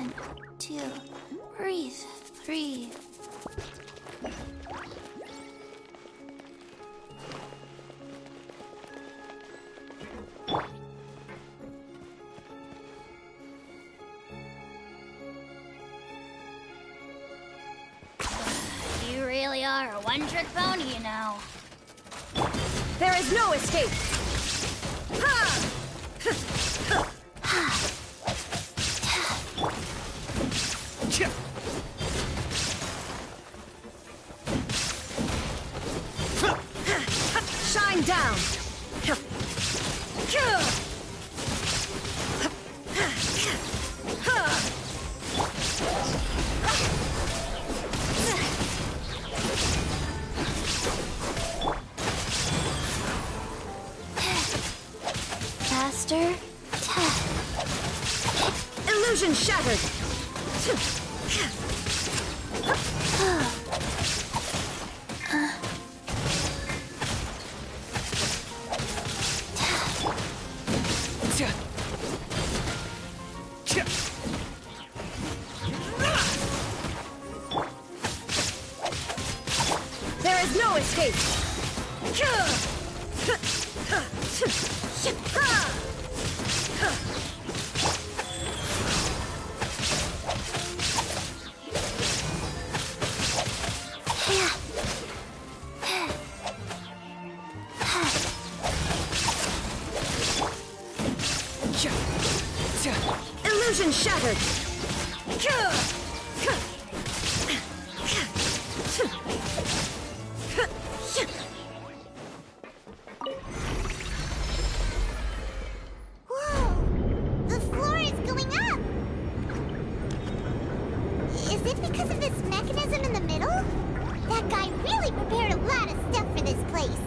1, 2, breathe, 3. You really are a one-trick pony, you know. There is no escape! Ha! Shine down! Faster. Illusion shattered! There is no escape! Illusion shattered! Whoa! The floor is going up! Is it because of this mechanism in the middle? That guy really prepared a lot of stuff for this place.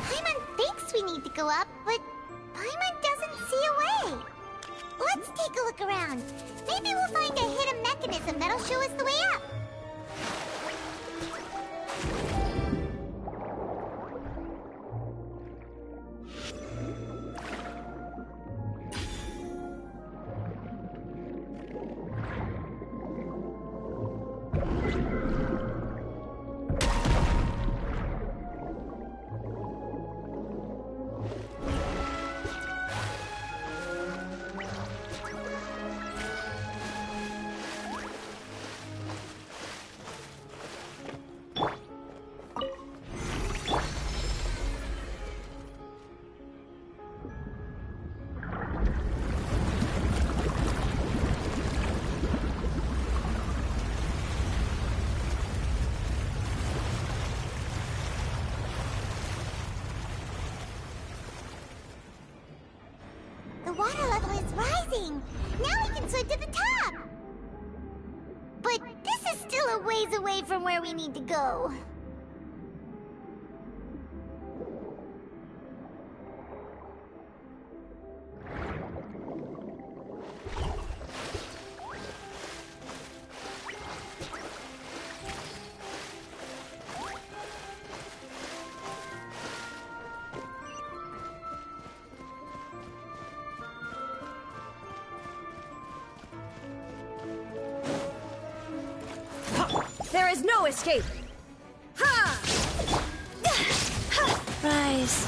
Paimon thinks we need to go up, but Paimon doesn't see a way. Let's take a look around. Maybe we'll find a hidden mechanism that'll show us the way up. The water level is rising. Now we can swim to the top. But this is still a ways away from where we need to go. There is no escape! Ha! Rise.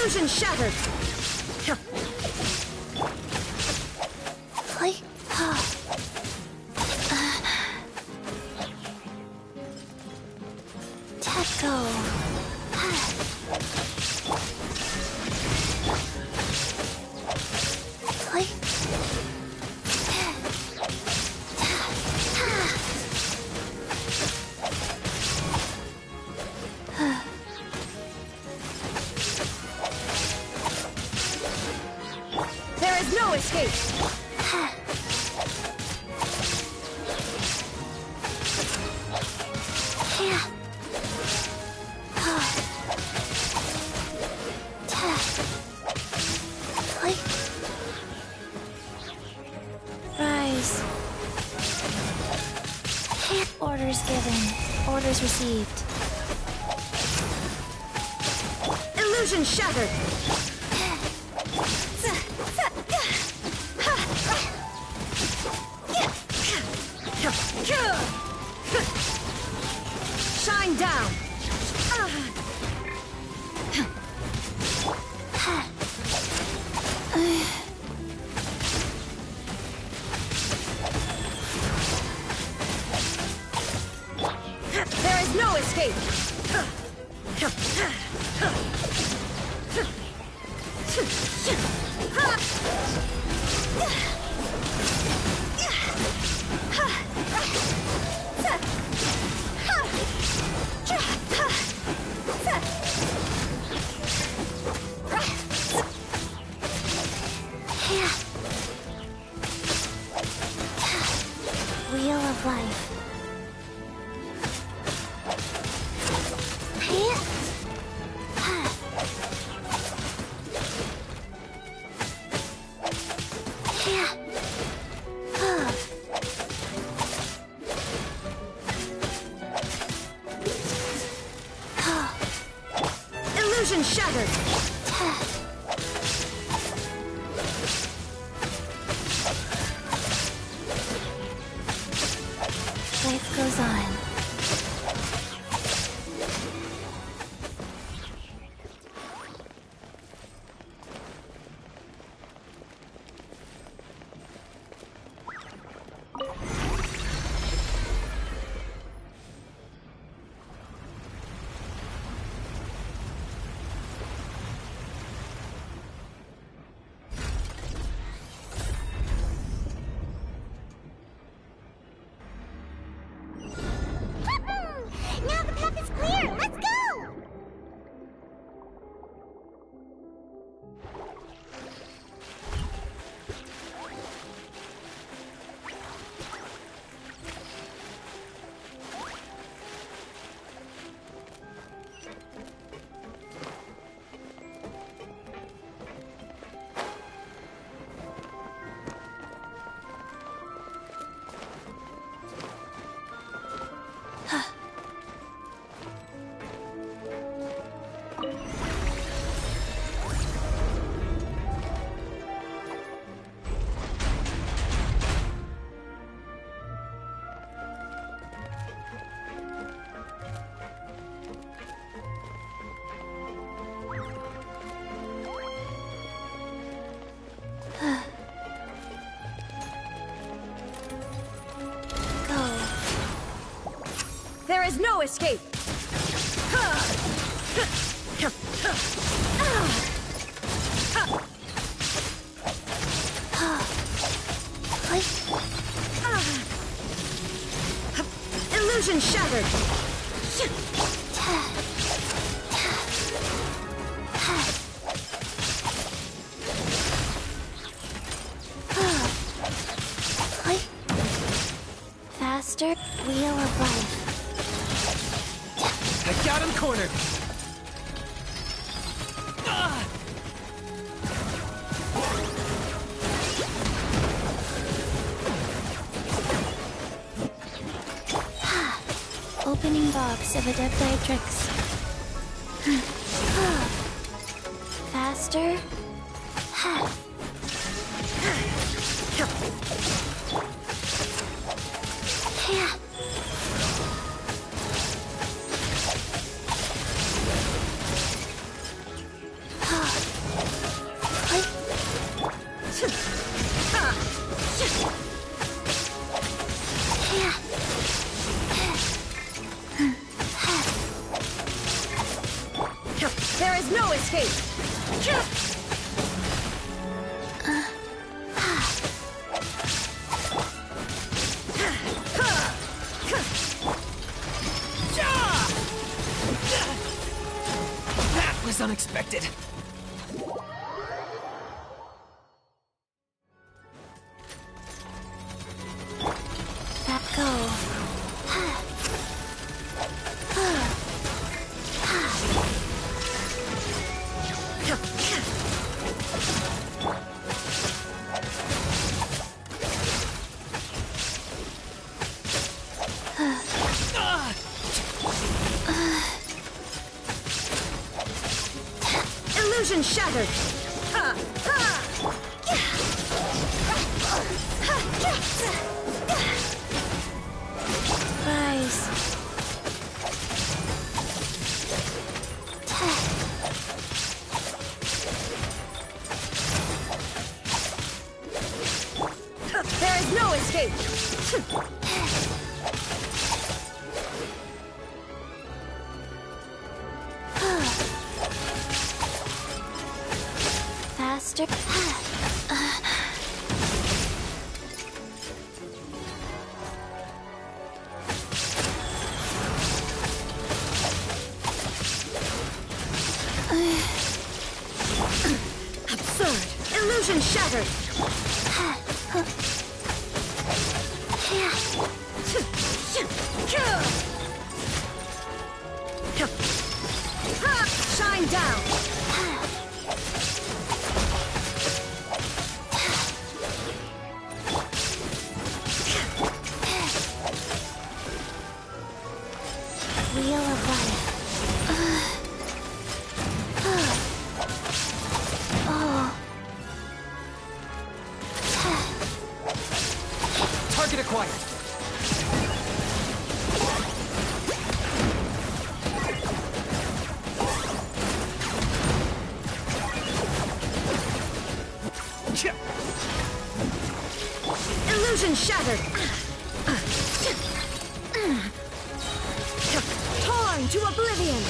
Illusion shattered! Like, Taco. Like, There is no escape! yeah. Like, rise. Orders given. Orders received. Illusion shattered! Shine down! There is no escape! Yeah. Wheel of life. Yeah. Yeah. Illusion shattered! Life goes on. Now the map is clear! Let's go! There is no escape! Illusion shattered! Faster, wheel of life. I got him cornered. Opening box of Adeptictrix. Faster. Yeah. escape. That was unexpected. Let go. Illusion shattered. Rise. There is no escape. Faster. Absurd. Illusion shattered. Shine down. Wheel of life. Target acquired. Illusion shattered. Torn to oblivion.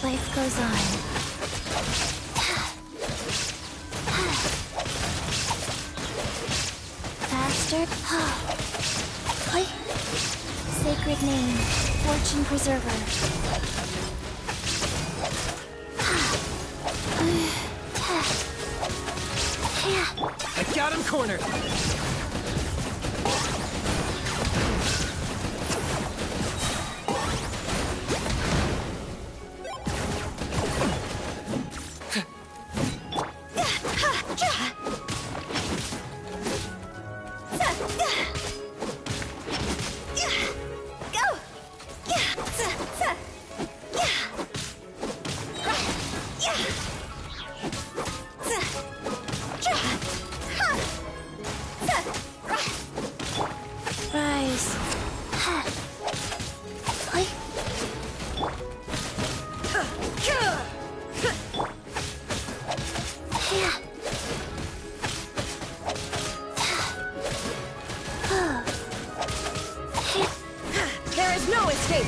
Life goes on. Faster. Oi. Sacred name. Fortune preserver. I got him cornered. Rise. Oi. There is no escape.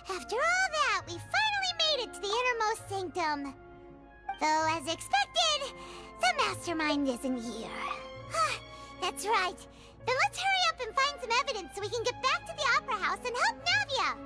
After all that, we finally made it to the innermost sanctum. Though, as expected, the mastermind isn't here. That's right. Then let's hurry up and find some evidence so we can get back to the Opera House and help Navia!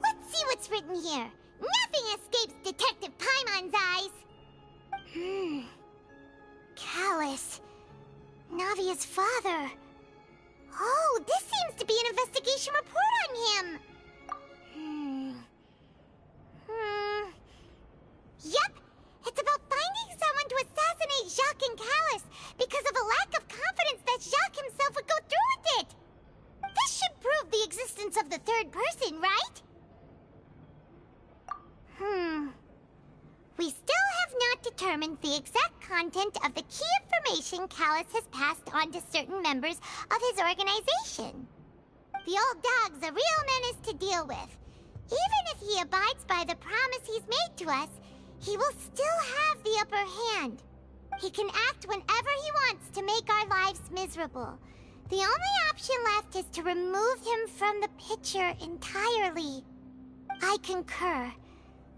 Let's see what's written here. Nothing escapes Detective Paimon's eyes. Callus. Navia's father. Oh, this seems to be an investigation report on him. Yep, it's about finding someone to assassinate Jacques and Callus because of a lack of confidence that Jacques himself would go through with it. This should prove the existence of the third person, right? We still have not determined the exact content of the key information Callus has passed on to certain members of his organization. The old dog's a real menace to deal with. Even if he abides by the promise he's made to us, he will still have the upper hand. He can act whenever he wants to make our lives miserable. The only option left is to remove him from the picture entirely. I concur.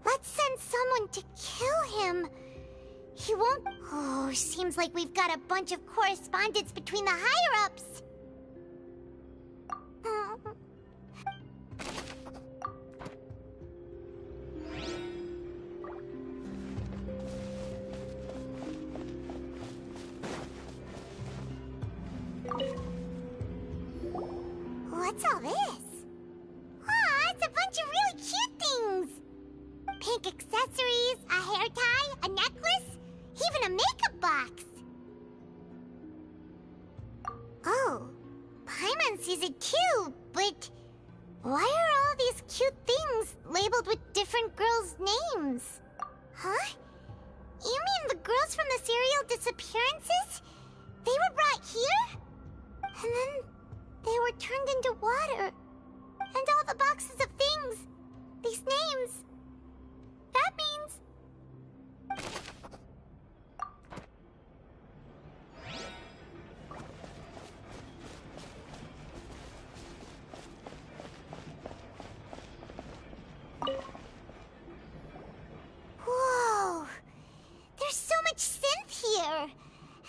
Let's send someone to kill him. He won't... Oh, seems like we've got a bunch of correspondence between the higher-ups. What's all this? Aw, it's a bunch of really cute things. Pink accessories, a hair tie, a necklace, even a makeup box. Oh, Paimon sees it too, but why are all these cute things labeled with different girls' names? Huh? You mean the girls from the serial disappearances? They were brought here? And then they were turned into water. And all the boxes of things, these names, that means... Whoa! There's so much synth here!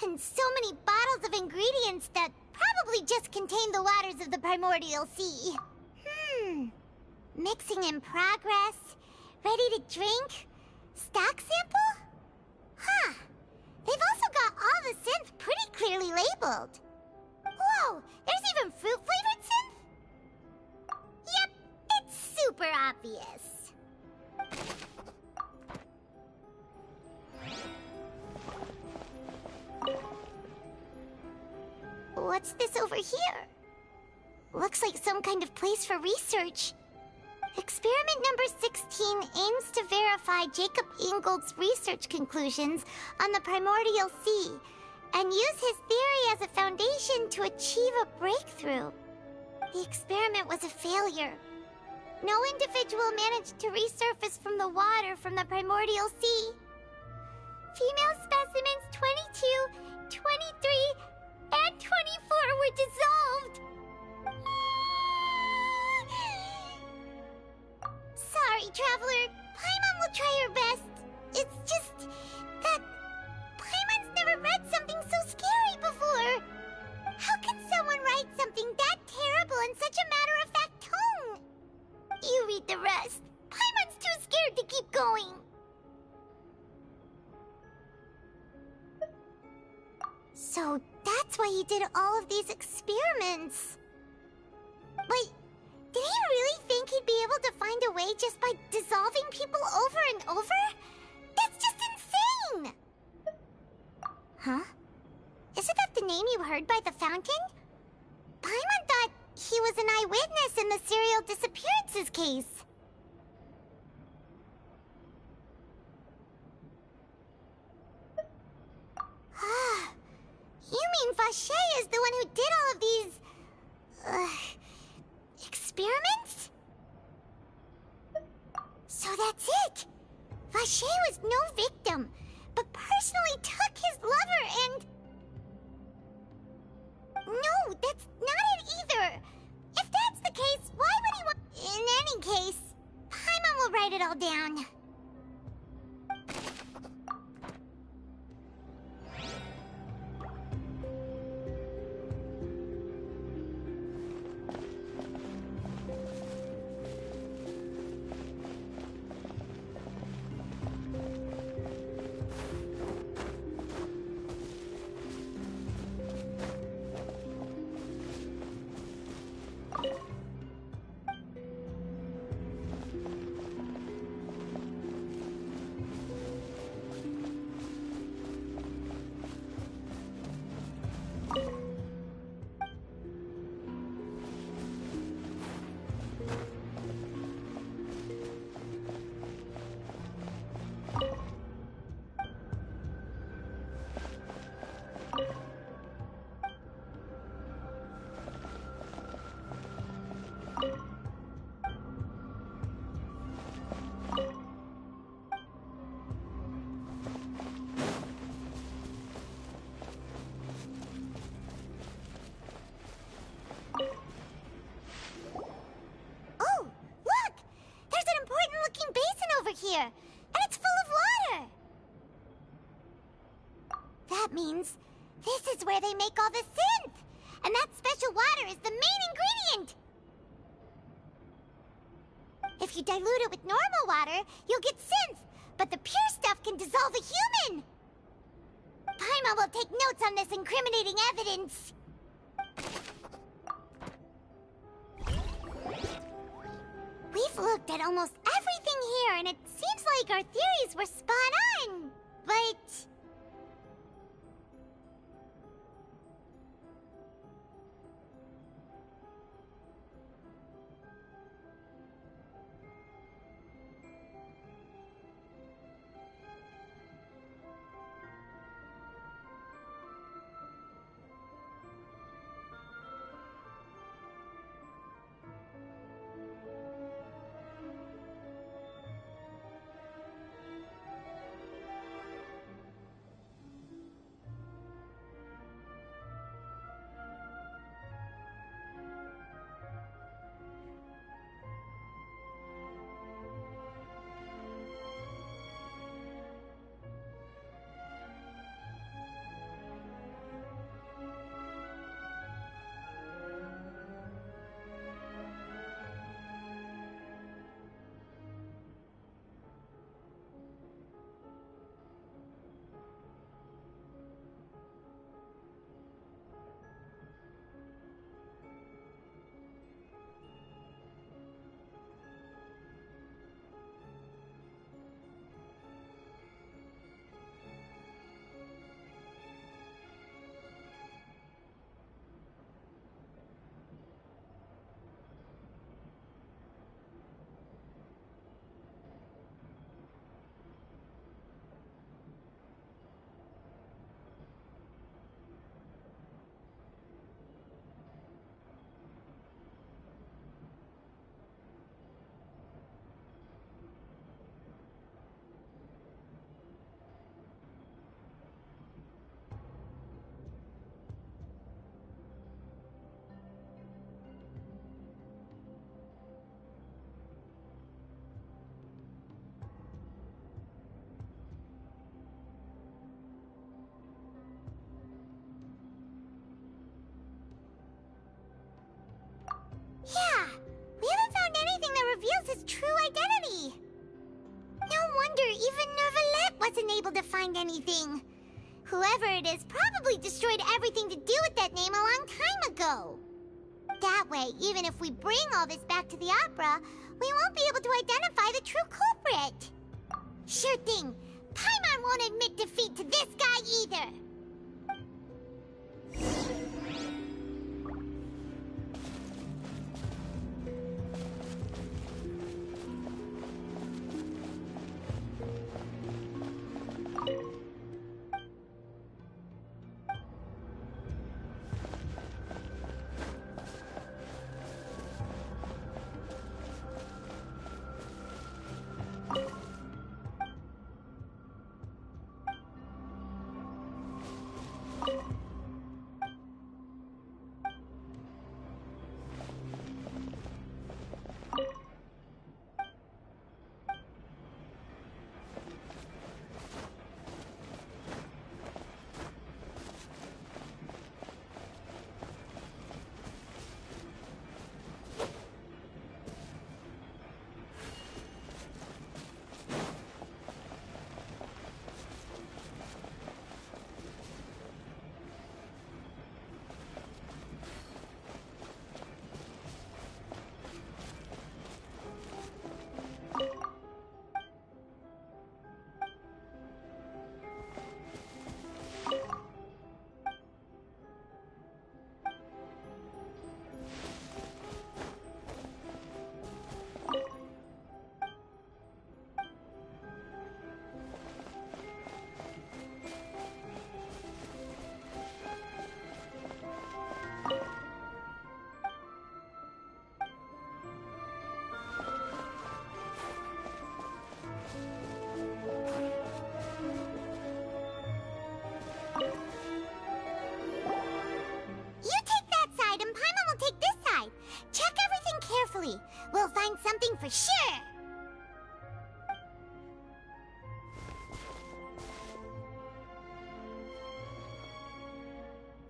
And so many bottles of ingredients that probably just contain the waters of the primordial sea. Mixing in progress. Ready to drink? Stock sample? Huh. They've also got all the synth pretty clearly labeled. Whoa, there's even fruit-flavored synth? Yep, it's super obvious. What's this over here? Looks like some kind of place for research. Experiment number 16 aims to verify Jacob Ingold's research conclusions on the primordial sea and use his theory as a foundation to achieve a breakthrough. The experiment was a failure. No individual managed to resurface from the water from the primordial sea. Female specimens 22, 23, and 24 were dissolved. Sorry, Traveler. Paimon will try her best. It's just that Paimon's never read something so scary before. How can someone write something that terrible in such a matter-of-fact tone? You read the rest. Paimon's too scared to keep going. So that's why he did all of these experiments. But did he really think he'd be able to find a way just by dissolving people over and over? That's just insane! Huh? Isn't that the name you heard by the fountain? Paimon thought he was an eyewitness in the serial disappearances case. Ah, you mean Vacher is the one who did all of these... experiments? So that's it! Vacher was no victim. but personally took his lover and... No, that's not it either. If that's the case, why would he want... In any case, Paimon will write it all down. Oh, look! There's an important-looking basin over here, and it's full of water! That means this is where they make all the synth! And that special water is the main ingredient! If you dilute it with normal water, you'll get synth, but the pure stuff can dissolve a human! Paimon will take notes on this incriminating evidence. We've looked at almost everything here, and it seems like our theories were spot on. But... yeah, we haven't found anything that reveals his true identity. No wonder even Neuvillette wasn't able to find anything. Whoever it is probably destroyed everything to do with that name a long time ago. That way, even if we bring all this back to the opera, we won't be able to identify the true culprit. Sure thing. Paimon won't admit defeat to this guy either. find something for sure!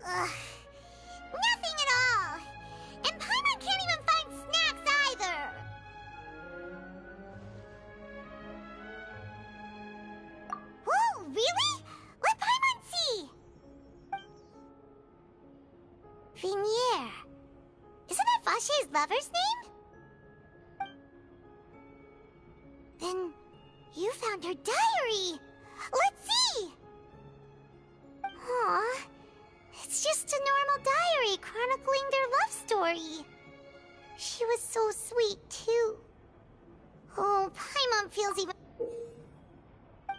Ugh. Nothing at all! And Paimon can't even find snacks either! Whoa, really? Let Paimon see! Vinier. Isn't that Vache's lover's name? Then you found her diary! Let's see! Aw, it's just a normal diary chronicling their love story. She was so sweet, too. Oh, Paimon feels even...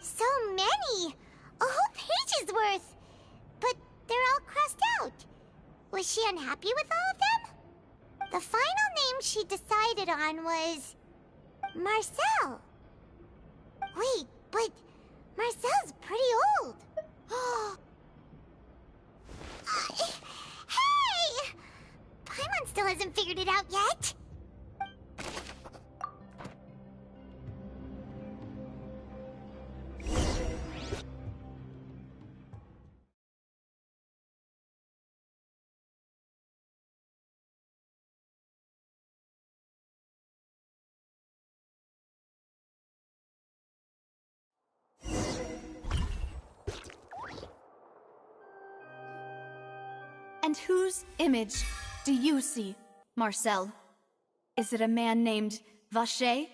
So many! A whole page's worth! But they're all crossed out. Was she unhappy with all of them? The final name she decided on was... Marcel. Wait, but Marcel's pretty old. Hey! Paimon still hasn't figured it out yet. And whose image do you see, Marcel? Is it a man named Vache?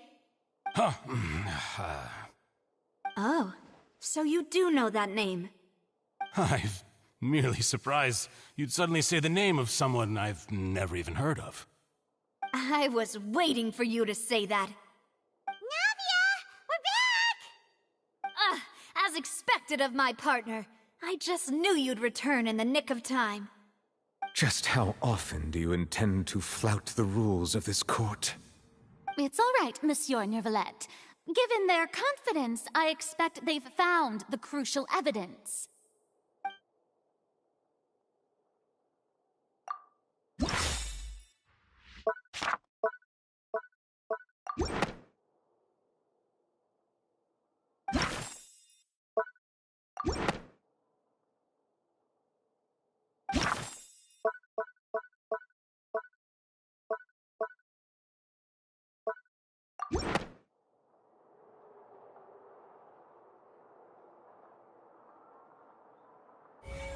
Oh, so you do know that name. I'm merely surprised you'd suddenly say the name of someone I've never even heard of. I was waiting for you to say that. Navia! We're back! As expected of my partner. I just knew you'd return in the nick of time. Just how often do you intend to flout the rules of this court? It's all right, Monsieur Neuvillette. Given their confidence, I expect they've found the crucial evidence.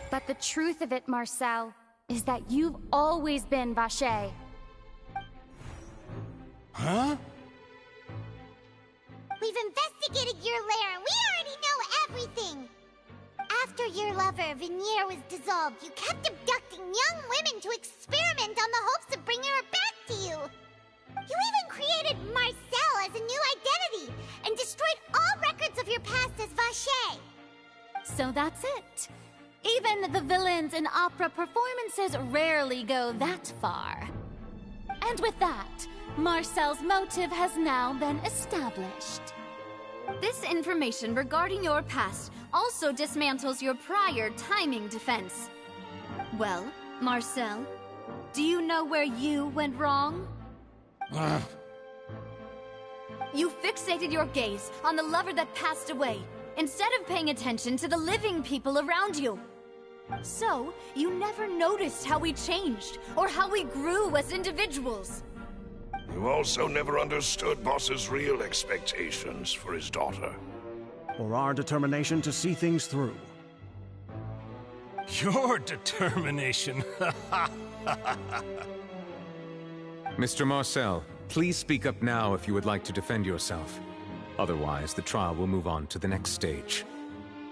But the truth of it, Marcel, is that you've always been Vache. Huh? We've investigated your lair and we already know everything! After your lover, Vinier, was dissolved, you kept abducting young women to experiment on the hopes of bringing her back to you! You even created Marcel as a new identity and destroyed all records of your past as Vache! So that's it. Even the villains in opera performances rarely go that far. And with that, Marcel's motive has now been established. This information regarding your past also dismantles your prior timing defense. Well, Marcel, do you know where you went wrong? You fixated your gaze on the lover that passed away, instead of paying attention to the living people around you. So, you never noticed how we changed, or how we grew as individuals. You also never understood Boss's real expectations for his daughter. Or our determination to see things through. Your determination. Mr. Marcel, please speak up now if you would like to defend yourself. Otherwise, the trial will move on to the next stage.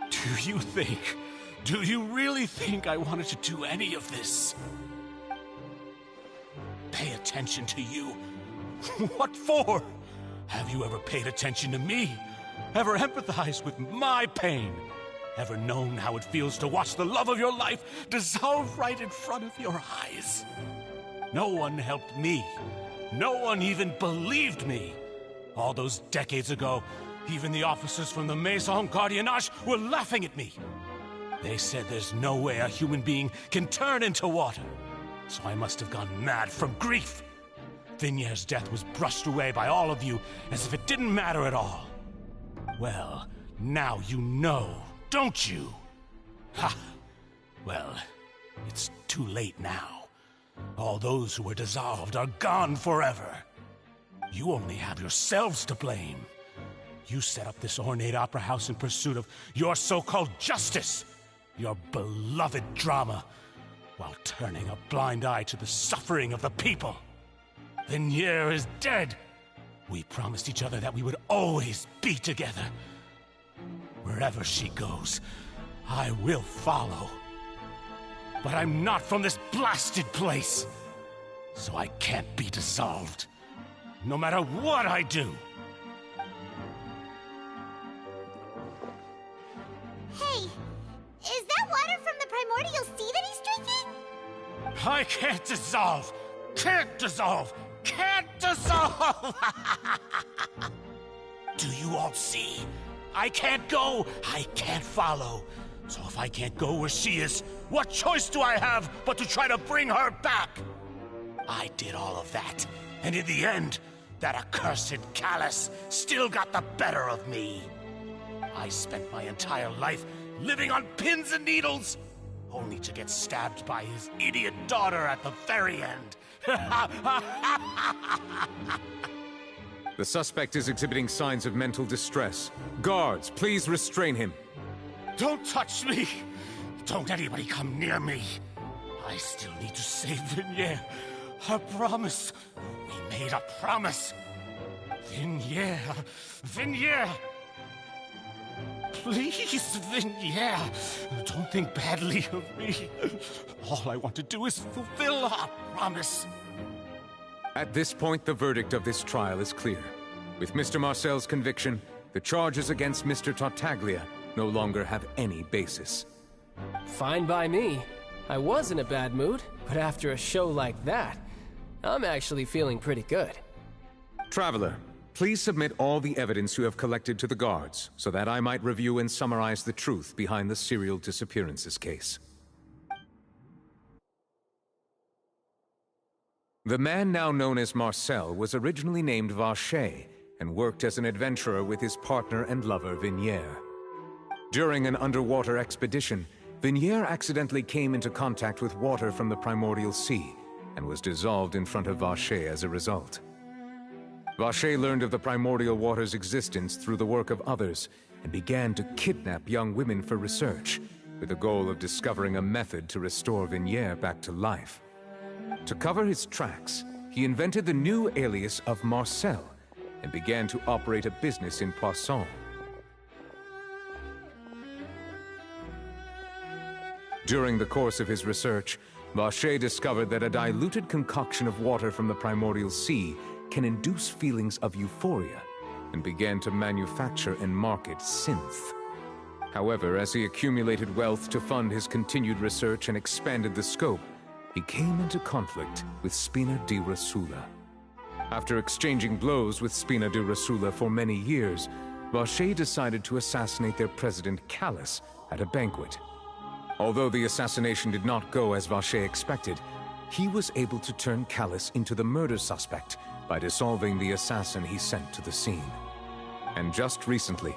Do you really think I wanted to do any of this? Pay attention to you? What for? Have you ever paid attention to me? Ever empathized with my pain? Ever known how it feels to watch the love of your life dissolve right in front of your eyes? No one helped me. No one even believed me. All those decades ago, even the officers from the Maison Gardiennage were laughing at me. They said there's no way a human being can turn into water. So I must have gone mad from grief. Vignier's death was brushed away by all of you as if it didn't matter at all. Well, now you know, don't you? Ha! Well, it's too late now. All those who were dissolved are gone forever. You only have yourselves to blame. You set up this ornate opera house in pursuit of your so-called justice, your beloved drama, while turning a blind eye to the suffering of the people. Vignier is dead. We promised each other that we would always be together. Wherever she goes, I will follow. But I'm not from this blasted place, so I can't be dissolved, no matter what I do. Hey, is that water from the primordial sea that he's drinking? I can't dissolve! Can't dissolve! Can't dissolve! Do you all see? I can't go, I can't follow. So if I can't go where she is, what choice do I have but to try to bring her back? I did all of that, and in the end, that accursed Callus still got the better of me. I spent my entire life living on pins and needles, only to get stabbed by his idiot daughter at the very end. The suspect is exhibiting signs of mental distress. Guards, please restrain him. Don't touch me! Don't anybody come near me! I still need to save Vignier. Our promise. We made a promise. Vignier. Vignier! Please, Vignier. Don't think badly of me. All I want to do is fulfill our promise. At this point, the verdict of this trial is clear. With Mr. Marcel's conviction, the charges against Mr. Tartaglia no longer have any basis. Fine by me. I was in a bad mood, but after a show like that, I'm actually feeling pretty good. Traveler, please submit all the evidence you have collected to the guards, so that I might review and summarize the truth behind the serial disappearances case. The man now known as Marcel was originally named Vacher and worked as an adventurer with his partner and lover Vignier. During an underwater expedition, Vignier accidentally came into contact with water from the primordial sea and was dissolved in front of Vacher as a result. Vacher learned of the primordial water's existence through the work of others and began to kidnap young women for research, with the goal of discovering a method to restore Vignier back to life. To cover his tracks, he invented the new alias of Marcel and began to operate a business in Poisson. During the course of his research, Vacher discovered that a diluted concoction of water from the primordial sea can induce feelings of euphoria, and began to manufacture and market synth. However, as he accumulated wealth to fund his continued research and expanded the scope, he came into conflict with Spina di Rosula. After exchanging blows with Spina di Rosula for many years, Vacher decided to assassinate their president Callus at a banquet. Although the assassination did not go as Vacher expected, he was able to turn Callus into the murder suspect by dissolving the assassin he sent to the scene. And just recently,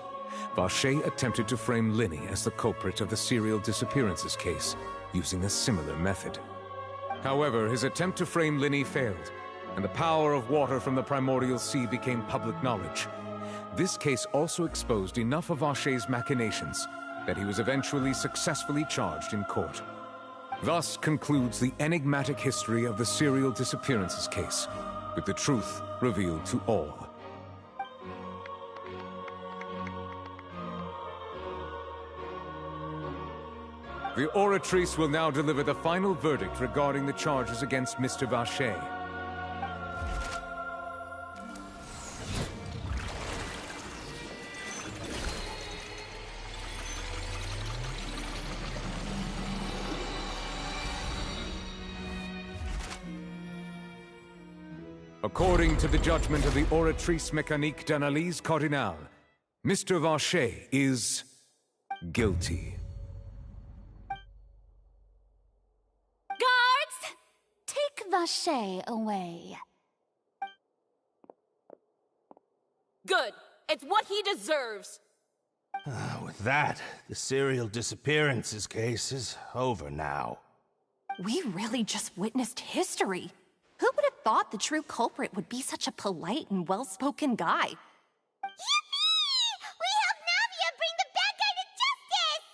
Vacher attempted to frame Lyney as the culprit of the serial disappearances case, using a similar method. However, his attempt to frame Lyney failed, and the power of water from the primordial sea became public knowledge. This case also exposed enough of Vacher's machinations that he was eventually successfully charged in court. Thus concludes the enigmatic history of the serial disappearances case, with the truth revealed to all. The Oratrice will now deliver the final verdict regarding the charges against Mr. Vacher. According to the judgment of the Oratrice Mécanique d'Analyse Cardinale, Mr. Vacher is guilty. Guards! Take Vacher away. Good. It's what he deserves. With that, the serial disappearances case is over now. We really just witnessed history. Who would have thought the true culprit would be such a polite and well-spoken guy? Yippee! We helped Navia bring the bad guy to justice!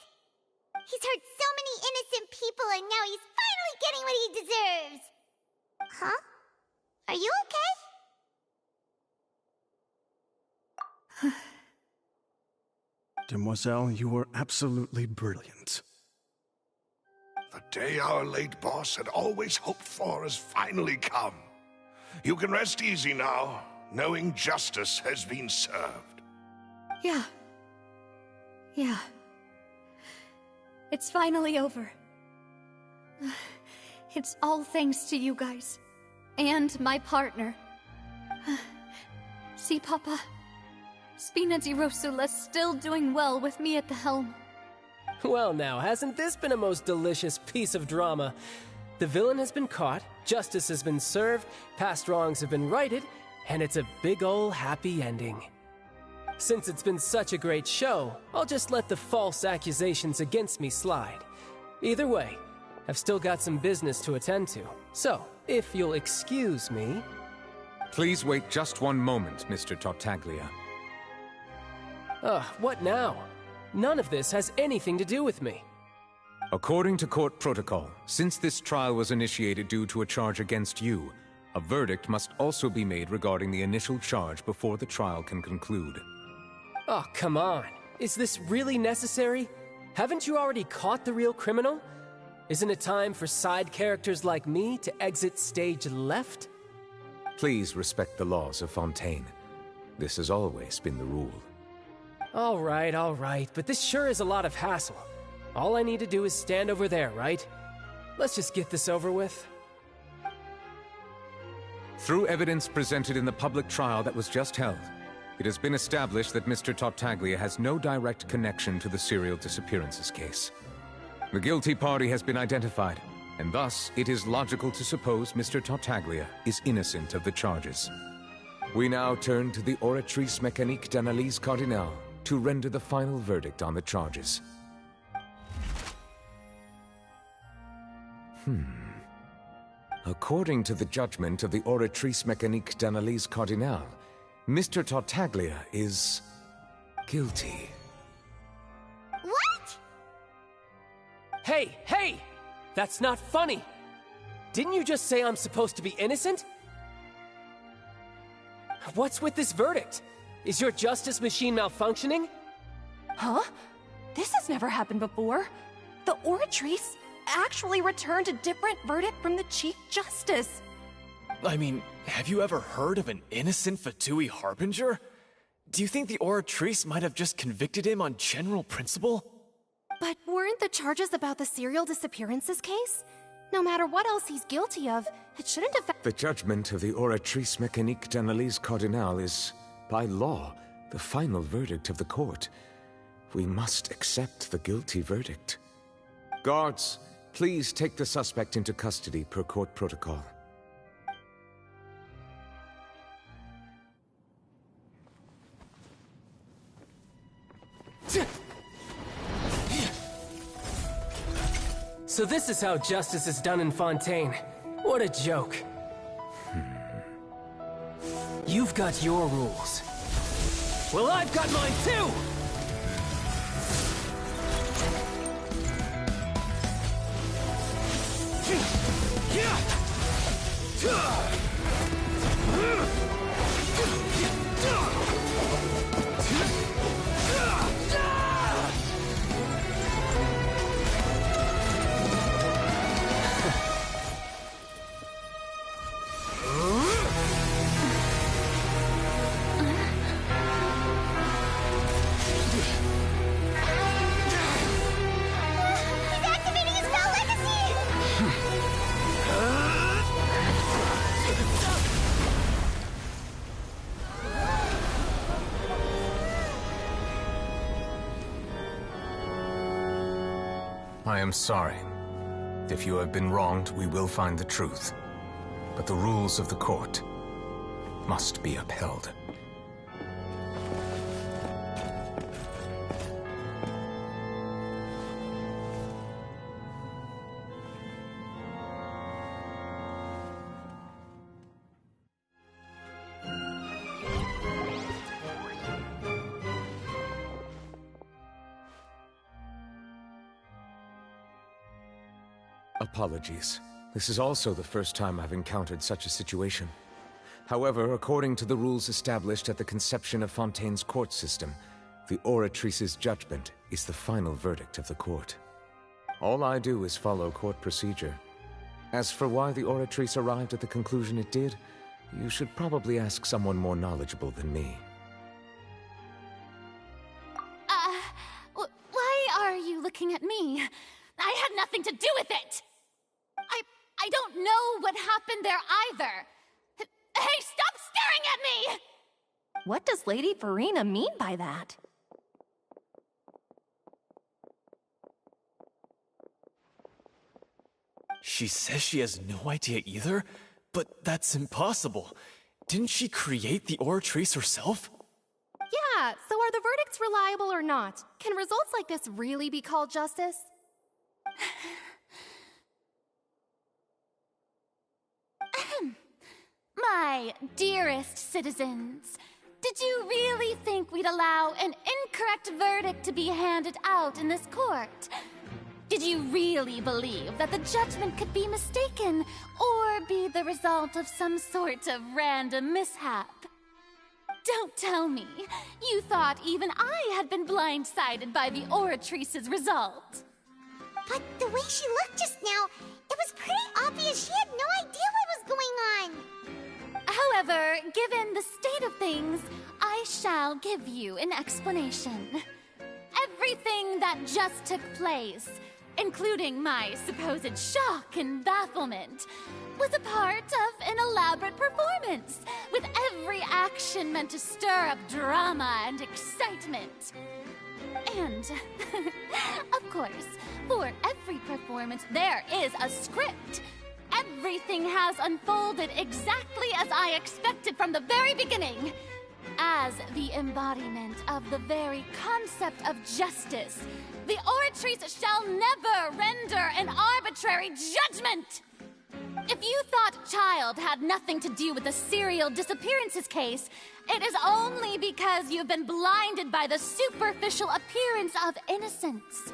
He's hurt so many innocent people and now he's finally getting what he deserves! Huh? Are you okay? Demoiselle, you were absolutely brilliant. The day our late boss had always hoped for has finally come. You can rest easy now, knowing justice has been served. Yeah. It's finally over. It's all thanks to you guys. And my partner. See, Papa? Spina di Rosula's still doing well with me at the helm. Well now, hasn't this been a most delicious piece of drama? The villain has been caught, justice has been served, past wrongs have been righted, and it's a big ol' happy ending. Since it's been such a great show, I'll just let the false accusations against me slide. Either way, I've still got some business to attend to, so if you'll excuse me... Please wait just one moment, Mr. Tartaglia. What now? None of this has anything to do with me. According to court protocol, since this trial was initiated due to a charge against you, a verdict must also be made regarding the initial charge before the trial can conclude. Oh, come on. Is this really necessary? Haven't you already caught the real criminal? Isn't it time for side characters like me to exit stage left? Please respect the laws of Fontaine. This has always been the rule. All right, but this sure is a lot of hassle. All I need to do is stand over there, right? Let's just get this over with. Through evidence presented in the public trial that was just held, it has been established that Mr. Tartaglia has no direct connection to the serial disappearances case. The guilty party has been identified, and thus it is logical to suppose Mr. Tartaglia is innocent of the charges. We now turn to the Oratrice Mécanique d'Analyse Cardinale to render the final verdict on the charges. According to the judgment of the Oratrice Mécanique d'Analyse Cardinale, Mr. Tartaglia is guilty. What? Hey! That's not funny! Didn't you just say I'm supposed to be innocent? What's with this verdict? Is your justice machine malfunctioning? Huh? This has never happened before. The Oratrice actually returned a different verdict from the Chief Justice. I mean, have you ever heard of an innocent Fatui Harbinger? Do you think the Oratrice might have just convicted him on general principle? But weren't the charges about the serial disappearances case? No matter what else he's guilty of, it shouldn't affect— The judgment of the Oratrice Mécanique d'Analyse Cardinale is, by law, the final verdict of the court. We must accept the guilty verdict. Guards, please take the suspect into custody per court protocol. So this is how justice is done in Fontaine. What a joke. You've got your rules. Well, I've got mine too! I am sorry. If you have been wronged, we will find the truth. But the rules of the court must be upheld. Apologies. This is also the first time I've encountered such a situation. However, according to the rules established at the conception of Fontaine's court system, the Oratrice's judgment is the final verdict of the court. All I do is follow court procedure. As for why the Oratrice arrived at the conclusion it did, you should probably ask someone more knowledgeable than me. Why are you looking at me? I had nothing to do with it! I don't know what happened there either! Hey, stop staring at me! What does Lady Furina mean by that? She says she has no idea either, but that's impossible. Didn't she create the Oratrice herself? Yeah, so are the verdicts reliable or not? Can results like this really be called justice? My dearest citizens, did you really think we'd allow an incorrect verdict to be handed out in this court? Did you really believe that the judgment could be mistaken or be the result of some sort of random mishap? Don't tell me you thought even I had been blindsided by the Oratrice's result. But the way she looked just now, it was pretty obvious she had no idea what was going on. However, given the state of things, I shall give you an explanation. Everything that just took place, including my supposed shock and bafflement, was a part of an elaborate performance, with every action meant to stir up drama and excitement. And, of course, for every performance there is a script. Everything has unfolded exactly as I expected from the very beginning. As the embodiment of the very concept of justice, the Oratrice shall never render an arbitrary judgment! If you thought Child had nothing to do with the serial disappearances case, it is only because you've been blinded by the superficial appearance of innocence.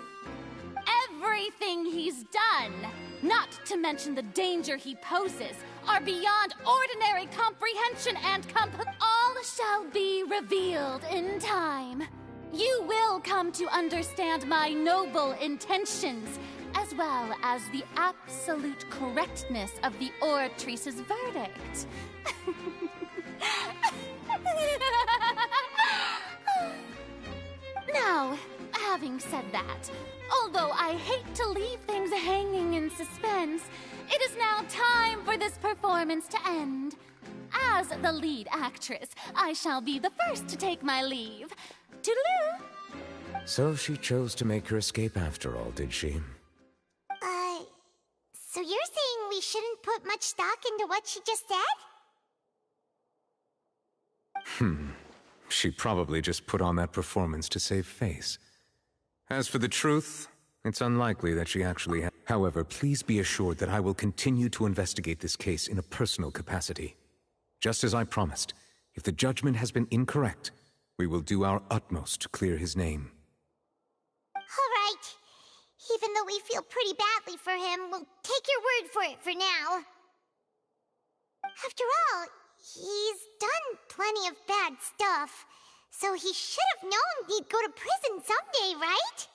Everything he's done, not to mention the danger he poses, are beyond ordinary comprehension and all shall be revealed in time. You will come to understand my noble intentions, as well as the absolute correctness of the Oratrice's verdict. Now, having said that, although I hate to leave things hanging in suspense, it is now time for this performance to end. As the lead actress, I shall be the first to take my leave. Toodaloo! So she chose to make her escape after all, did she? So you're saying we shouldn't put much stock into what she just said? She probably just put on that performance to save face. As for the truth, it's unlikely that she actually has. However, please be assured that I will continue to investigate this case in a personal capacity. Just as I promised, if the judgment has been incorrect, we will do our utmost to clear his name. All right. Even though we feel pretty badly for him, we'll take your word for it for now. After all, he's done plenty of bad stuff, so he should have known he'd go to prison someday, right?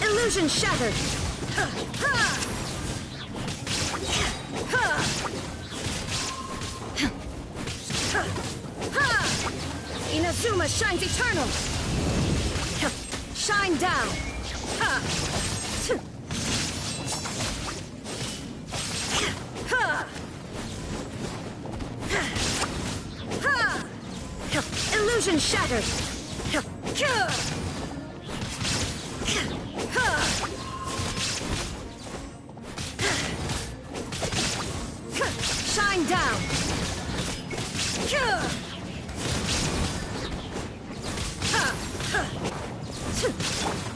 Illusion shattered! Inazuma shines eternal! Shine down! Illusion shattered! Shine down!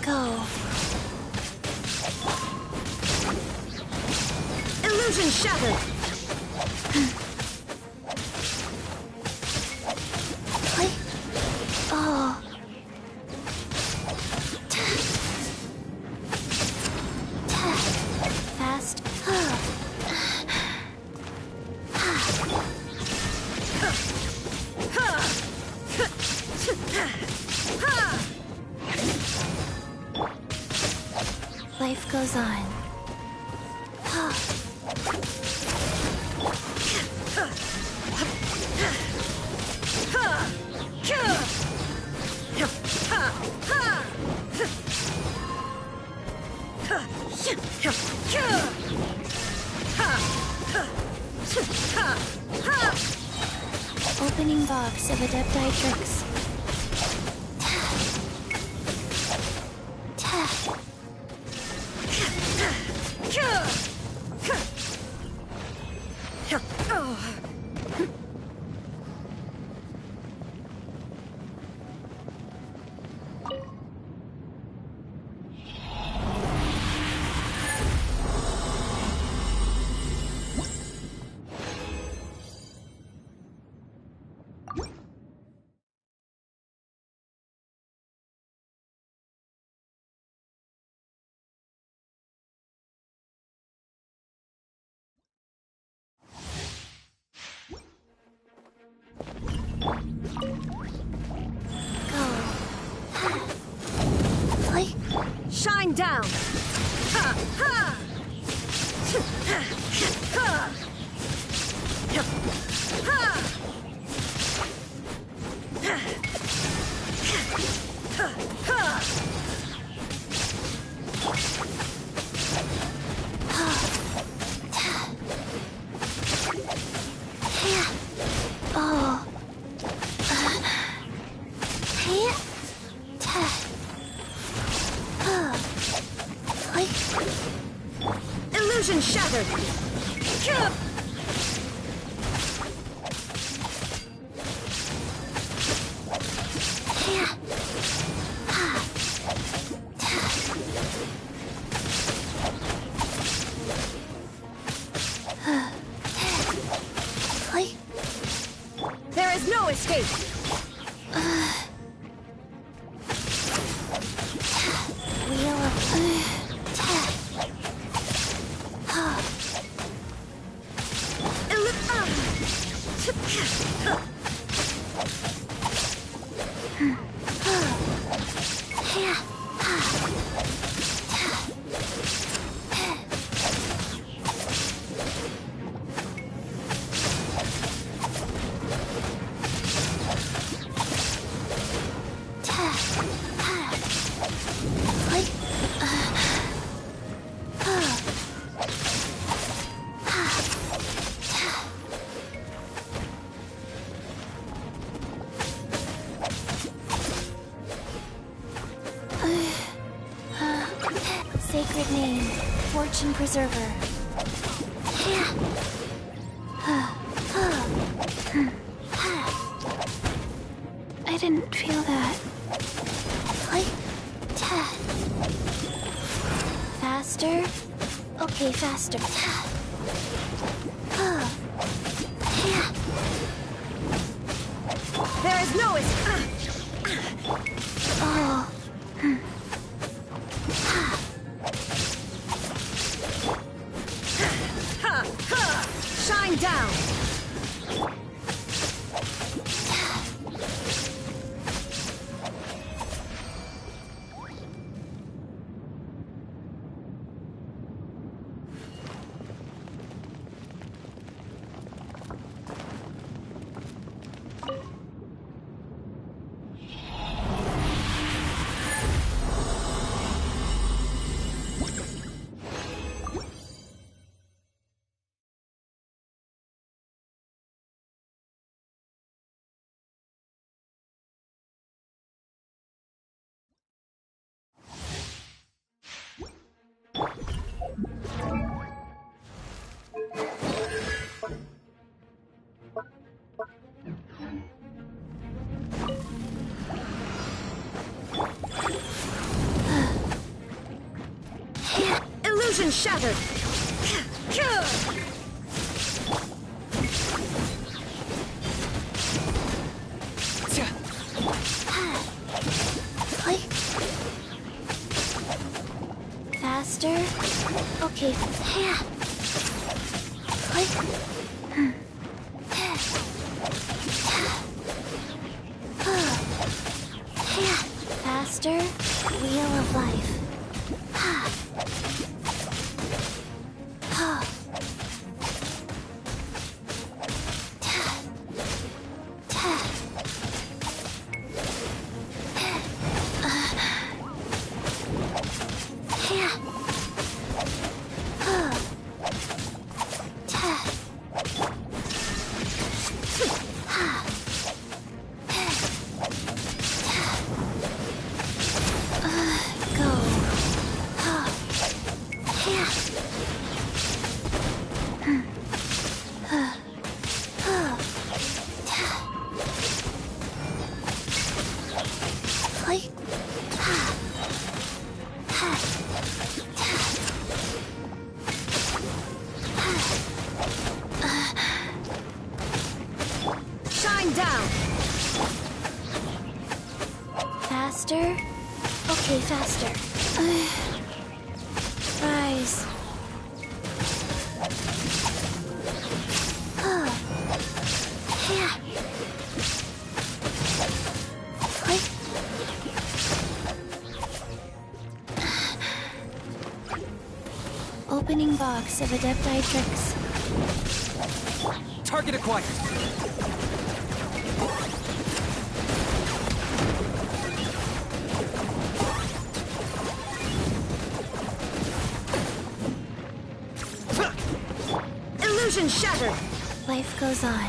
Go. Illusion shattered! Oh. Fast. Life goes on. Opening box of Adepti-Trix. Shine down! Ha! Ha! Illusion shattered! There is no escape! Wheel of... Sacred name, Fortune Preserver. I didn't feel that. Faster? Okay, faster. There is no escape! Oh. Shine down! Illusion shattered! Faster? Okay. Faster? Wheel of Life. Shine down! Faster? Okay, faster. Rise. Opening box of Adepti-Trix. Target acquired. Illusion shattered! Life goes on.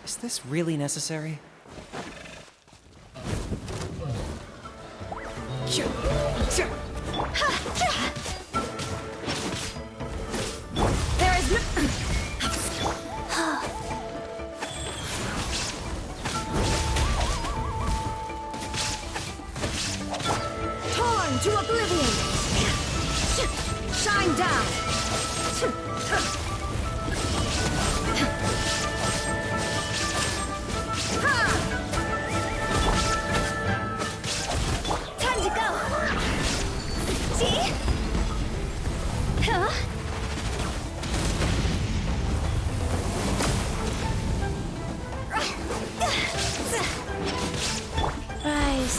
Is this really necessary? There is no... Torn to oblivion! Shine down! Time to go! See? Huh? Rise.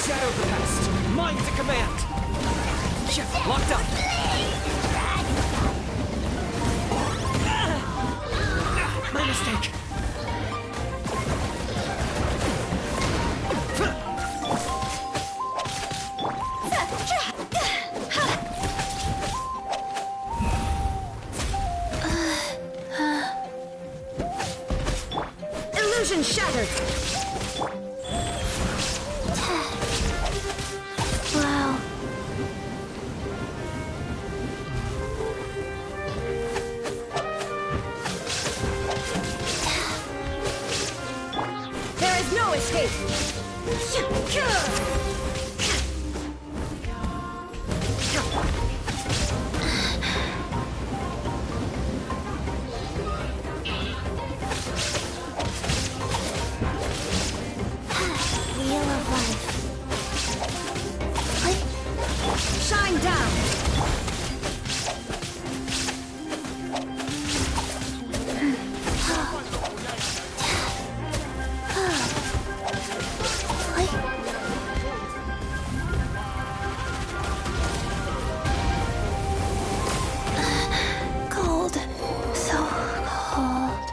Shadow the past! Mind to command! Locked up! My mistake! Illusion shattered! Wow. There is no escape! Wheel of life. Shine down! Cold. So cold.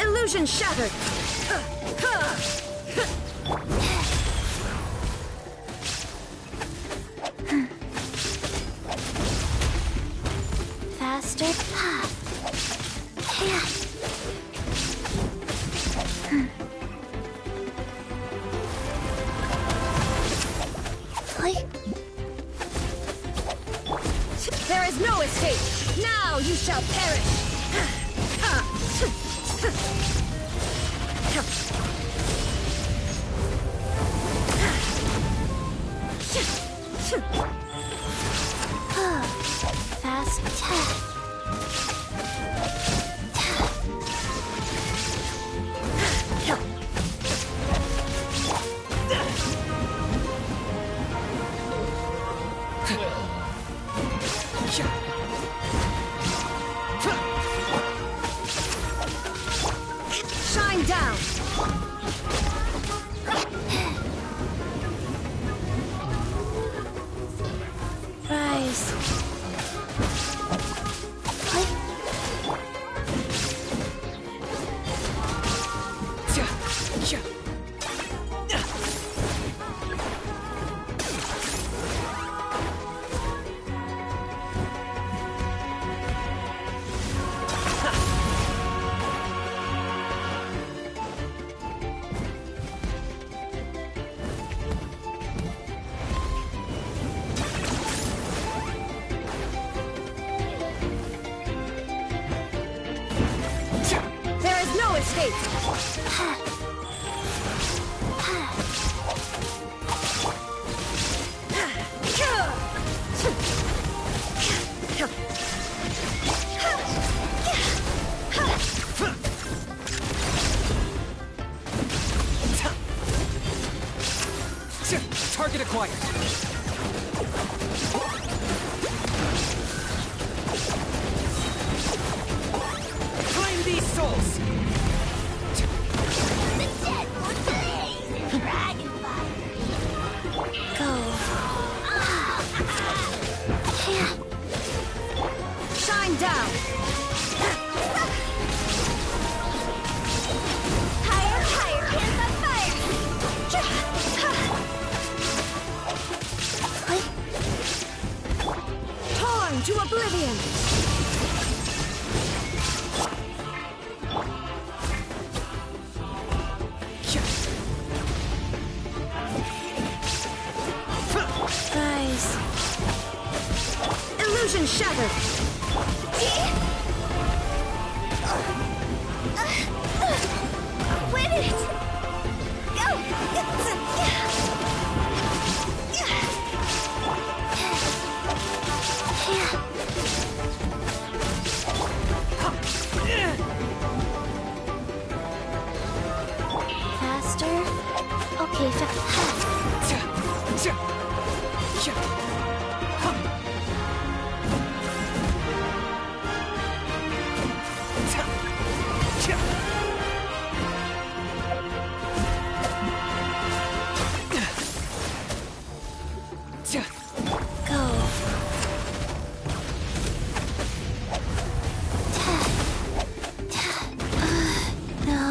Illusion shattered! Faster. There is no escape! Now you shall perish! Fast attack. Shine down! Rise. There is no escape! Target acquired. Claim these souls. The dead will blaze in dragonfire. Go. Shine down! Higher, higher, hands on fire! Torn to oblivion! Rise. Illusion shattered! Win it! Go! Faster. Okay, Go. No.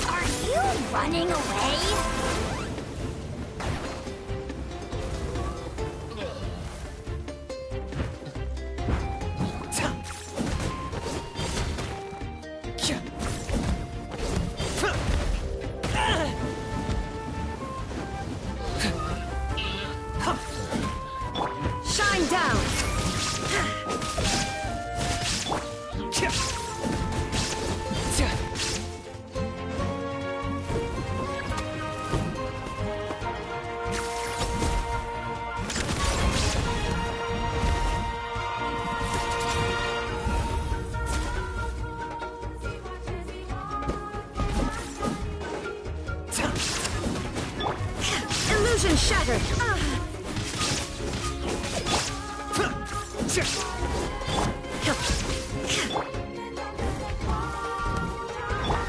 Are you running away? Shine down! Illusion shattered!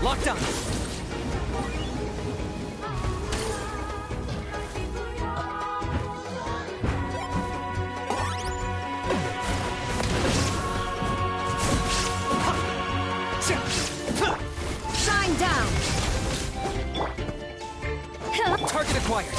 Locked on. Shine down! Target acquired.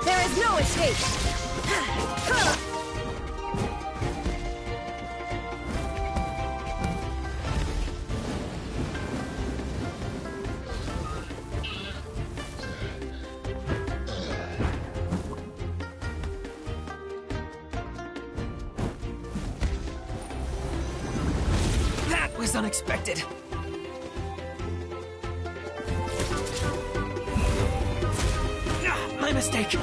There is no escape! That was unexpected. My mistake! Shadow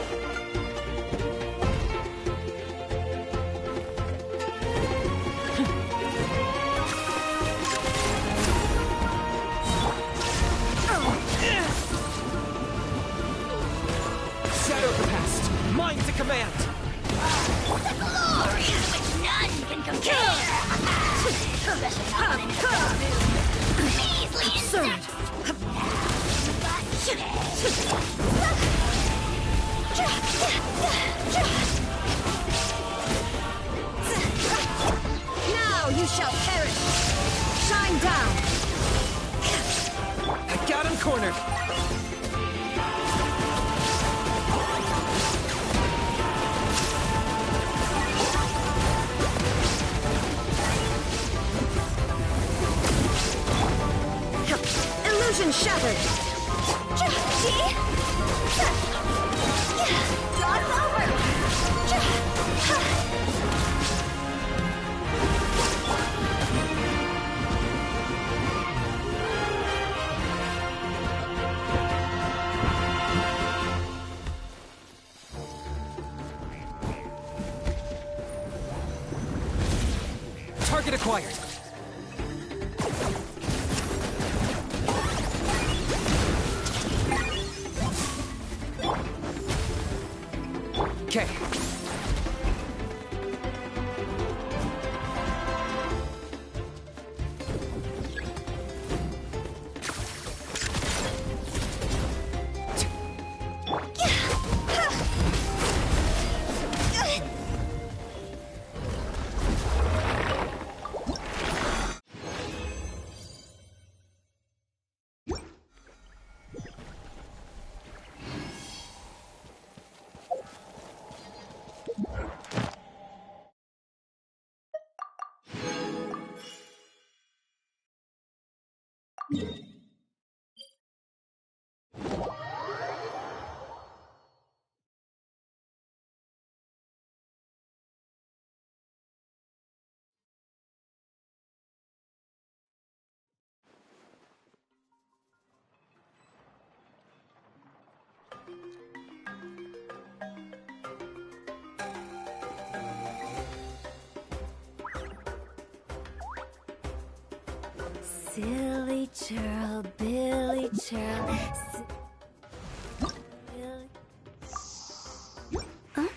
the past! Mine to command! The glory which none can compare! Absurd! Now you shall perish! Shine down! I got him cornered! Illusion shattered! Dog's over! Target acquired! Okay. Silly churl, Billy churl. Billy. Huh?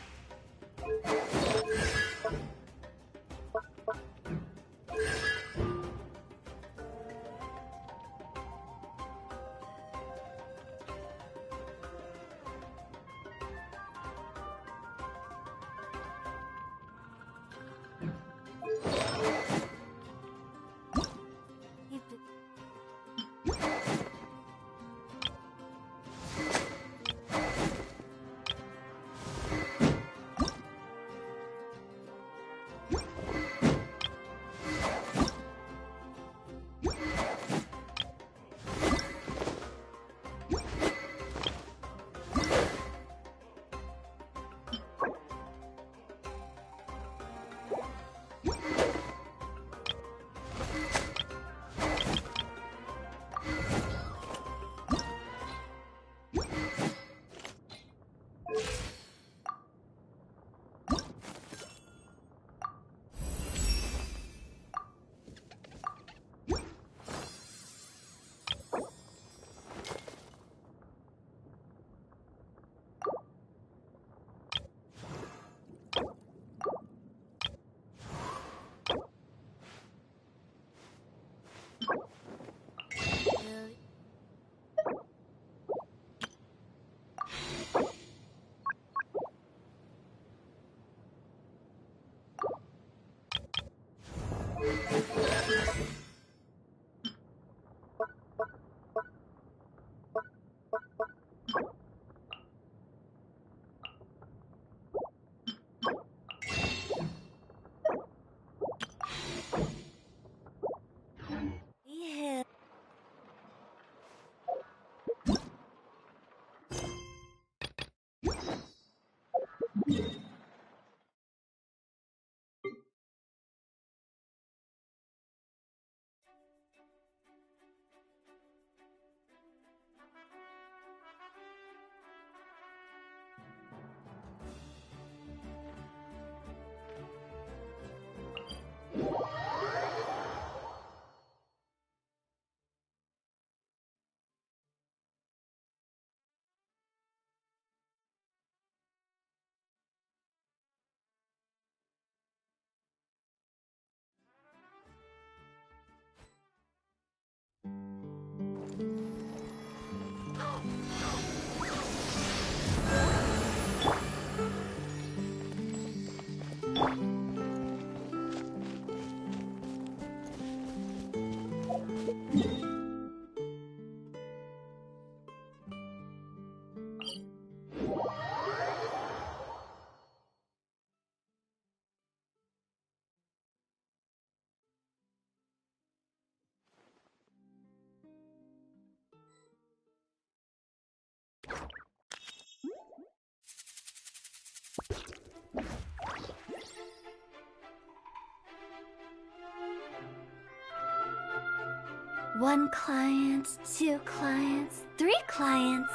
1 client, 2 clients, 3 clients.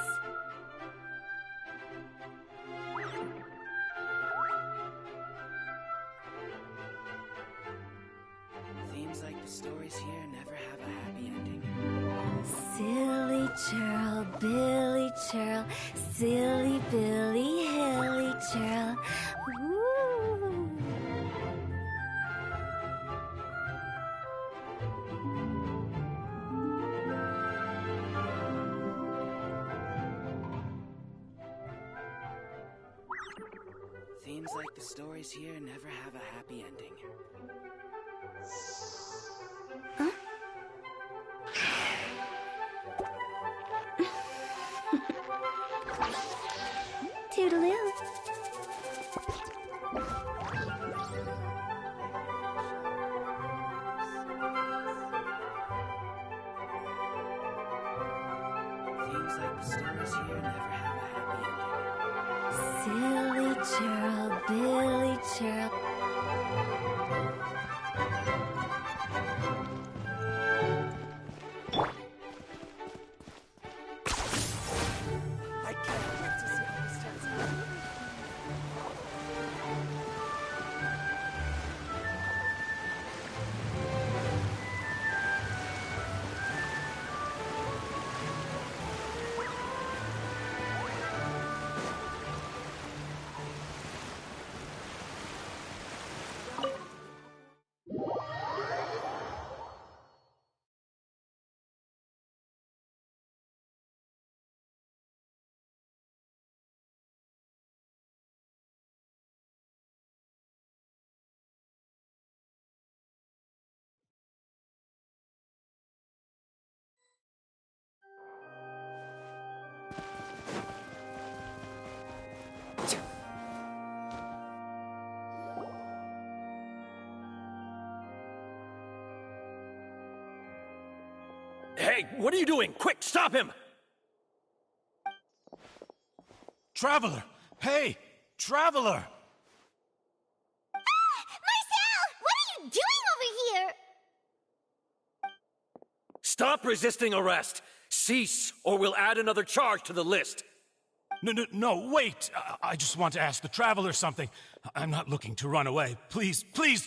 Seems like the stories here never have a happy ending. Silly churl, Billy churl, silly Billy, hilly churl. Woo! Seems like the stories here never have a happy ending. Huh? Toodaloo. Seems like the stories here never have a happy ending. Silly churl, Billy churl. I can't wait to see how this turns out. Hey, what are you doing? Quick, stop him! Traveler! Hey! Traveler! Marcel! What are you doing over here? Stop resisting arrest! Cease, or we'll add another charge to the list! No, wait! I just want to ask the Traveler something. I'm not looking to run away. Please,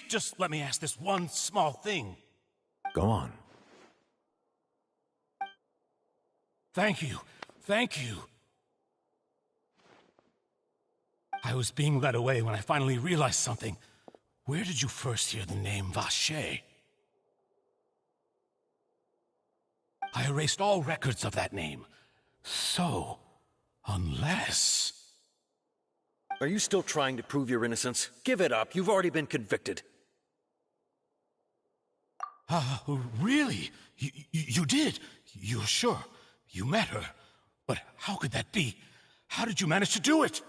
just let me ask this one small thing. Go on. Thank you. I was being led away when I finally realized something. Where did you first hear the name Vacher? I erased all records of that name. So, unless... Are you still trying to prove your innocence? Give it up. You've already been convicted. Really? You did? You're sure? You met her? But how could that be? How did you manage to do it?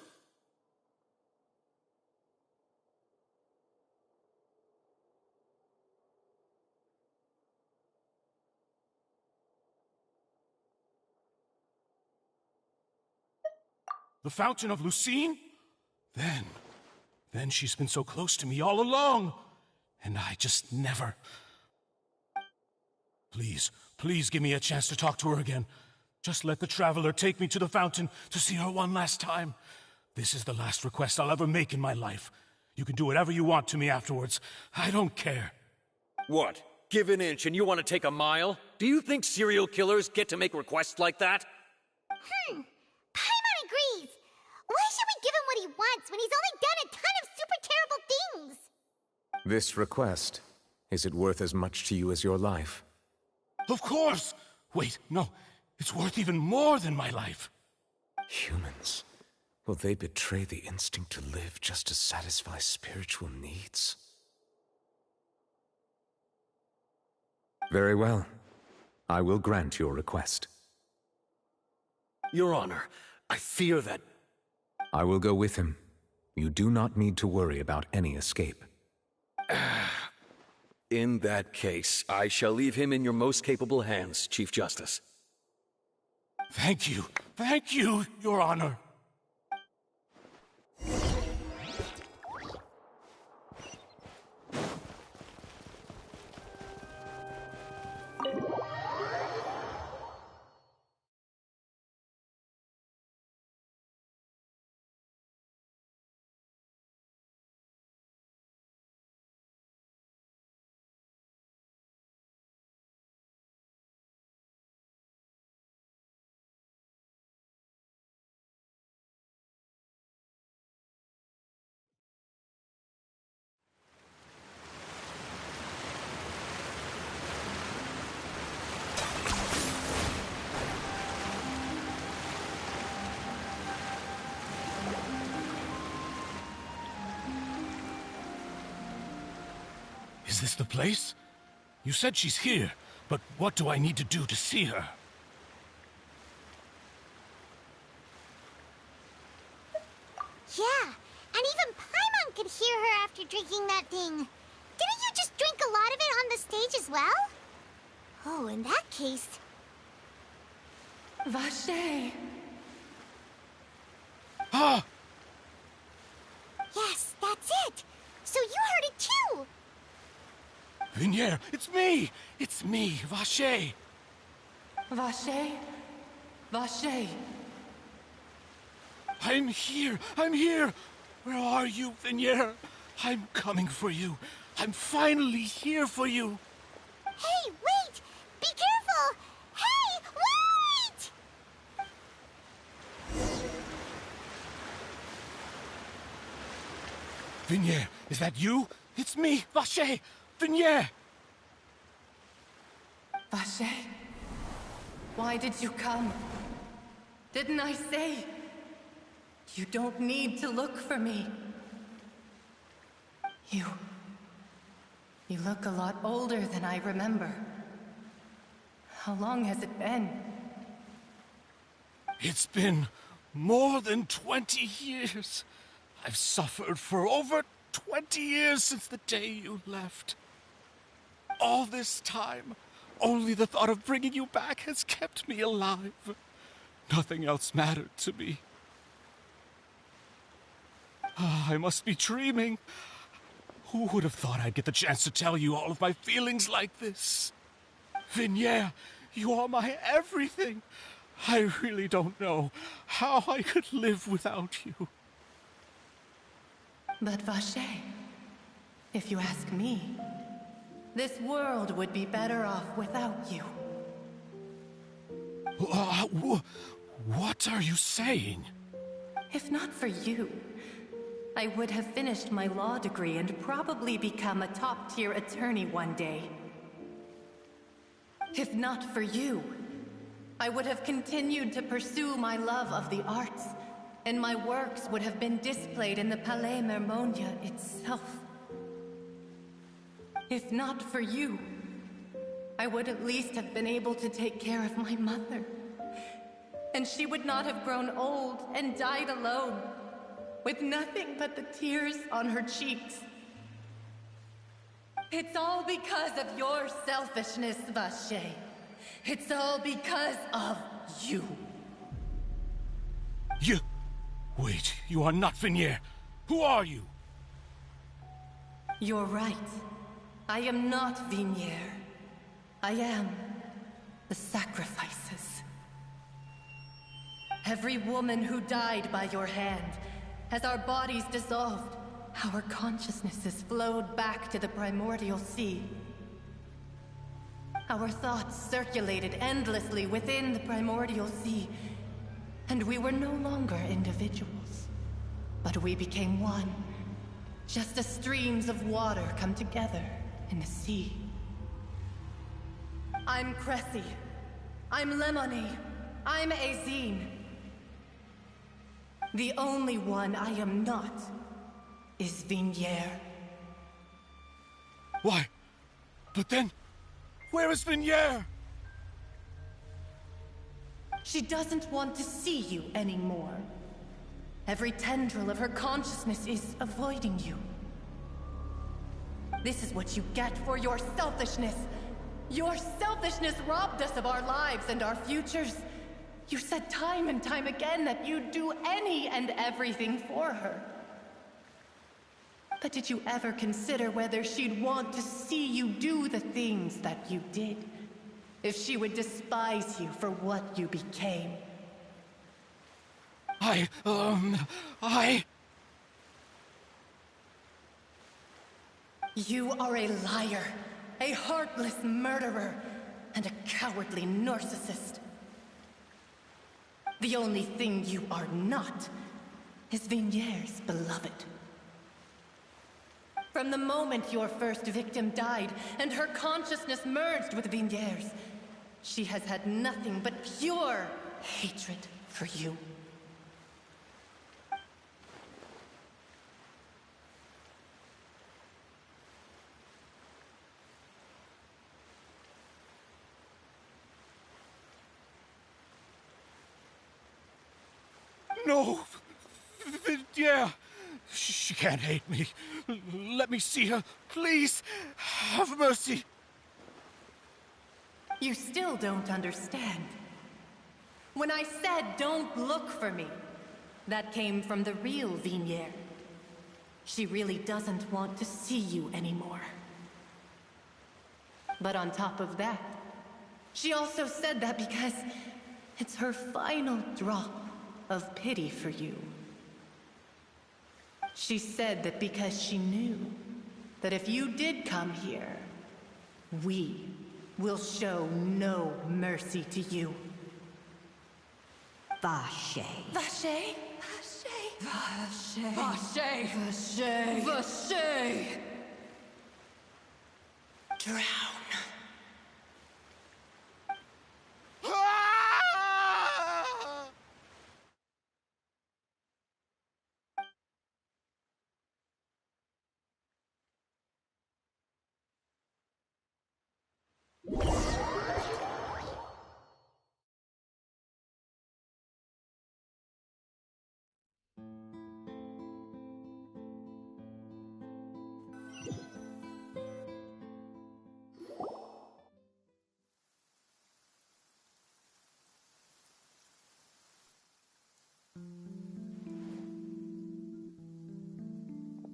The Fountain of Lucine? Then she's been so close to me all along. And I just never... Please give me a chance to talk to her again. Just let the Traveler take me to the fountain to see her one last time. This is the last request I'll ever make in my life. You can do whatever you want to me afterwards. I don't care. What? Give an inch and you want to take a mile? Do you think serial killers get to make requests like that? Paimon agrees. Why should we give him what he wants when he's only done a ton of super terrible things? This request, is it worth as much to you as your life? Of course! Wait, no. It's worth even more than my life. Humans. Will they betray the instinct to live just to satisfy spiritual needs? Very well. I will grant your request. Your Honor, I fear that... I will go with him. You do not need to worry about any escape. In that case, I shall leave him in your most capable hands, Chief Justice. Thank you, Your Honor. Is this the place? You said she's here, but what do I need to do to see her? Yeah, and even Paimon could hear her after drinking that thing. Didn't you just drink a lot of it on the stage as well? Oh, in that case... Vache! Ah! Yes, that's it! So you heard it too! Vignere, it's me! It's me, Vache! Vache? Vache! I'm here! I'm here! Where are you, Vignere? I'm coming for you. I'm finally here for you. Hey, wait! Be careful! Hey, wait! Vignere, is that you? It's me, Vache! Vignere! Vache? Why did you come? Didn't I say? You don't need to look for me. You look a lot older than I remember. How long has it been? It's been more than 20 years. I've suffered for over 20 years since the day you left. All this time, only the thought of bringing you back has kept me alive. Nothing else mattered to me. I must be dreaming. Who would have thought I'd get the chance to tell you all of my feelings like this? Vignere, you are my everything. I really don't know how I could live without you. But Vache, if you ask me, this world would be better off without you. What are you saying? If not for you, I would have finished my law degree and probably become a top-tier attorney one day. If not for you, I would have continued to pursue my love of the arts, and my works would have been displayed in the Palais Mermonia itself. If not for you, I would at least have been able to take care of my mother. And she would not have grown old and died alone, with nothing but the tears on her cheeks. It's all because of your selfishness, Vache. It's all because of you. You... Wait, you are not Vignere. Who are you? You're right. I am not Vignere. I am the sacrifices. Every woman who died by your hand, as our bodies dissolved, our consciousnesses flowed back to the primordial sea. Our thoughts circulated endlessly within the primordial sea, and we were no longer individuals, but we became one, just as streams of water come together in the sea. I'm Cressy. I'm Lemony. I'm Azine. The only one I am not is Vignere. Why? But then, where is Vignere? She doesn't want to see you anymore. Every tendril of her consciousness is avoiding you. This is what you get for your selfishness. Your selfishness robbed us of our lives and our futures. You said time and time again that you'd do any and everything for her. But did you ever consider whether she'd want to see you do the things that you did? If she would despise you for what you became? You are a liar, a heartless murderer, and a cowardly narcissist. The only thing you are not is Vignere's beloved. From the moment your first victim died and her consciousness merged with Vignere's, she has had nothing but pure hatred for you. Oh, yeah. She can't hate me. Let me see her. Please, have mercy. You still don't understand. When I said don't look for me, that came from the real Vignere. She really doesn't want to see you anymore. But on top of that, she also said that because it's her final drop of pity for you. She said that because she knew that if you did come here, we will show no mercy to you. Vache. Vache? Vache. Vache. Vache. Vache. Drown.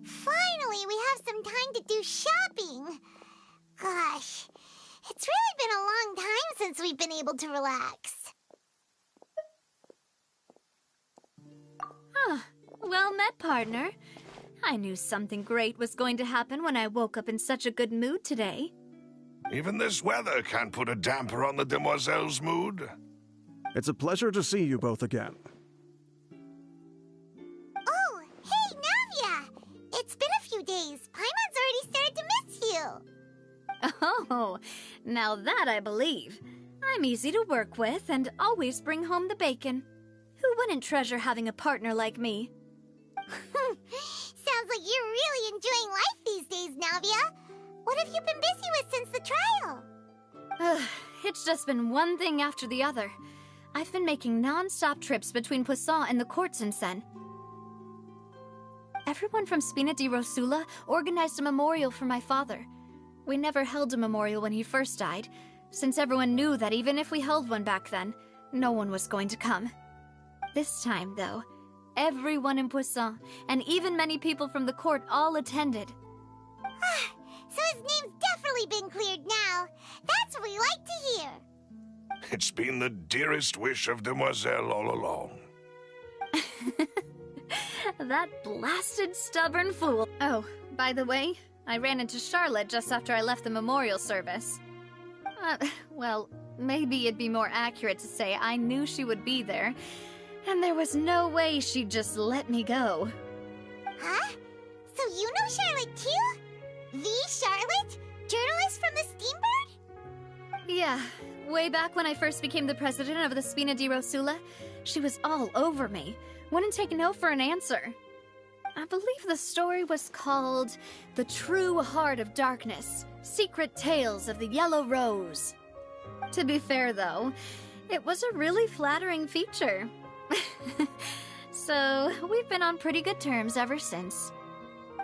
Finally, we have some time to do shopping. Gosh, it's really been a long time since we've been able to relax. Well met, partner. I knew something great was going to happen when I woke up in such a good mood today. Even this weather can't put a damper on the demoiselle's mood. It's a pleasure to see you both again. Oh, hey, Navia! It's been a few days. Paimon's already started to miss you. Oh, now that I believe. I'm easy to work with and always bring home the bacon. Who wouldn't treasure having a partner like me? Sounds like you're really enjoying life these days, Navia. What have you been busy with since the trial? It's just been one thing after the other. I've been making non-stop trips between Poisson and the court since then. Everyone from Spina di Rosula organized a memorial for my father. We never held a memorial when he first died, since everyone knew that even if we held one back then, no one was going to come. This time, though, everyone in Poisson, and even many people from the court, all attended. So his name's definitely been cleared now. That's what we like to hear. It's been the dearest wish of Demoiselle all along. That blasted stubborn fool. Oh, by the way, I ran into Charlotte just after I left the memorial service. Well, maybe it'd be more accurate to say I knew she would be there, and there was no way she'd just let me go. Huh? So you know Charlotte too? The Charlotte? Journalist from the Steambird? Yeah, way back when I first became the president of the Spina di Rosula, she was all over me. Wouldn't take no for an answer. I believe the story was called The True Heart of Darkness, Secret Tales of the Yellow Rose. To be fair, though, it was a really flattering feature. So, we've been on pretty good terms ever since.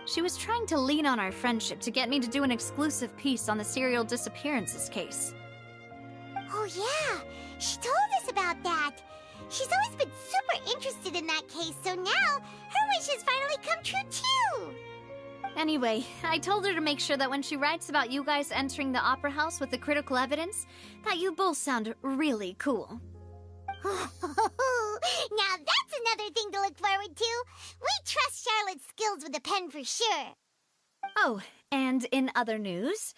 She was trying to lean on our friendship to get me to do an exclusive piece on the serial disappearances case. Oh yeah, she told us about that. She's always been super interested in that case, so now her wish has finally come true too. Anyway, I told her to make sure that when she writes about you guys entering the opera house with the critical evidence, that you both sound really cool. Now that's another thing to look forward to. We trust Charlotte's skills with a pen for sure. Oh, and in other news,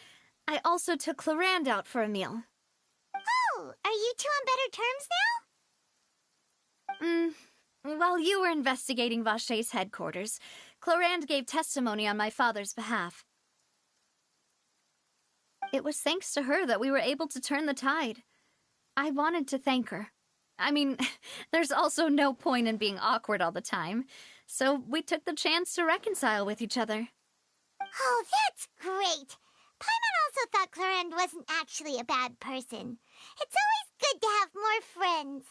I also took Clorinde out for a meal. Oh, are you two on better terms now? While you were investigating Vache's headquarters, Clorinde gave testimony on my father's behalf. It was thanks to her that we were able to turn the tide. I wanted to thank her. I mean, there's also no point in being awkward all the time, so we took the chance to reconcile with each other. Oh, that's great! Paimon also thought Clorinde wasn't actually a bad person. It's always good to have more friends.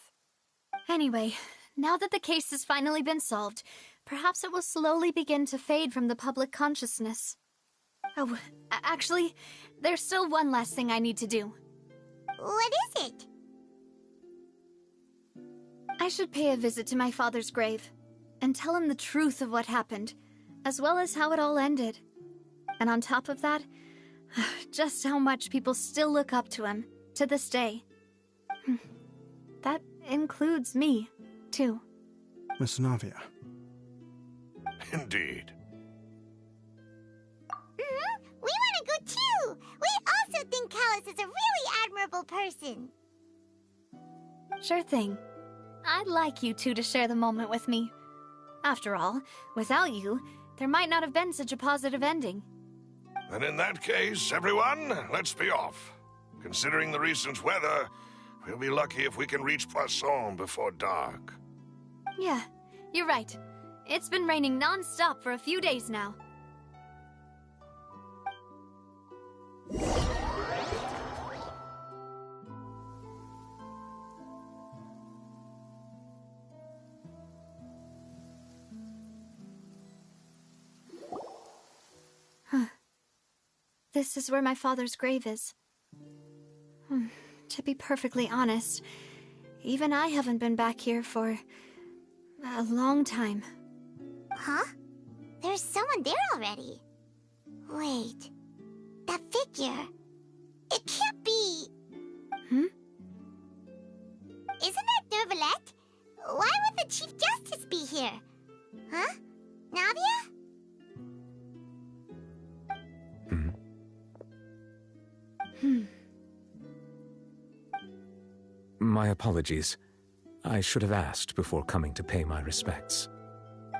Anyway, now that the case has finally been solved, perhaps it will slowly begin to fade from the public consciousness. Oh, actually, there's still one last thing I need to do. What is it? I should pay a visit to my father's grave and tell him the truth of what happened, as well as how it all ended. And on top of that, just how much people still look up to him to this day. That includes me, too. Miss Navia. Indeed. We want to go too! We also think Callus is a really admirable person. Sure thing. I'd like you two to share the moment with me. After all, without you, there might not have been such a positive ending. And in that case, everyone, let's be off. Considering the recent weather, we'll be lucky if we can reach Poisson before dark. Yeah, you're right. It's been raining non-stop for a few days now. This is where my father's grave is. To be perfectly honest, even I haven't been back here for a long time. Huh? There's someone there already. Wait. That figure. It can't be... Isn't that Neuvillette? Why would the Chief Justice be here? Huh? Navia? My apologies. I should have asked before coming to pay my respects.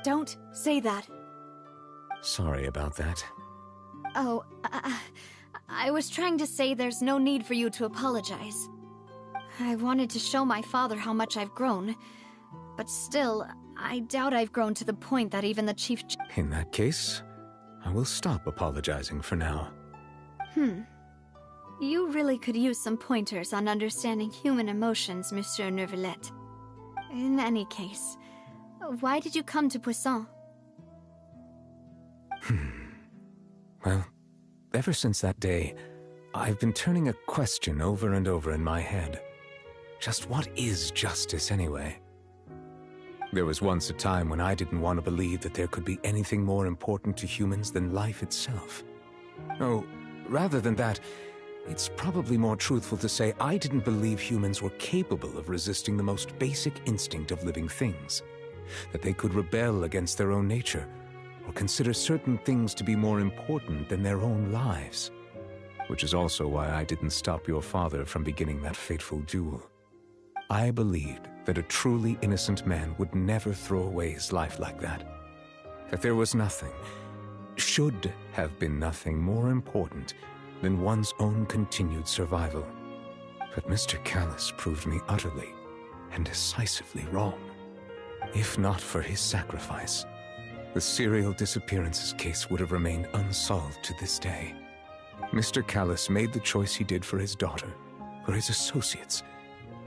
Don't say that. Sorry about that. Oh, I was trying to say there's no need for you to apologize. I wanted to show my father how much I've grown, but still, I doubt I've grown to the point that even the Chief... In that case, I will stop apologizing for now. You really could use some pointers on understanding human emotions, Monsieur Neuvillette. In any case, why did you come to Poisson? Well, ever since that day, I've been turning a question over and over in my head. Just what is justice, anyway? There was once a time when I didn't want to believe that there could be anything more important to humans than life itself. Oh, rather than that, it's probably more truthful to say I didn't believe humans were capable of resisting the most basic instinct of living things. That they could rebel against their own nature, or consider certain things to be more important than their own lives. Which is also why I didn't stop your father from beginning that fateful duel. I believed that a truly innocent man would never throw away his life like that. That there was nothing, should have been nothing more important than one's own continued survival. But Mr. Callus proved me utterly and decisively wrong. If not for his sacrifice, the serial disappearances case would have remained unsolved to this day. Mr. Callus made the choice he did for his daughter, for his associates,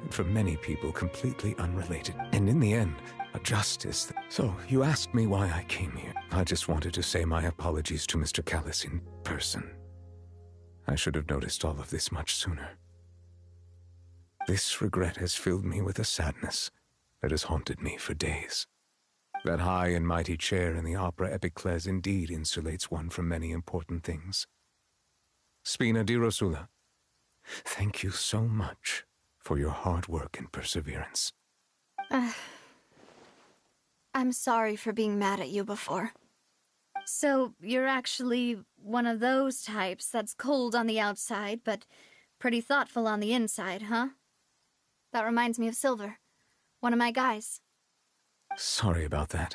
and for many people completely unrelated. And in the end, a justice that... So, you asked me why I came here. I just wanted to say my apologies to Mr. Callus in person. I should have noticed all of this much sooner. This regret has filled me with a sadness that has haunted me for days. That high and mighty chair in the Opera Epiclese indeed insulates one from many important things. Spina di Rosula, thank you so much for your hard work and perseverance. I'm sorry for being mad at you before. So, you're actually one of those types that's cold on the outside, but pretty thoughtful on the inside, huh? That reminds me of Silver, one of my guys. Sorry about that.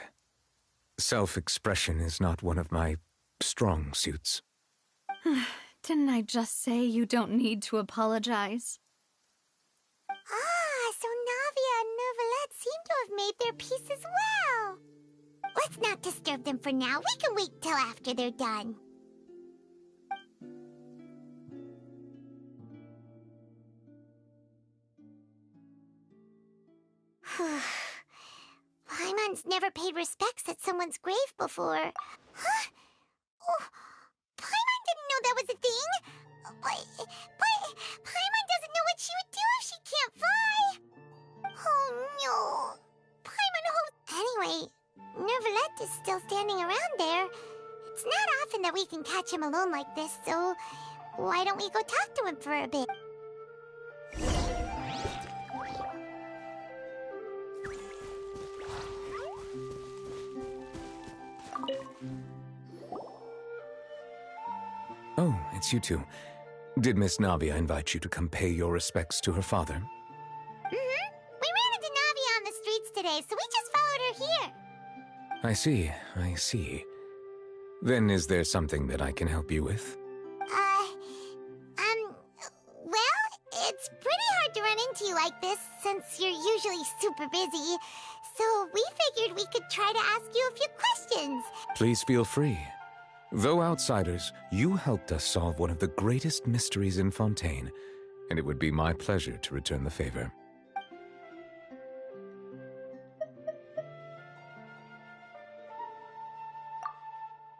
Self-expression is not one of my strong suits. Didn't I just say you don't need to apologize? So Navia and Neuvillette seem to have made their peace as well. Let's not disturb them for now. We can wait till after they're done. never paid respects at someone's grave before. Huh? Oh, Paimon didn't know that was a thing. But Paimon doesn't know what she would do if she can't fly. Oh no. Paimon hopes. Anyway, Neuvillette is still standing around there. It's not often that we can catch him alone like this, so why don't we go talk to him for a bit? Oh, it's you two. Did Miss Navia invite you to come pay your respects to her father? Mm-hmm. We ran into Navia on the streets today, so we just followed her here. I see. Then is there something that I can help you with? Well, it's pretty hard to run into you like this, since you're usually super busy. So we figured we could try to ask you a few questions. Please feel free. Though outsiders, you helped us solve one of the greatest mysteries in Fontaine, and it would be my pleasure to return the favor.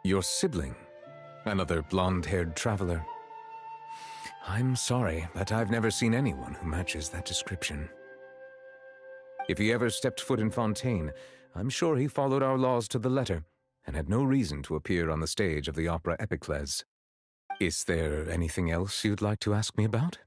Your sibling, another blonde-haired traveler. I'm sorry, but I've never seen anyone who matches that description. If he ever stepped foot in Fontaine, I'm sure he followed our laws to the letter, and had no reason to appear on the stage of the opera Epiclese. Is there anything else you'd like to ask me about?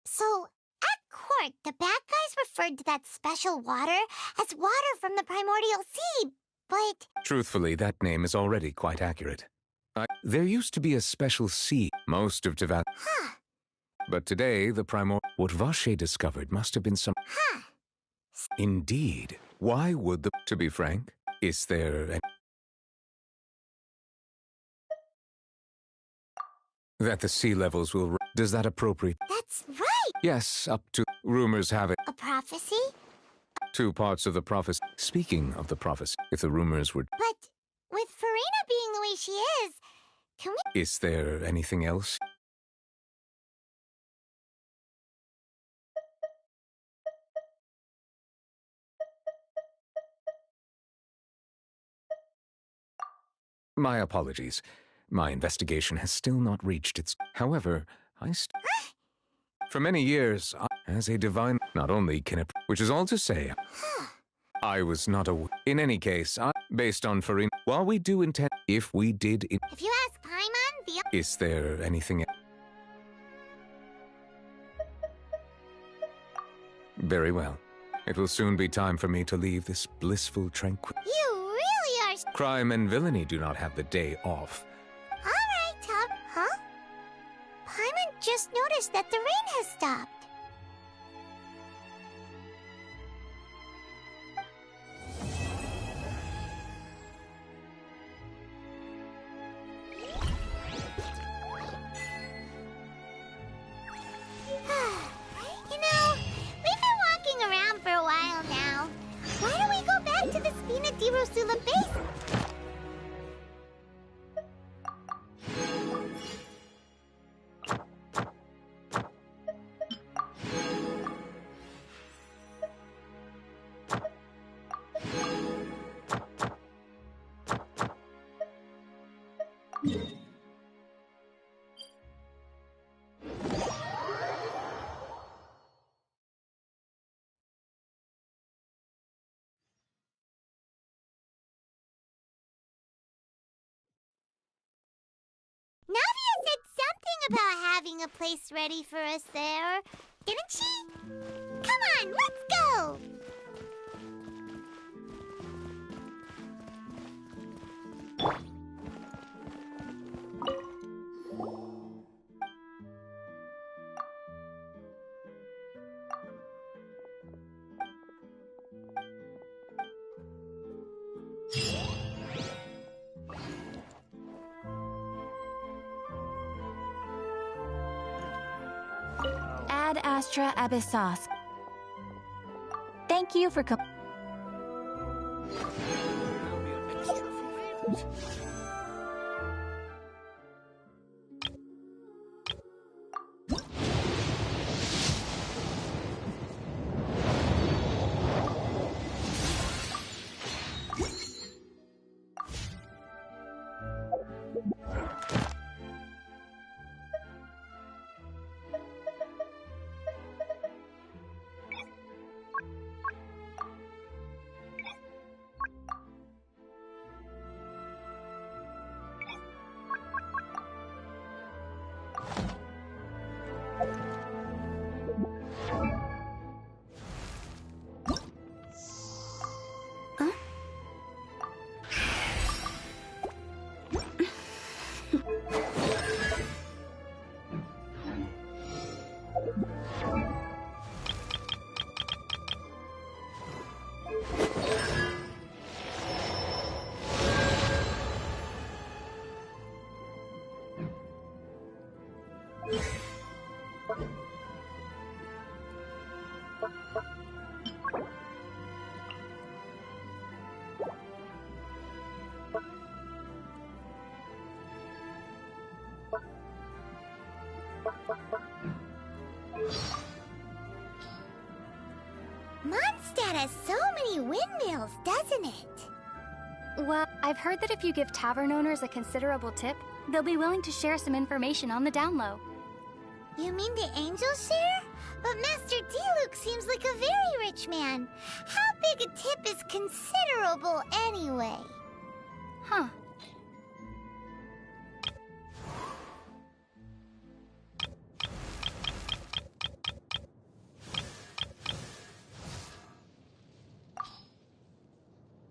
So, at court, the bad guys referred to that special water as water from the primordial sea, but... Truthfully, that name is already quite accurate. There used to be a special sea, most of Tevat. Huh. But today, the what Vacher discovered must have been some... Huh. Indeed. Why would the... To be frank, is there... That the sea levels will... Does that appropriate... That's right! Yes, up to... Rumors have it. A prophecy? 2 parts of the prophecy. Speaking of the prophecy, if the rumors were... But with Furina being the way she is, can we... Is there anything else? My apologies. My investigation has still not reached its... However, for many years, as a divine... Not only can it... Which is all to say... I was not a... In any case, based on Furina... While we do intend... If we did... If you ask Paimon, the... Is there anything... Very well. It will soon be time for me to leave this blissful tranquil... You really are... Crime and villainy do not have the day off. Alright, Tom. Huh? Paimon just noticed that the rain has stopped. You know, we've been walking around for a while now. Why don't we go back to the Spina di Rosula base? Navia said something about having a place ready for us there, didn't she? Come on, let's go! Ad Astra Abyssos. Thank you for Mondstadt has so many windmills, doesn't it? Well, I've heard that if you give tavern owners a considerable tip, they'll be willing to share some information on the down low. You mean the angel share? But Master Diluc seems like a very rich man. How big a tip is considerable anyway? Huh.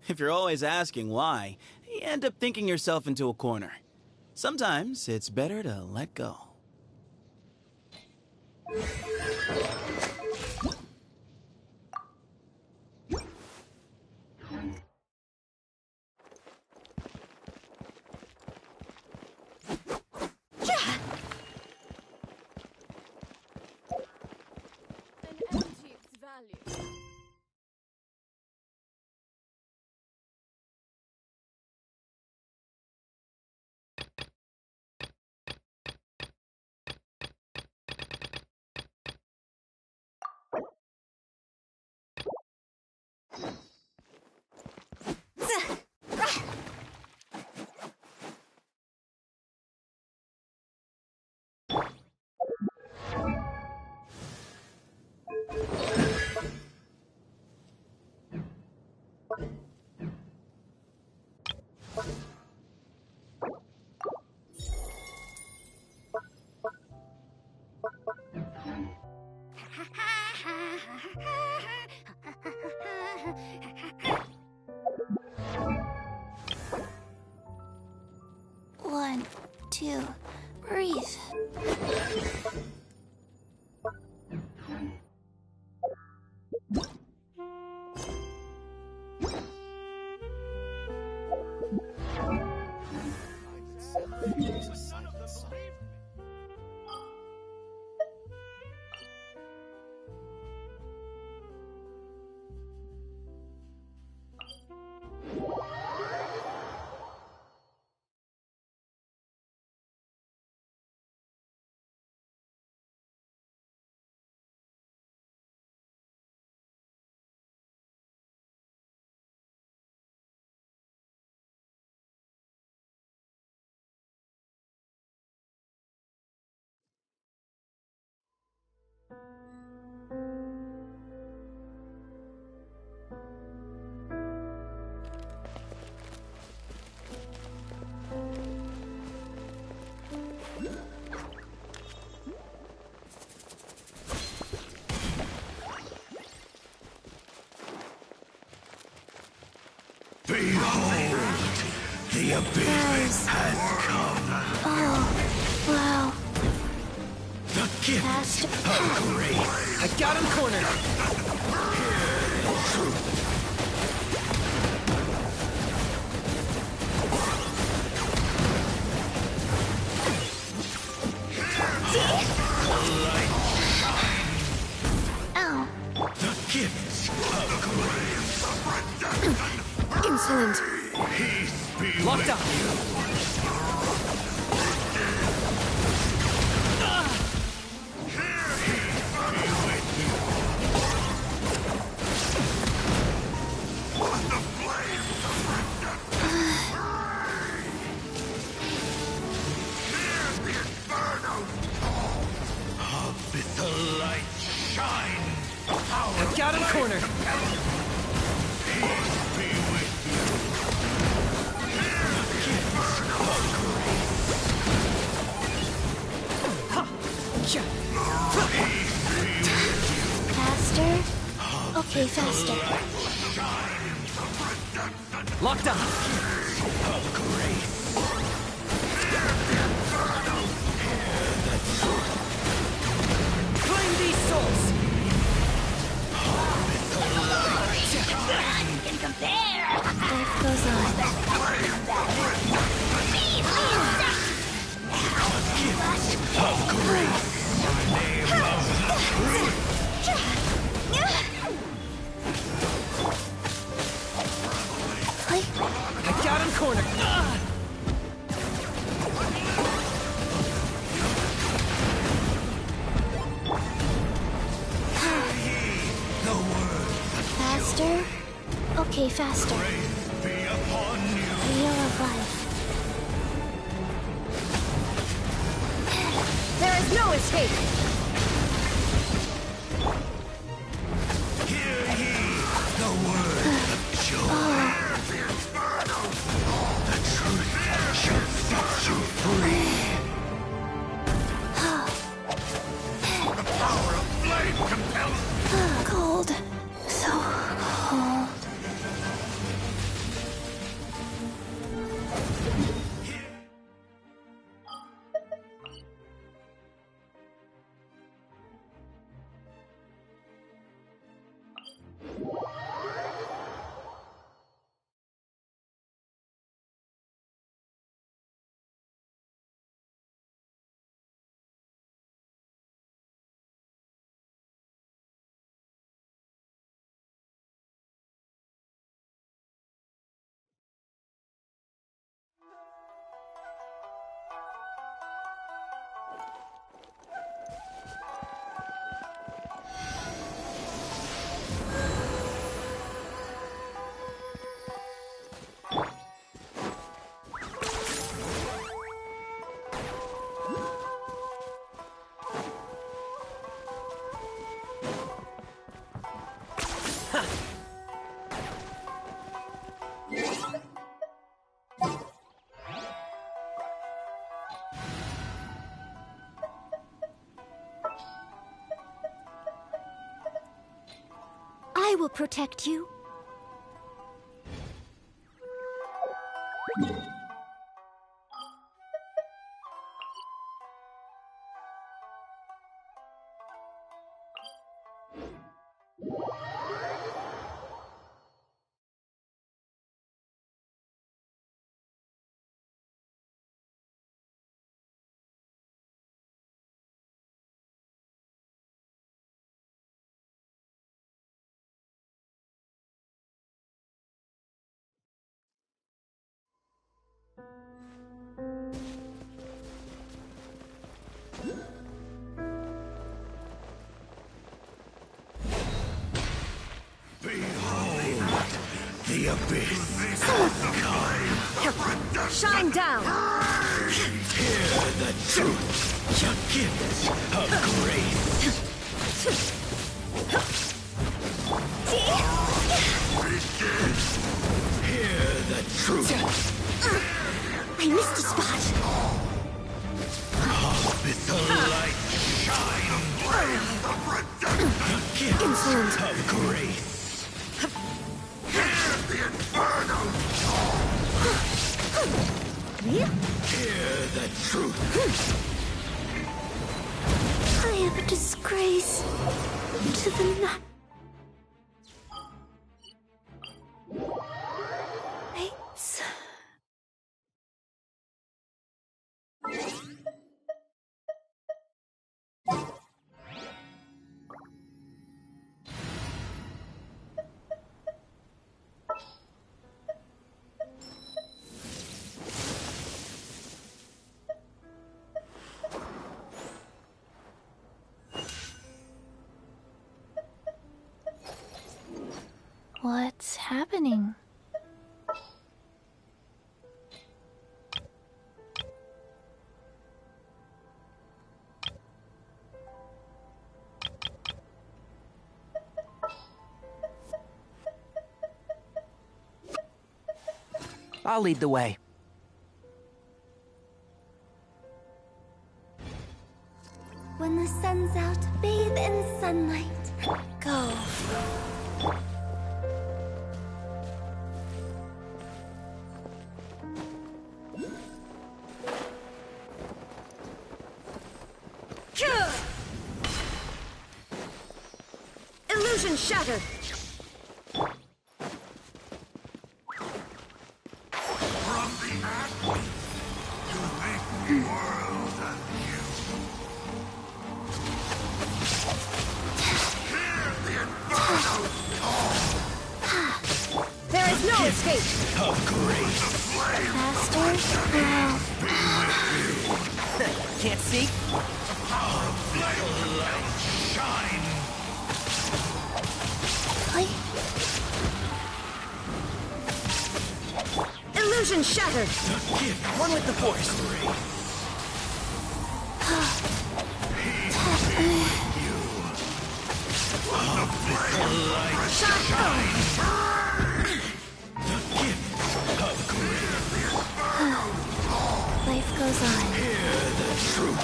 If you're always asking why, you end up thinking yourself into a corner. Sometimes it's better to let go. An antique's value. One, two, breathe. Behold, the abyss has come. Oh, wow. The gift of grace. I got him cornered. Oh. The gifts of grace. Insolent. Peace be Locked with up. The light shine. I got him cornered. Peace be with Faster? Okay, faster. Locked up. Claim these souls. None can compare. Life goes on. of grace. In the name of truth. Faster? Okay, faster. Wheel of life. There is no escape! Hear ye the word of joy. The truth shall set you free. The power of flame compels. Cold. So cold. I will protect you. The abyss. Shine down! Hear the truth. Your gift of grace. Hear the truth. I missed a spot. With the light shine. The gift of grace. The inferno! Hear the truth! I am a disgrace to the night. What's happening? I'll lead the way. When the sun's out, bathe in sunlight. Go. Illusion shattered! From the ashes to make the world anew. Hear the inferno call. There is no escape! Of grace. Faster? Now. Can't see? The power of flame light shine. Wait. Illusion shattered! One with the Force! Life goes on. Hear the truth.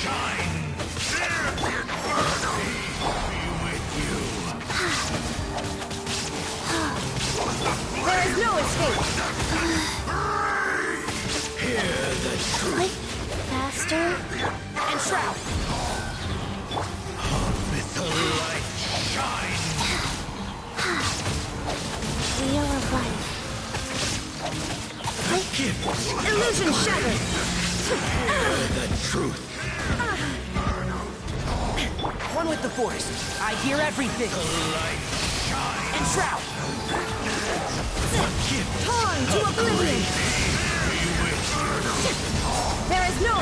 Shine. There is no escape! Hear the truth. Faster. And Shroud! With the light shine. Wheel of life. Illusion shattered! Hear the truth. One with the Force. I hear everything. And Shroud! Torn to oblivion! There is no...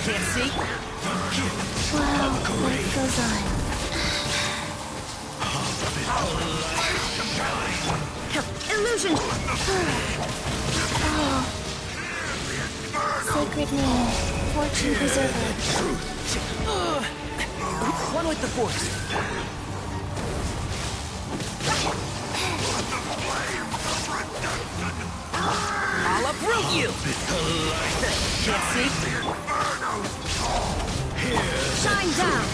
Can't see? Wow, life goes on. Illusion! Oh. Sacred name. Fortune preserver. One with the Force. I'll uproot you! Can't see? Shine down!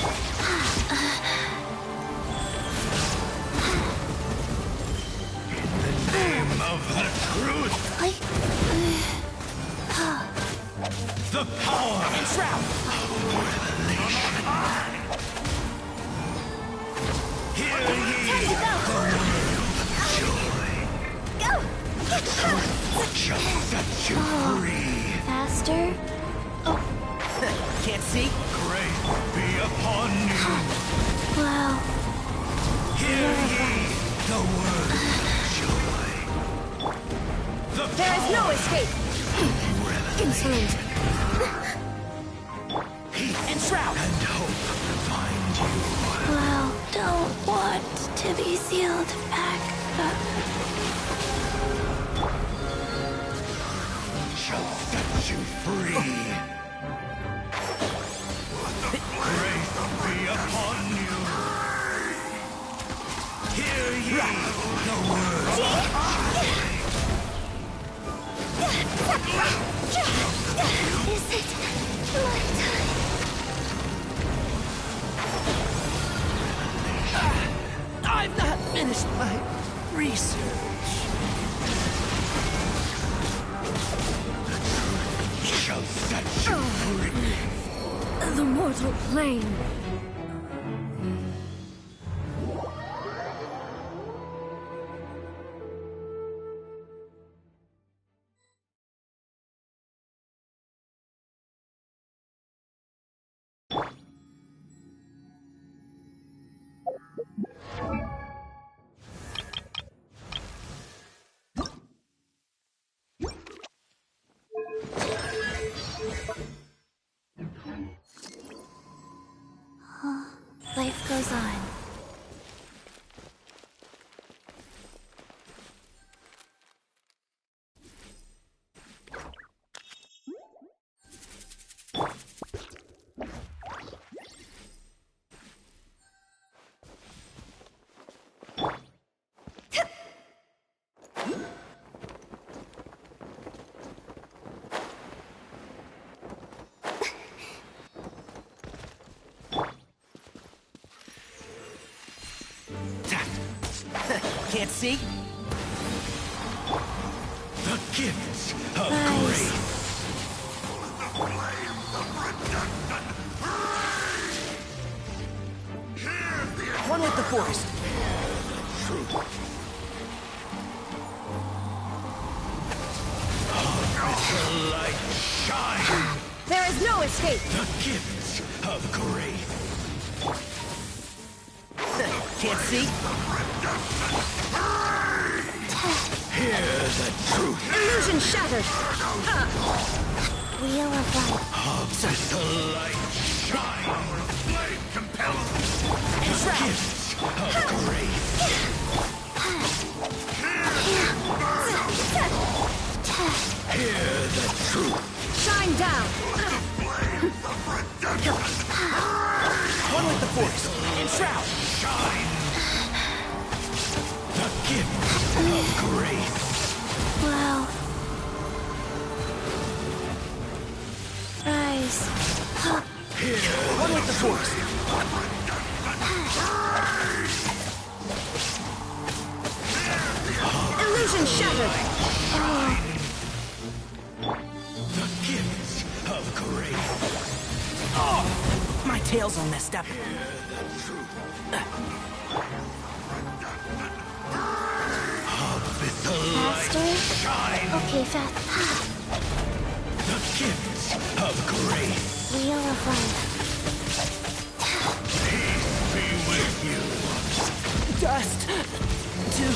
Name of the truth. The power and Shroud. Hear ye the word of joy. Go! The truth shall set you free. Faster. Can't see? Grace be upon you. Wow. Hear ye the word of joy. There is no escape. Insolent. And Shroud. And hope find you. Wow. Don't want to be sealed back up. Shall set you free. Grace be upon you. Hear ye the word of Is it my time? I've not finished my research. Shall set you free. The mortal plane. Life goes on. Can't see? The gifts of Nice. grace. One with the Force. Truth. The light shine. There is no escape. The gifts of grace. Can't see? Hear the truth. Illusion shattered. Wheel of light. Let the light shine. Power of flame compels. Gifts of grace. Hear the truth. Shine down! One with the Force. Enshroud! Shine. The gift of grace. Wow. Rise. One with the Force. Illusion shattered! The gifts of grace. Oh! My tail's all messed up. Faster? Okay, fast. The gifts of grace. Wheel of light. Peace be with you. Dust to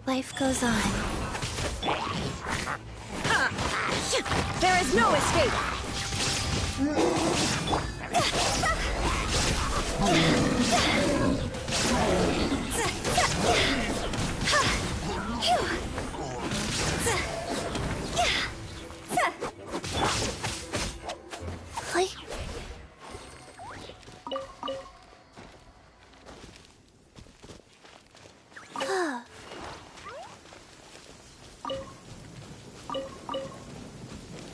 life goes on. There is no escape!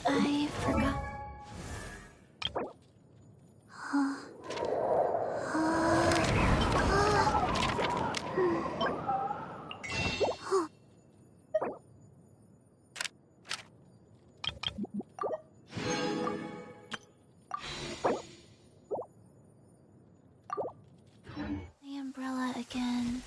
I forgot. The umbrella again.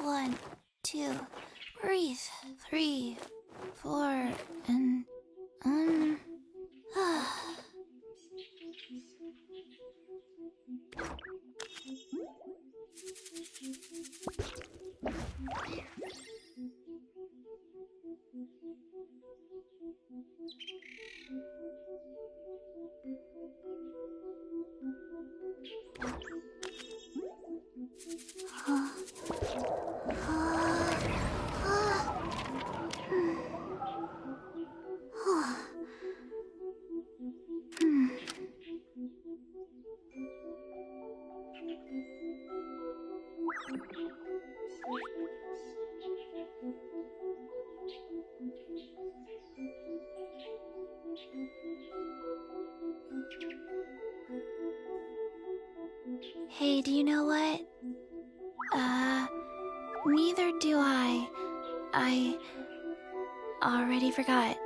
One, two, breathe. 3, 4, and Hey, do you know what? Neither do I. I already forgot.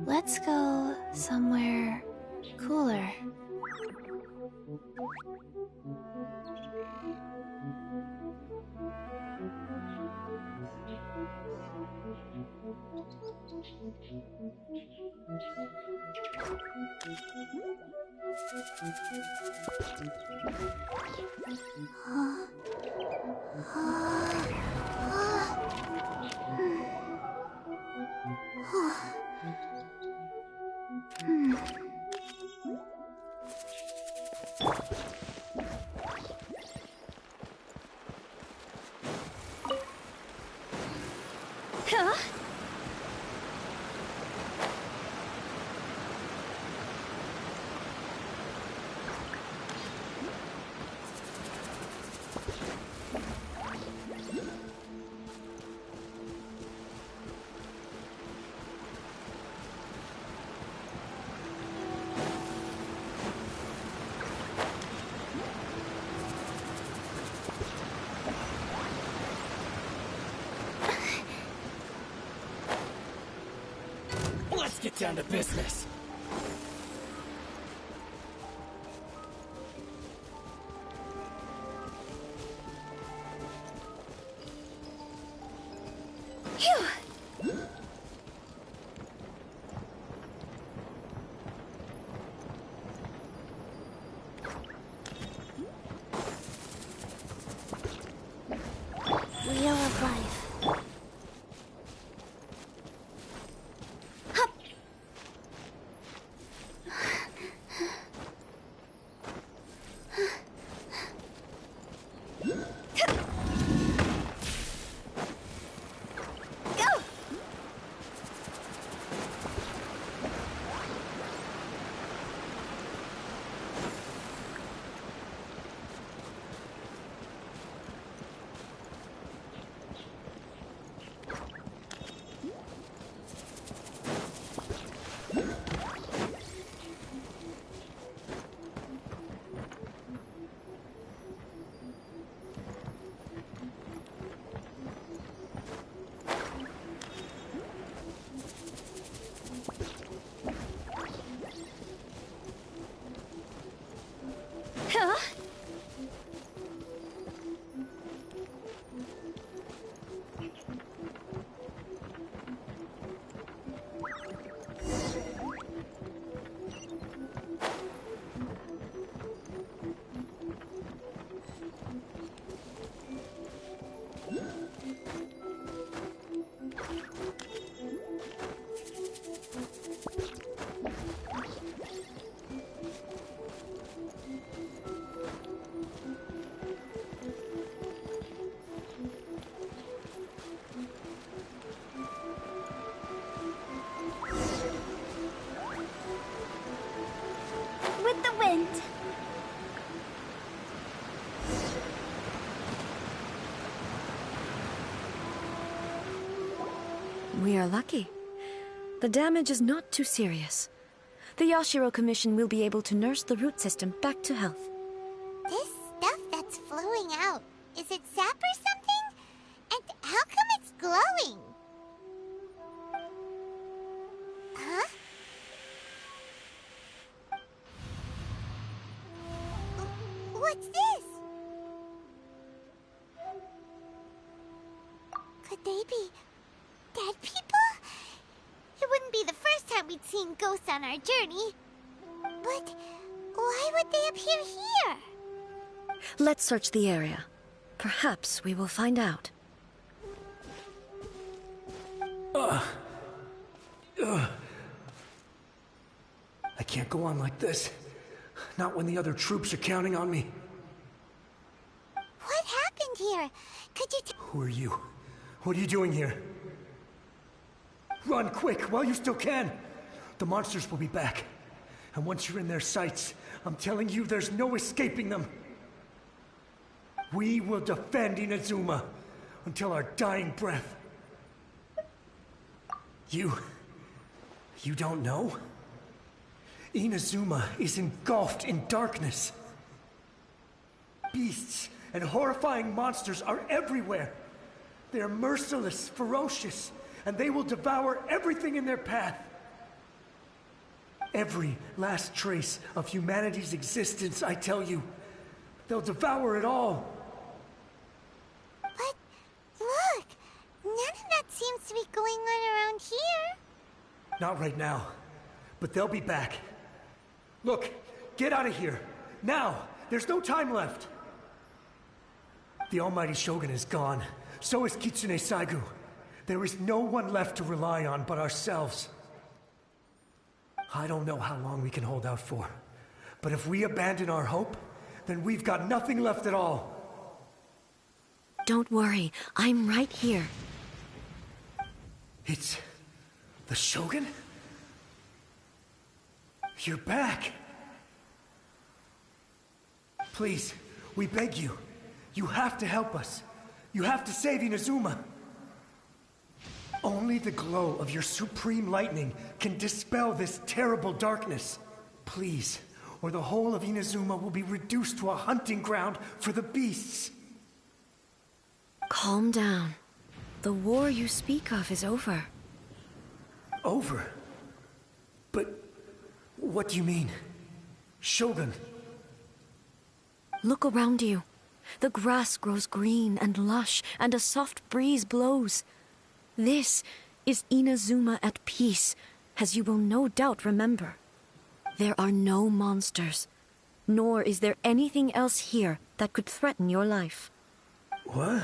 Let's go somewhere cooler. Huh? Let's get down to business. Wheel of Life. Huh? With the wind. We are lucky. The damage is not too serious. The Yashiro Commission will be able to nurse the root system back to health. This stuff that's flowing out, is it sap or something? And how come it's glowing? Huh? What's this? Could they be dead people? It wouldn't be the first time we'd seen ghosts on our journey. But why would they appear here? Let's search the area. Perhaps we will find out. I can't go on like this. Not when the other troops are counting on me. What happened here? Could you Who are you? What are you doing here? Run quick while you still can. The monsters will be back. And once you're in their sights, I'm telling you there's no escaping them. We will defend Inazuma until our dying breath. You don't know? Inazuma is engulfed in darkness. Beasts and horrifying monsters are everywhere. They are merciless, ferocious, and they will devour everything in their path. Every last trace of humanity's existence, I tell you. They'll devour it all. But look, none of that seems to be going on around here. Not right now, but they'll be back. Look, get out of here. Now! There's no time left! The Almighty Shogun is gone. So is Kitsune Saigu. There is no one left to rely on but ourselves. I don't know how long we can hold out for. But if we abandon our hope, then we've got nothing left at all. Don't worry, I'm right here. It's the Shogun? You're back! Please, we beg you. You have to help us. You have to save Inazuma. Only the glow of your supreme lightning can dispel this terrible darkness. Please, or the whole of Inazuma will be reduced to a hunting ground for the beasts. Calm down. The war you speak of is over. Over? But what do you mean? Shogun? Look around you. The grass grows green and lush, and a soft breeze blows. This is Inazuma at peace, as you will no doubt remember. There are no monsters, nor is there anything else here that could threaten your life. What?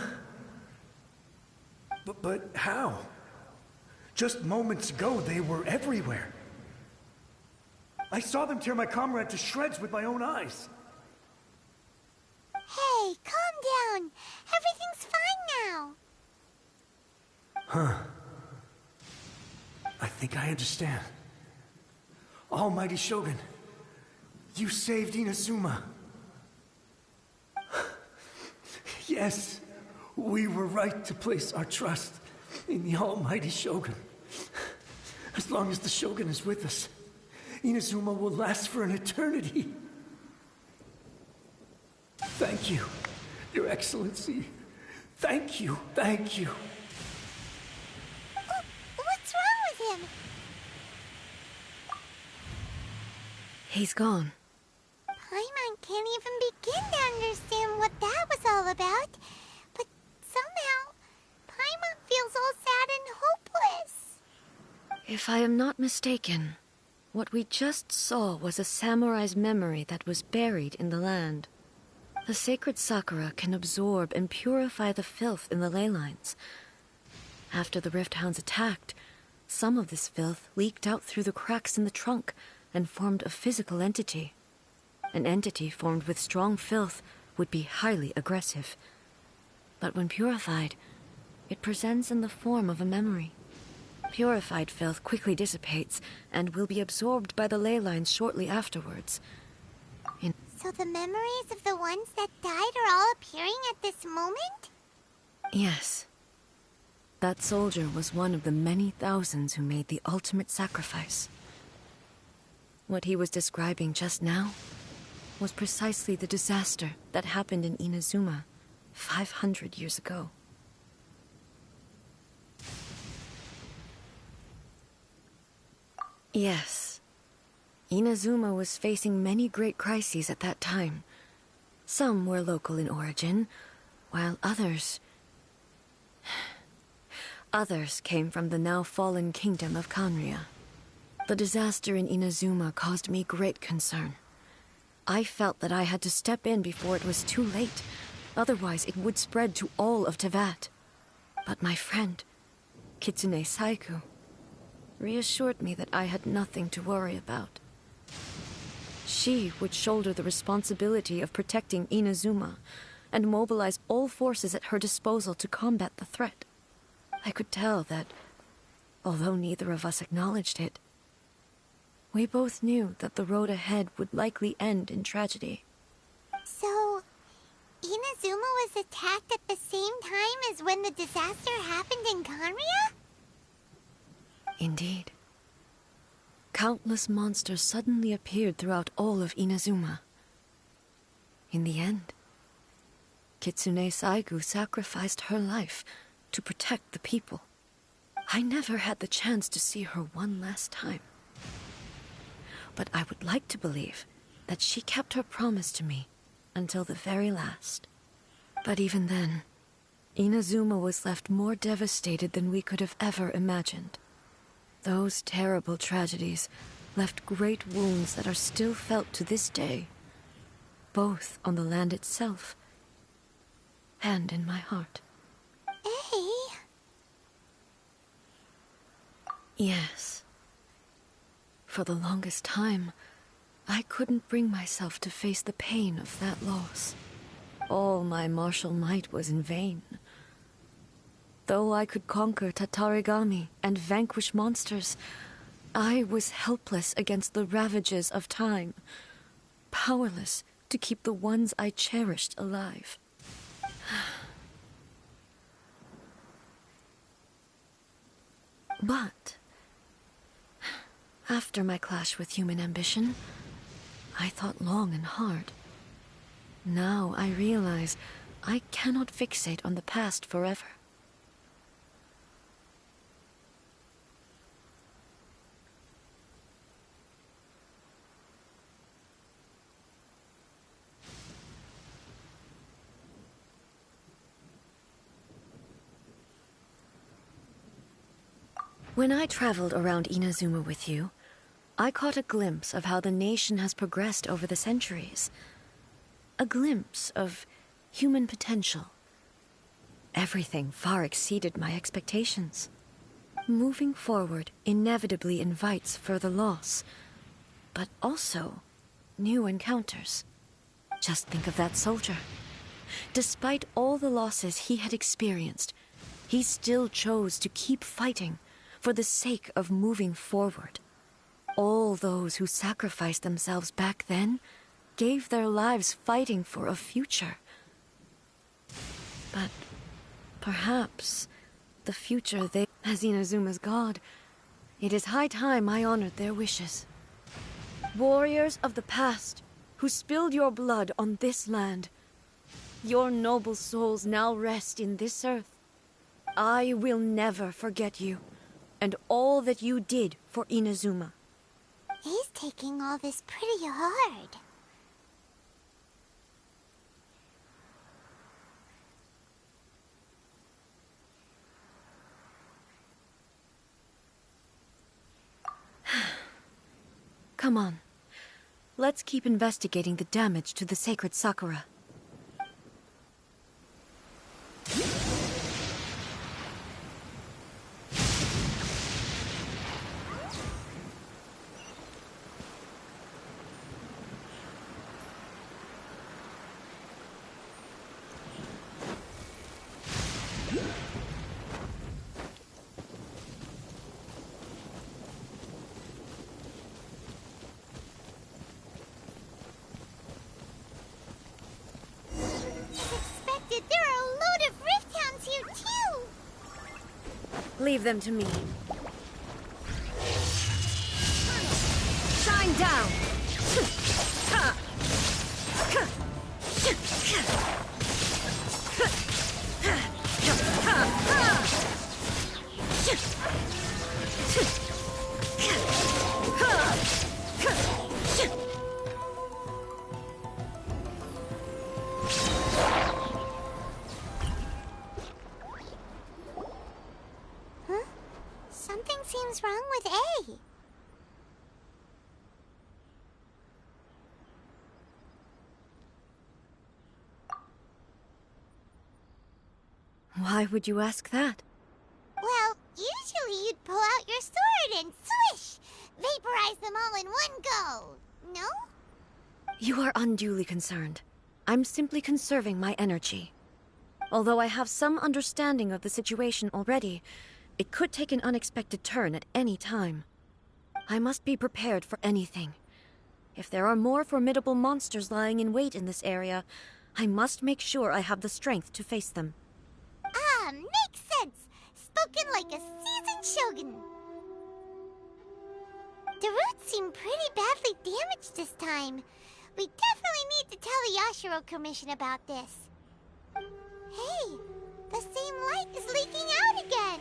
But how? Just moments ago, they were everywhere. I saw them tear my comrade to shreds with my own eyes. Hey, calm down. Everything's fine now. Huh. I think I understand. Almighty Shogun, you saved Inazuma. Yes, we were right to place our trust in the Almighty Shogun. As long as the Shogun is with us, Inazuma will last for an eternity. Thank you, Your Excellency. Thank you, thank you. What's wrong with him? He's gone. Paimon can't even begin to understand what that was all about. But somehow, Paimon feels all sad and hopeless. If I am not mistaken, what we just saw was a samurai's memory that was buried in the land. The sacred Sakura can absorb and purify the filth in the ley lines. After the Rift Hounds attacked, some of this filth leaked out through the cracks in the trunk and formed a physical entity. An entity formed with strong filth would be highly aggressive. But when purified, it presents in the form of a memory. Purified filth quickly dissipates and will be absorbed by the ley lines shortly afterwards. So the memories of the ones that died are all appearing at this moment? Yes. That soldier was one of the many thousands who made the ultimate sacrifice. What he was describing just now was precisely the disaster that happened in Inazuma 500 years ago. Yes. Inazuma was facing many great crises at that time. Some were local in origin, while others came from the now fallen kingdom of Khaenri'ah. The disaster in Inazuma caused me great concern. I felt that I had to step in before it was too late, otherwise it would spread to all of Teyvat. But my friend, Kitsune Saigu, reassured me that I had nothing to worry about. She would shoulder the responsibility of protecting Inazuma and mobilize all forces at her disposal to combat the threat. I could tell that, although neither of us acknowledged it, we both knew that the road ahead would likely end in tragedy. So, Inazuma was attacked at the same time as when the disaster happened in Khaenri'ah? Indeed. Countless monsters suddenly appeared throughout all of Inazuma. In the end, Kitsune Saigu sacrificed her life to protect the people. I never had the chance to see her one last time. But I would like to believe that she kept her promise to me until the very last. But even then, Inazuma was left more devastated than we could have ever imagined. Those terrible tragedies left great wounds that are still felt to this day, both on the land itself and in my heart. Ei? Yes. For the longest time, I couldn't bring myself to face the pain of that loss. All my martial might was in vain. Though I could conquer Tatarigami and vanquish monsters, I was helpless against the ravages of time, powerless to keep the ones I cherished alive. But after my clash with human ambition, I thought long and hard. Now I realize I cannot fixate on the past forever. When I traveled around Inazuma with you, I caught a glimpse of how the nation has progressed over the centuries. A glimpse of human potential. Everything far exceeded my expectations. Moving forward inevitably invites further loss, but also new encounters. Just think of that soldier. Despite all the losses he had experienced, he still chose to keep fighting for the sake of moving forward. All those who sacrificed themselves back then gave their lives fighting for a future. But perhaps the future they, as Inazuma's god, it is high time I honored their wishes. Warriors of the past, who spilled your blood on this land, your noble souls now rest in this earth. I will never forget you, and all that you did for Inazuma. He's taking all this pretty hard. Come on. Let's keep investigating the damage to the sacred Sakura. Leave them to me. Shine down! Something seems wrong with A. Why would you ask that? Well, usually you'd pull out your sword and swish! Vaporize them all in one go, no? You are unduly concerned. I'm simply conserving my energy. Although I have some understanding of the situation already, it could take an unexpected turn at any time. I must be prepared for anything. If there are more formidable monsters lying in wait in this area, I must make sure I have the strength to face them. Ah, makes sense. Spoken like a seasoned shogun. The roots seem pretty badly damaged this time. We definitely need to tell the Yashiro Commission about this. Hey, the same light is leaking out again.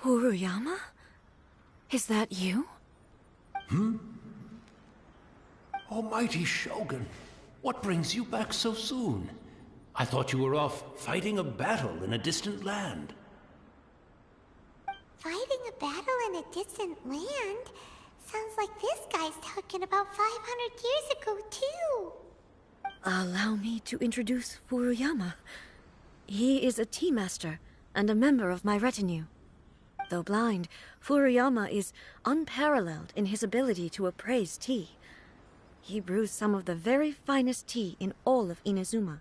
Furuyama? Is that you? Almighty Shogun, what brings you back so soon? I thought you were off fighting a battle in a distant land. Fighting a battle in a distant land? Sounds like this guy's talking about 500 years ago, too. Allow me to introduce Furuyama. He is a tea master and a member of my retinue. Though blind, Furuyama is unparalleled in his ability to appraise tea. He brews some of the very finest tea in all of Inazuma.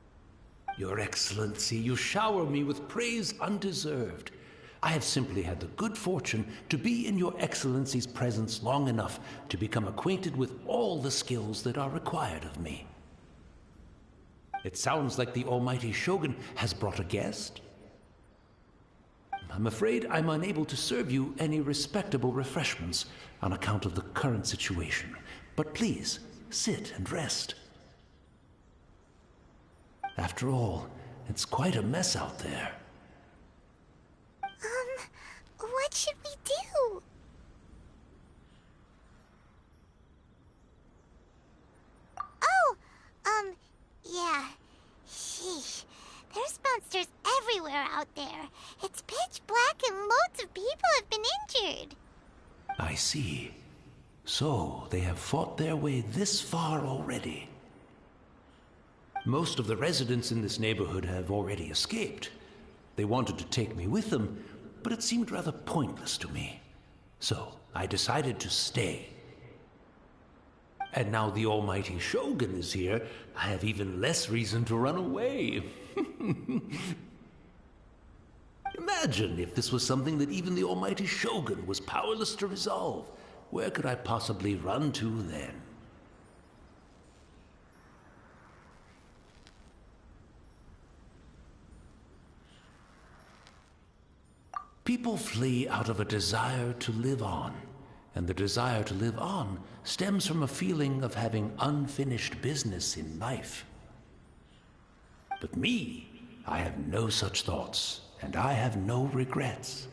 Your Excellency, you shower me with praise undeserved. I have simply had the good fortune to be in Your Excellency's presence long enough to become acquainted with all the skills that are required of me. It sounds like the Almighty Shogun has brought a guest. I'm afraid I'm unable to serve you any respectable refreshments on account of the current situation. But please, sit and rest. After all, it's quite a mess out there. What should we do? Oh, yeah. Sheesh. There's monsters everywhere out there. It's pitch black and loads of people have been injured. I see. So, they have fought their way this far already. Most of the residents in this neighborhood have already escaped. They wanted to take me with them, but it seemed rather pointless to me. So, I decided to stay. And now the Almighty Shogun is here, I have even less reason to run away. Imagine if this was something that even the Almighty Shogun was powerless to resolve. Where could I possibly run to then? People flee out of a desire to live on, and the desire to live on stems from a feeling of having unfinished business in life. But me, I have no such thoughts, and I have no regrets.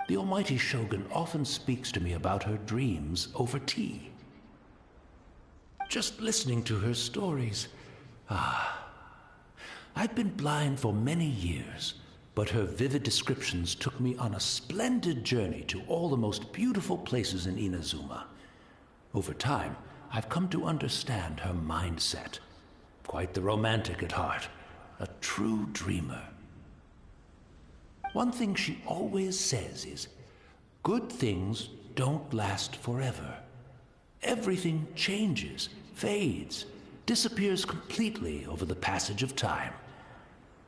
The Almighty Shogun often speaks to me about her dreams over tea. Just listening to her stories, I've been blind for many years, but her vivid descriptions took me on a splendid journey to all the most beautiful places in Inazuma. Over time, I've come to understand her mindset. Quite the romantic at heart, a true dreamer. One thing she always says is, good things don't last forever. Everything changes, fades, disappears completely over the passage of time.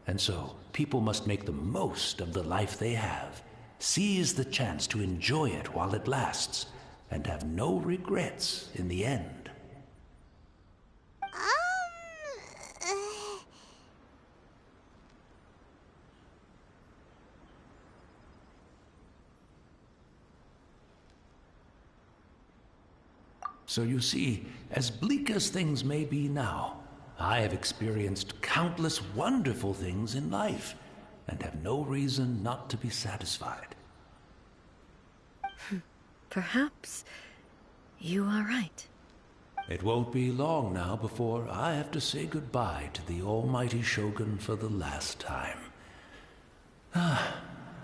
And so, people must make the most of the life they have, seize the chance to enjoy it while it lasts, and have no regrets in the end. So you see, as bleak as things may be now, I have experienced countless wonderful things in life, and have no reason not to be satisfied. Perhaps you are right. It won't be long now before I have to say goodbye to the Almighty Shogun for the last time.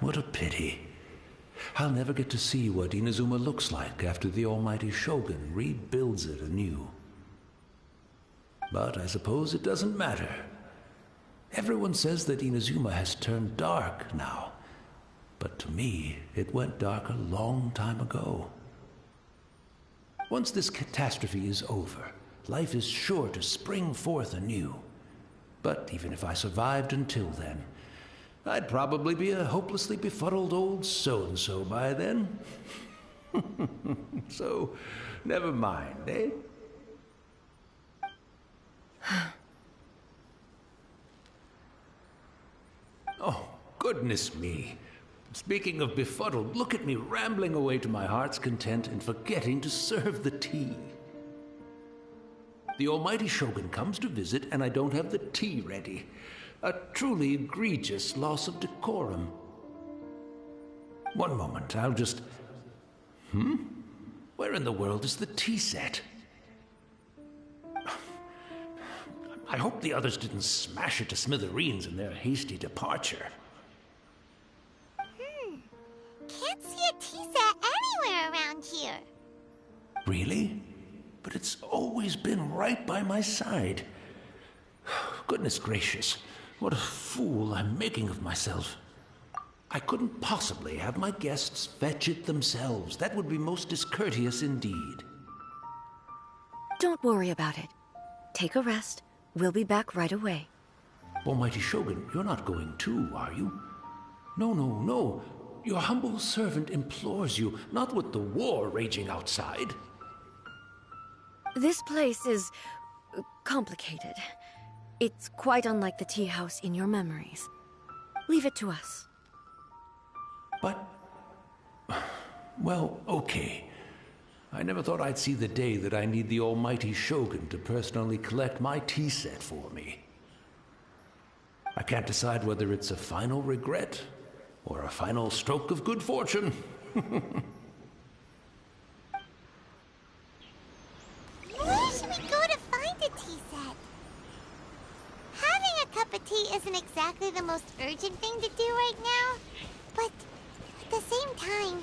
What a pity. I'll never get to see what Inazuma looks like after the Almighty Shogun rebuilds it anew. But I suppose it doesn't matter. Everyone says that Inazuma has turned dark now. But to me, it went dark a long time ago. Once this catastrophe is over, life is sure to spring forth anew. But even if I survived until then, I'd probably be a hopelessly befuddled old so-and-so by then. So, never mind, eh? Oh, goodness me. Speaking of befuddled, look at me rambling away to my heart's content and forgetting to serve the tea. The almighty Shogun comes to visit and I don't have the tea ready. A truly egregious loss of decorum. One moment, I'll just... Where in the world is the tea set? I hope the others didn't smash it to smithereens in their hasty departure. Can't see a tea set anywhere around here. Really? But it's always been right by my side. Goodness gracious, what a fool I'm making of myself. I couldn't possibly have my guests fetch it themselves. That would be most discourteous indeed. Don't worry about it. Take a rest. We'll be back right away. Almighty Shogun, you're not going too, are you? No, no, no. Your humble servant implores you, not with the war raging outside. This place is complicated. It's quite unlike the tea house in your memories. Leave it to us. But... well, okay. I never thought I'd see the day that I need the almighty Shogun to personally collect my tea set for me. I can't decide whether it's a final regret or a final stroke of good fortune. Where should we go to find a tea set? Having a cup of tea isn't exactly the most urgent thing to do right now, but at the same time,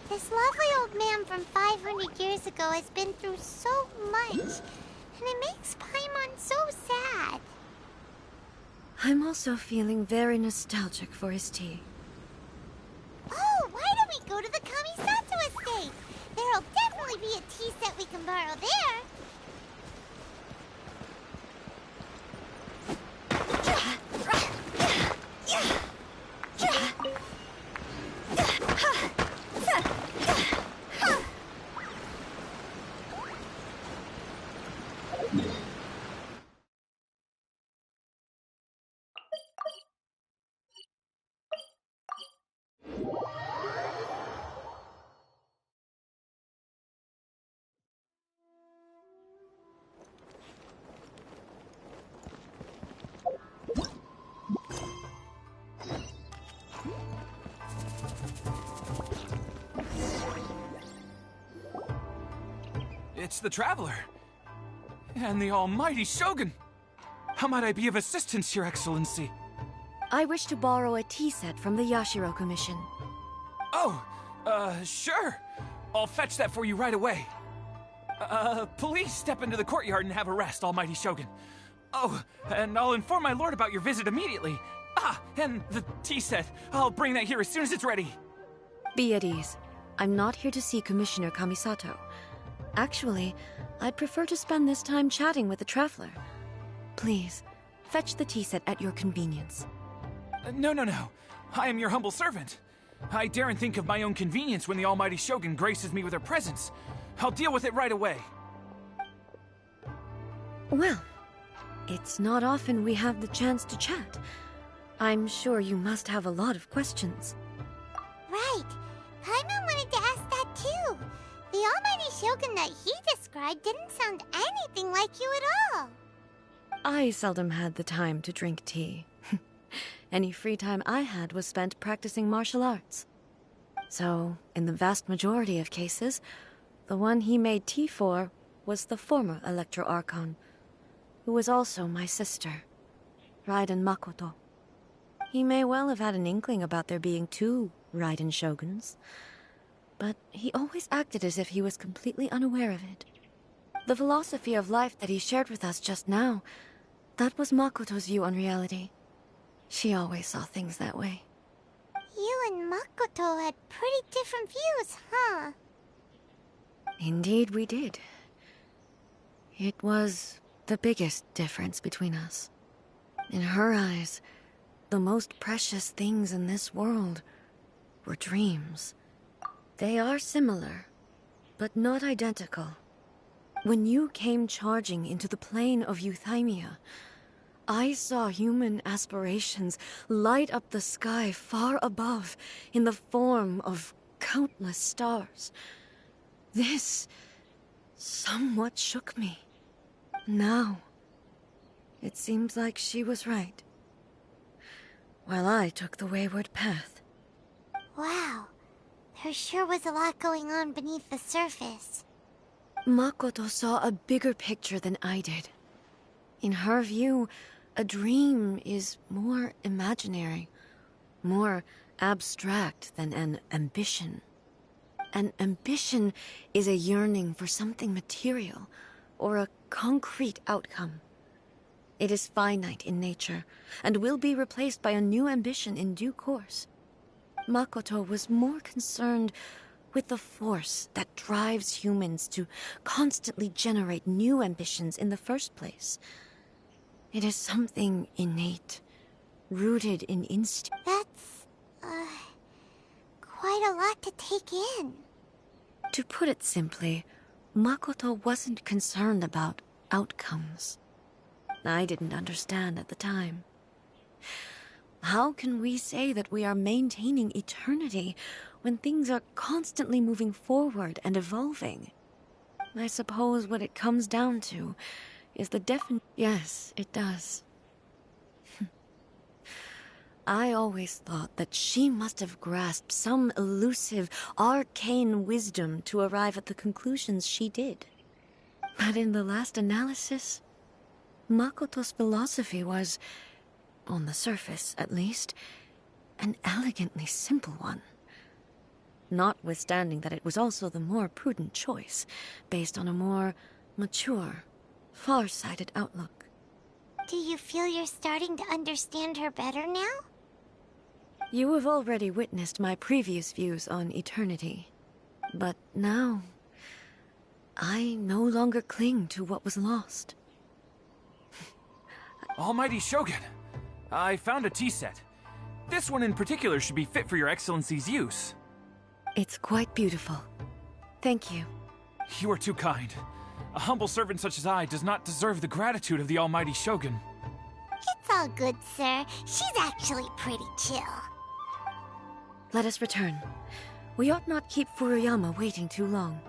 this lovely old man from 500 years ago has been through so much, and it makes Paimon so sad. I'm also feeling very nostalgic for his tea. Oh, why don't we go to the Kamisato estate? There'll definitely be a tea set we can borrow there. It's the Traveler. And the almighty Shogun. How might I be of assistance, Your Excellency? I wish to borrow a tea set from the Yashiro Commission. Oh, sure. I'll fetch that for you right away. Please step into the courtyard and have a rest, almighty Shogun. Oh, and I'll inform my lord about your visit immediately. Ah, and the tea set. I'll bring that here as soon as it's ready. Be at ease. I'm not here to see Commissioner Kamisato. Actually, I'd prefer to spend this time chatting with the Traveler. Please, fetch the tea set at your convenience. No. I am your humble servant. I daren't think of my own convenience when the almighty Shogun graces me with her presence. I'll deal with it right away. Well, it's not often we have the chance to chat. I'm sure you must have a lot of questions. Right. Paimon wanted to ask that too. The almighty Shogun that he described didn't sound anything like you at all. I seldom had the time to drink tea. Any free time I had was spent practicing martial arts. So, in the vast majority of cases, the one he made tea for was the former Electro Archon, who was also my sister, Raiden Makoto. He may well have had an inkling about there being two Raiden Shoguns, but he always acted as if he was completely unaware of it. The philosophy of life that he shared with us just now, that was Makoto's view on reality. She always saw things that way. You and Makoto had pretty different views, huh? Indeed we did. It was the biggest difference between us. In her eyes, the most precious things in this world were dreams. They are similar, but not identical. When you came charging into the plane of Euthymia, I saw human aspirations light up the sky far above in the form of countless stars. This somewhat shook me. Now, it seems like she was right, while I took the wayward path. Wow, there sure was a lot going on beneath the surface. Makoto saw a bigger picture than I did. In her view, a dream is more imaginary, more abstract than an ambition. An ambition is a yearning for something material, or a concrete outcome. It is finite in nature, and will be replaced by a new ambition in due course. Makoto was more concerned with the force that drives humans to constantly generate new ambitions in the first place. It is something innate, rooted in instinct. That's, quite a lot to take in. To put it simply, Makoto wasn't concerned about outcomes. I didn't understand at the time. How can we say that we are maintaining eternity when things are constantly moving forward and evolving? I suppose what it comes down to is the Yes, it does. I always thought that she must have grasped some elusive, arcane wisdom to arrive at the conclusions she did. But in the last analysis, Makoto's philosophy was, on the surface at least, an elegantly simple one. Notwithstanding that it was also the more prudent choice, based on a more mature, far-sighted outlook. Do you feel you're starting to understand her better now? You have already witnessed my previous views on eternity. But now, I no longer cling to what was lost. Almighty Shogun, I found a tea set. This one in particular should be fit for your Excellency's use. It's quite beautiful. Thank you. You are too kind. A humble servant such as I does not deserve the gratitude of the Almighty Shogun. It's all good, sir. She's actually pretty chill. Let us return. We ought not keep Furuyama waiting too long.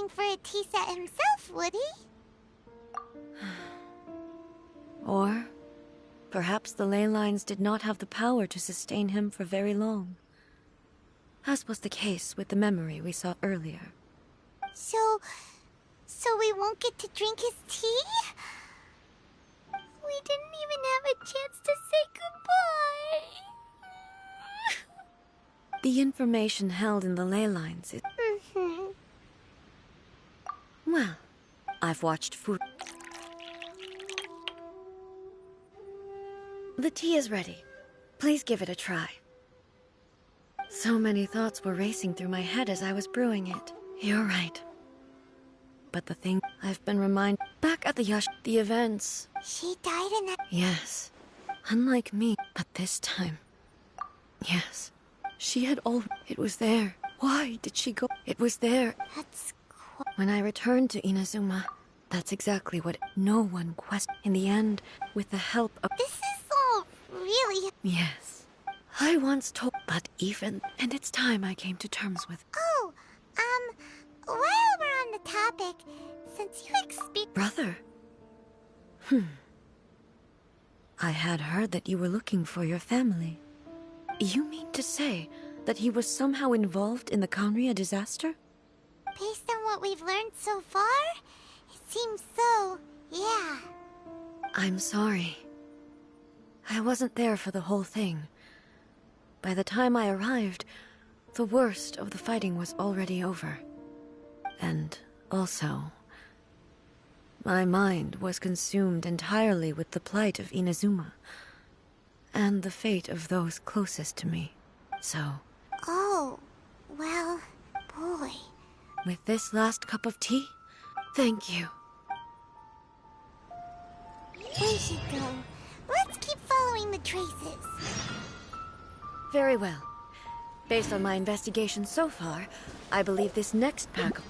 looking for Atisa himself, would he? Or perhaps the ley lines did not have the power to sustain him for very long, as was the case with the memory we saw earlier. So we won't get to drink his tea? We didn't even have a chance to say goodbye. The information held in the ley lines is... Well, I've watched food. The tea is ready. Please give it a try. So many thoughts were racing through my head as I was brewing it. You're right. But the thing I've been reminded... Back at the the events... She died in that... Yes. Unlike me, but this time... Yes. She had all... It was there. Why did she go? It was there. That's... When I returned to Inazuma, that's exactly what no one questioned. In the end, with the help of... This is all really... Yes. I once told... But even... And it's time I came to terms with... Oh, while we're on the topic, since you Brother? I had heard that you were looking for your family. You mean to say that he was somehow involved in the Khaenri'ah disaster? Based on what we've learned so far, it seems so, yeah. I'm sorry. I wasn't there for the whole thing. By the time I arrived, the worst of the fighting was already over. And also, my mind was consumed entirely with the plight of Inazuma, and the fate of those closest to me. So... Oh, well, boy. With this last cup of tea, thank you. We should go. Let's keep following the traces. Very well. Based on my investigation so far, I believe this next pack of...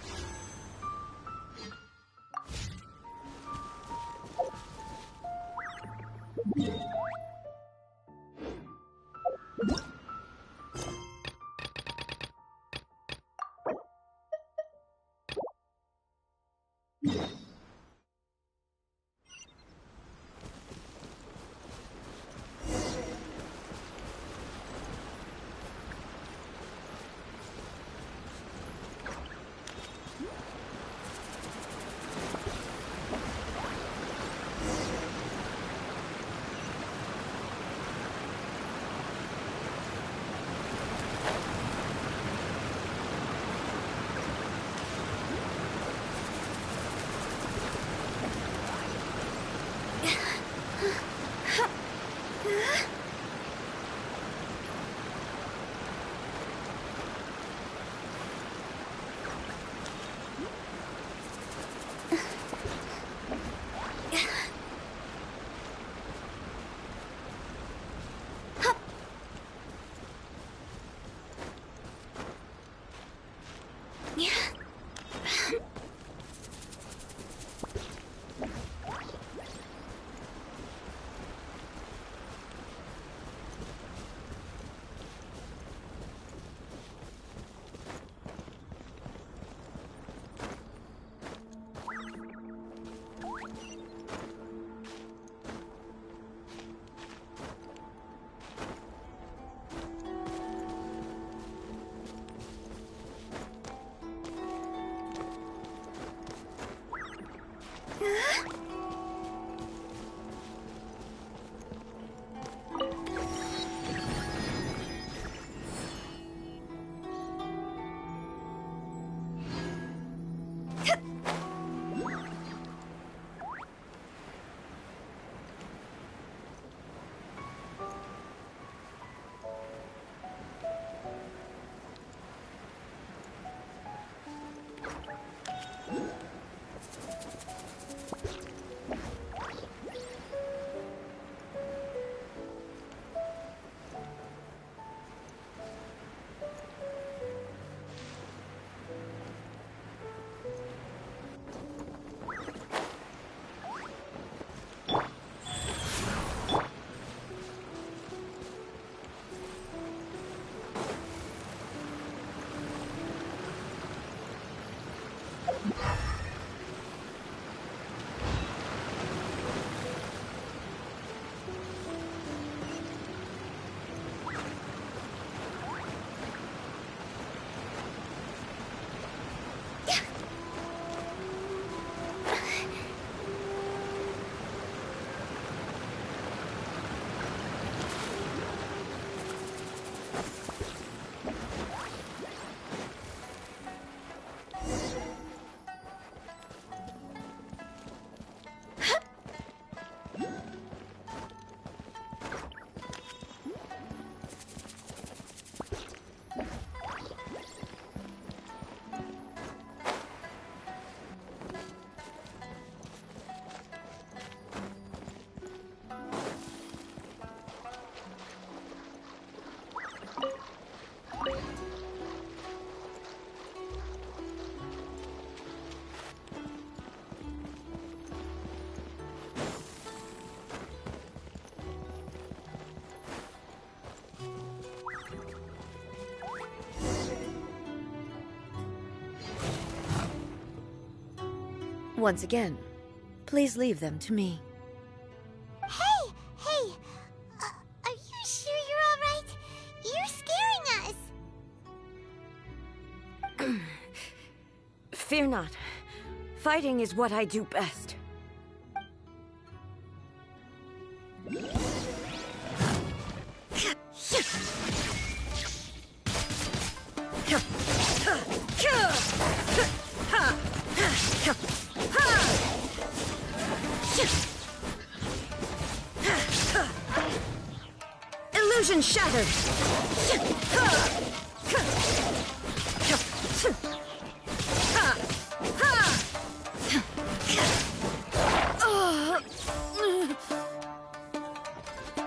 Once again, please leave them to me. Hey! Are you sure you're all right? You're scaring us! Fear not. Fighting is what I do best. Illusion shattered!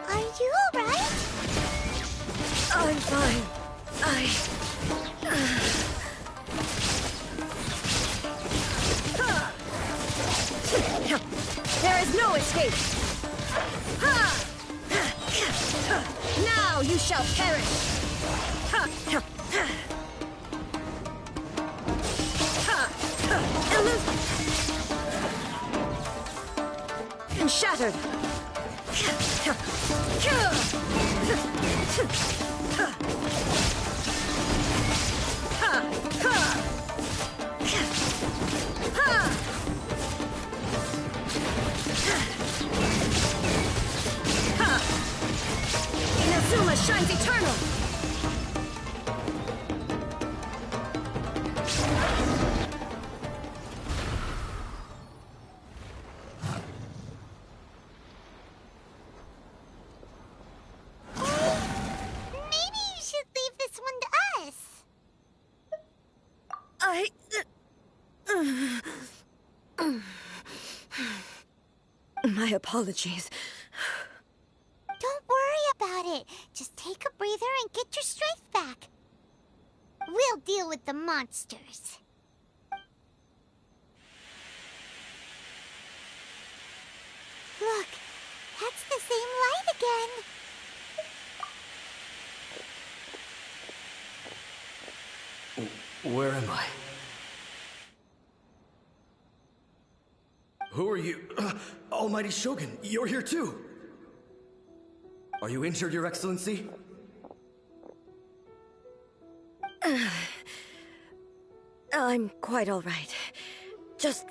Are you alright? I'm fine. There is no escape! Now you shall perish! And shattered! Inazuma shines eternal! Maybe you should leave this one to us. My apologies. Don't worry about it. Just take a breather and get your strength back. We'll deal with the monsters. Look, that's the same light again. Where am I? Who are you? Almighty Shogun, you're here too! Are you injured, Your Excellency? I'm quite all right. Just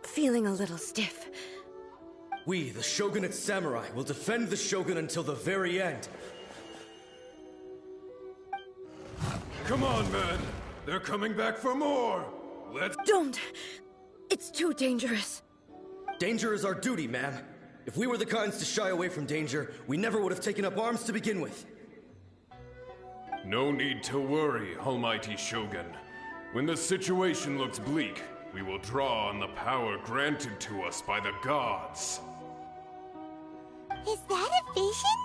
feeling a little stiff. We, the Shogunate Samurai, will defend the Shogun until the very end. Come on, man! They're coming back for more! Let's— Don't! It's too dangerous. Danger is our duty, ma'am. If we were the kinds to shy away from danger, we never would have taken up arms to begin with. No need to worry, Almighty Shogun. When the situation looks bleak, we will draw on the power granted to us by the gods. Is that a vision?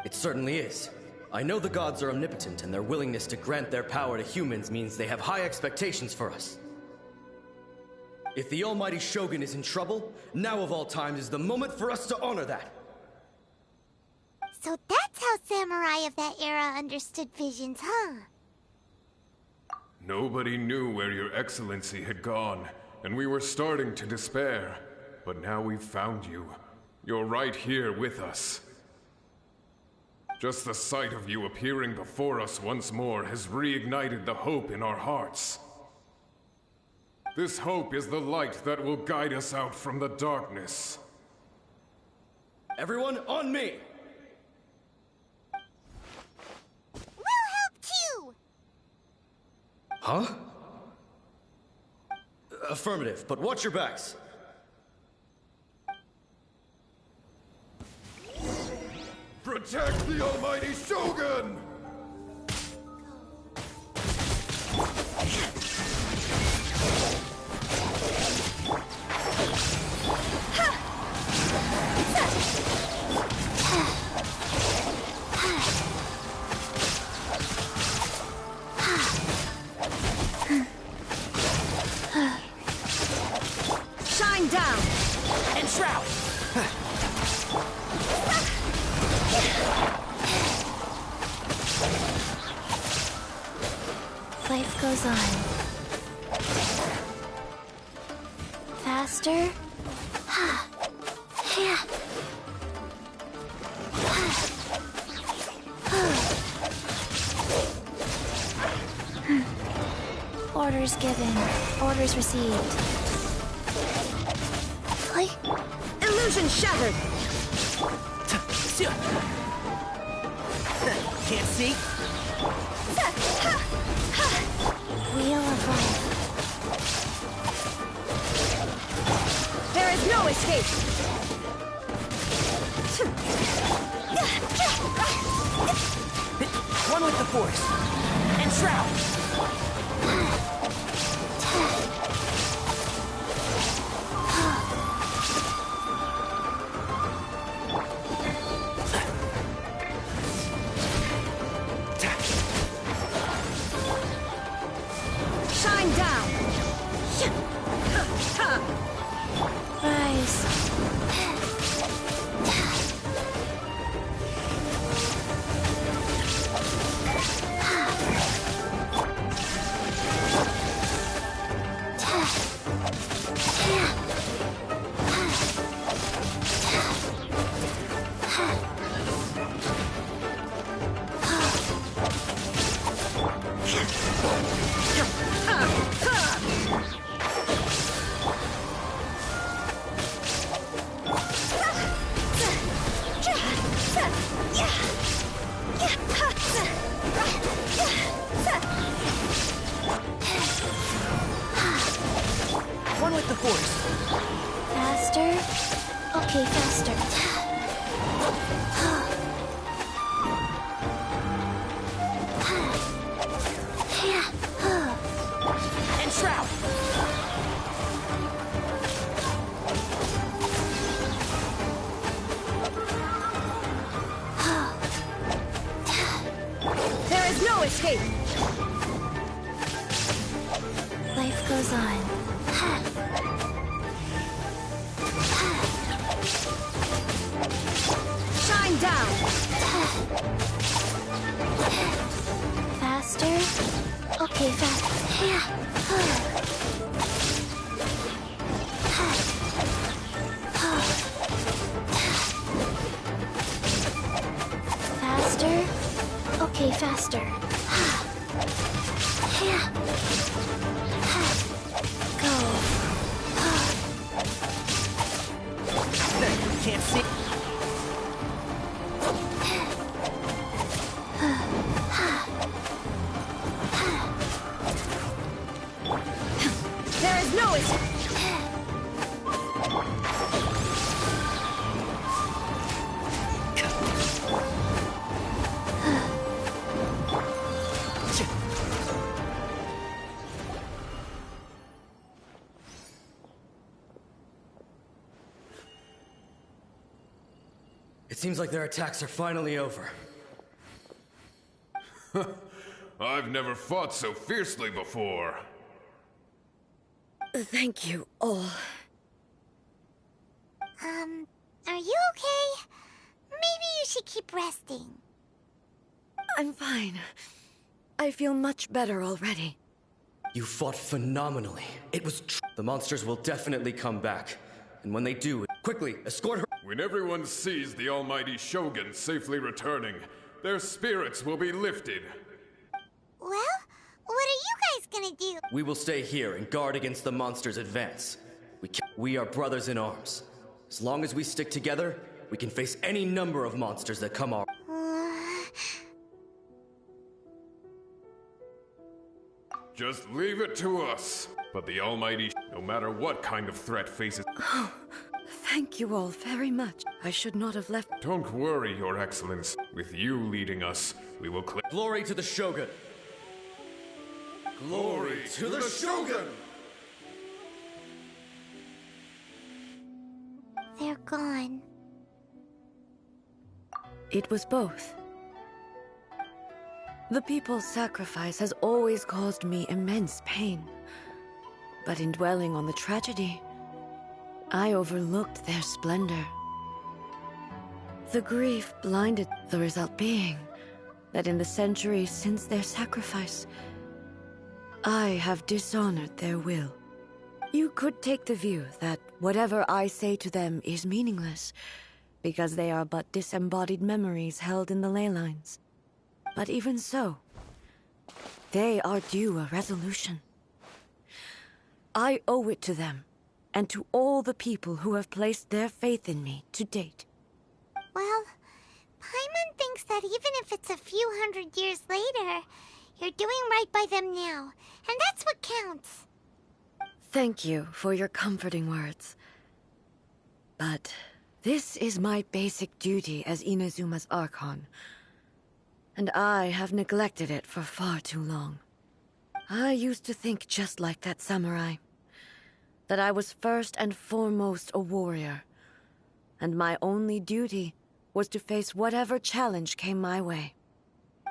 It certainly is. I know the gods are omnipotent, and their willingness to grant their power to humans means they have high expectations for us. If the Almighty Shogun is in trouble, now of all times is the moment for us to honor that. So that's how samurai of that era understood visions, huh? Nobody knew where Your Excellency had gone, and we were starting to despair. But now we've found you. You're right here with us. Just the sight of you appearing before us once more has reignited the hope in our hearts. This hope is the light that will guide us out from the darkness. Everyone, on me! We'll help too! Huh? Affirmative, but watch your backs. Protect the Almighty Shogun! Shine down! And shroud! Life goes on. Faster. Orders given. Orders received. Illusion shattered! Can't see? Wheel of life. There is no escape! One with the Force. And Shroud! Shine down! Rise. One with the Force. Faster. Okay, faster. And Shroud! There is no escape! Life goes on. Shine down! Faster. Okay, faster. Okay, faster. Go. Can't see. There is no escape. It seems like their attacks are finally over. I've never fought so fiercely before. Thank you all. Are you okay? Maybe you should keep resting. I'm fine. I feel much better already. You fought phenomenally. It was the monsters will definitely come back. And when they do, quickly, escort her. When everyone sees the almighty Shogun safely returning, their spirits will be lifted. Well, what are you guys gonna do? We will stay here and guard against the monsters' advance. We are brothers in arms. As long as we stick together, we can face any number of monsters that come our... Just leave it to us. But the almighty, no matter what kind of threat faces... Oh, thank you all very much. I should not have left... Don't worry, Your Excellence. With you leading us, we will clear... Glory to the Shogun! Glory to the Shogun! They're gone. It was both. The people's sacrifice has always caused me immense pain. But in dwelling on the tragedy, I overlooked their splendor. The grief blinded, the result being that in the centuries since their sacrifice, I have dishonored their will. You could take the view that whatever I say to them is meaningless, because they are but disembodied memories held in the ley lines. But even so, they are due a resolution. I owe it to them, and to all the people who have placed their faith in me to date. Well, Paimon thinks that even if it's a few hundred years later, you're doing right by them now, and that's what counts. Thank you for your comforting words. But this is my basic duty as Inazuma's Archon, and I have neglected it for far too long. I used to think just like that samurai, that I was first and foremost a warrior, and my only duty was to face whatever challenge came my way.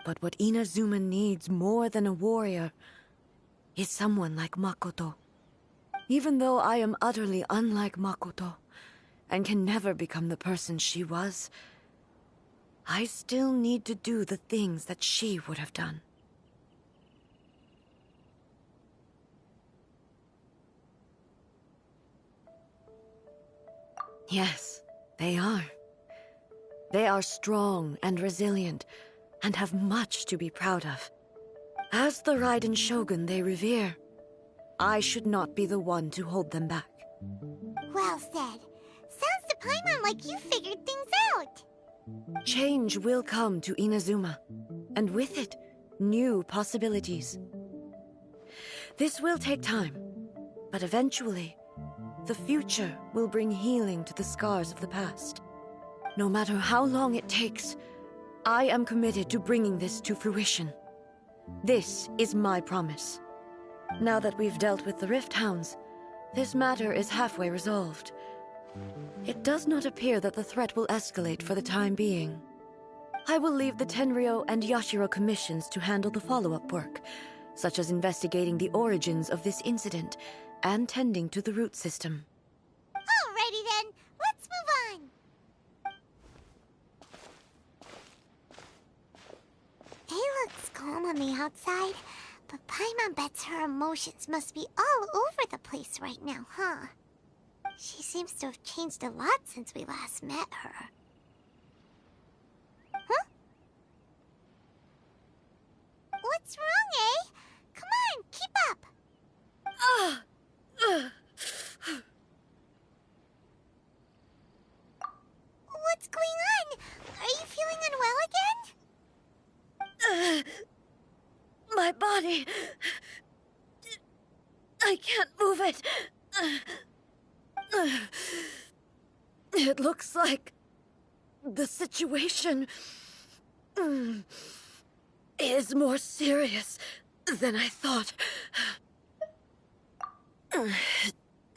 But what Inazuma needs more than a warrior is someone like Makoto. Even though I am utterly unlike Makoto, and can never become the person she was, I still need to do the things that she would have done. Yes, they are. They are strong and resilient, and have much to be proud of. As the Raiden Shogun they revere, I should not be the one to hold them back. Well said. Sounds to Paimon like you figured things out. Change will come to Inazuma, and with it, new possibilities. This will take time, but eventually, the future will bring healing to the scars of the past. No matter how long it takes, I am committed to bringing this to fruition. This is my promise. Now that we've dealt with the Rift Hounds, this matter is halfway resolved. It does not appear that the threat will escalate for the time being. I will leave the Tenryo and Yashiro commissions to handle the follow-up work, such as investigating the origins of this incident and tending to the root system. Alrighty then, let's move on. It looks calm on the outside, but Paimon bets her emotions must be all over the place right now, huh? She seems to have changed a lot since we last met her. Huh? What's wrong, eh? Come on, keep up! What's going on? Are you feeling unwell again? My body... I can't move it. It looks like the situation is more serious than I thought.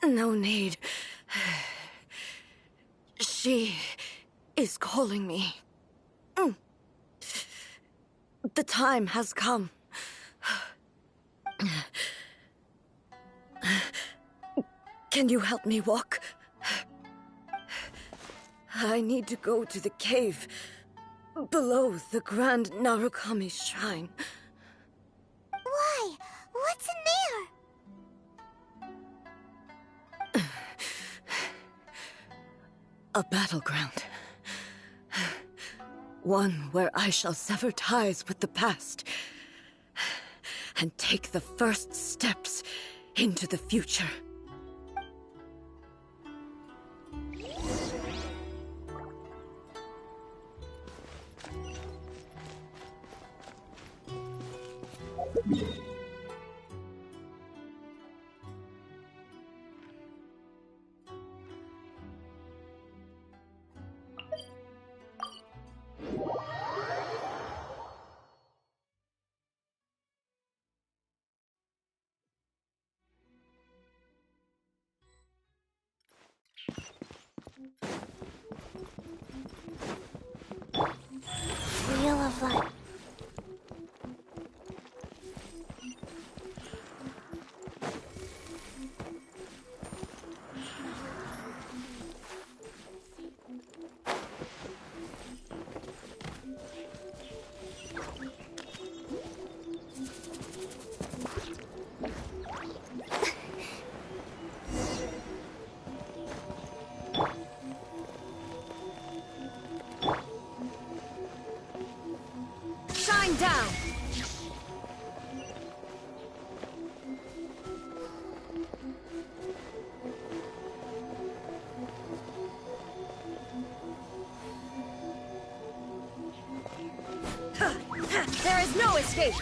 No need. She is calling me. The time has come. Can you help me walk? I need to go to the cave below the Grand Narukami Shrine. Why? What's in there? A battleground. One where I shall sever ties with the past and take the first steps into the future. Wheel of Life. Going down! There is no escape!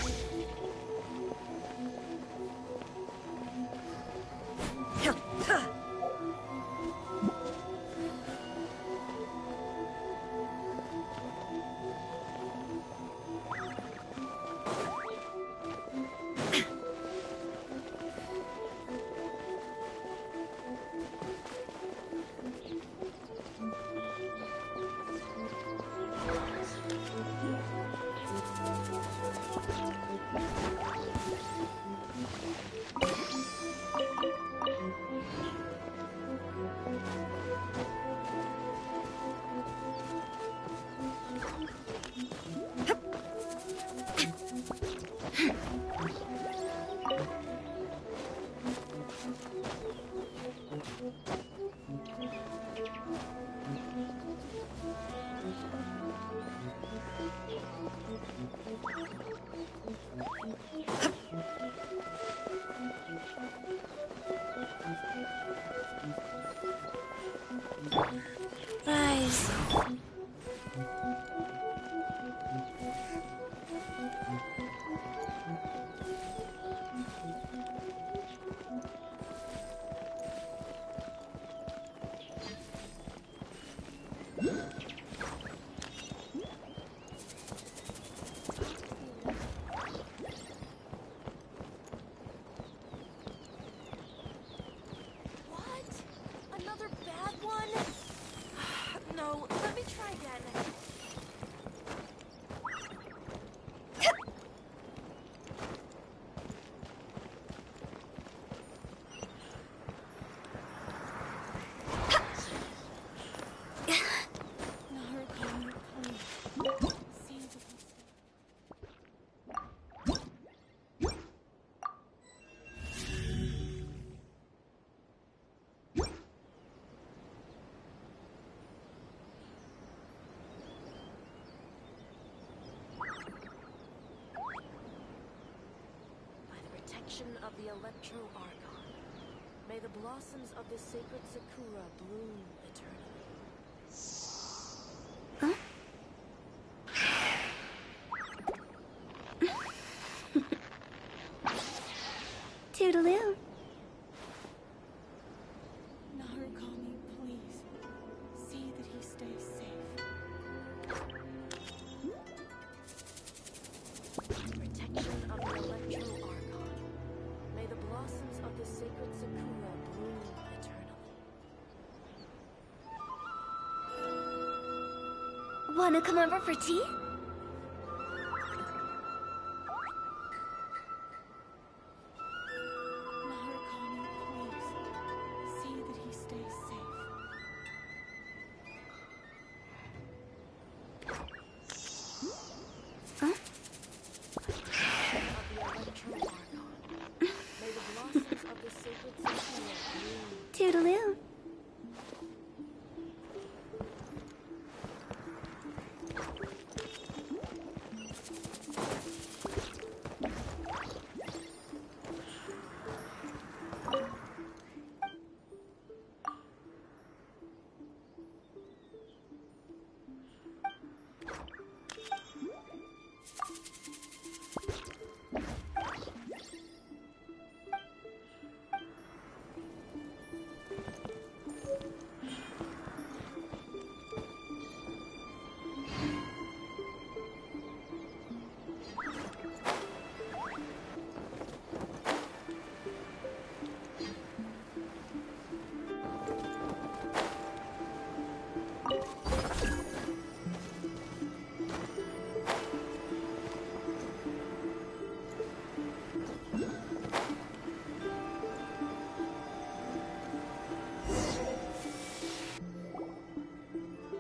Rise. Another bad one? No, let me try again. Of the Electro Argon. May the blossoms of the sacred Sakura bloom eternally. Toodaloo. Narukami, please. See that he stays safe. Protection of the Electro Argon. May the blossoms of the sacred Sakura bloom eternally. Wanna come over for tea? Narukami, please. See that he stays safe. Huh? May the blossoms of the sacred Sakura bloom. Toodaloo.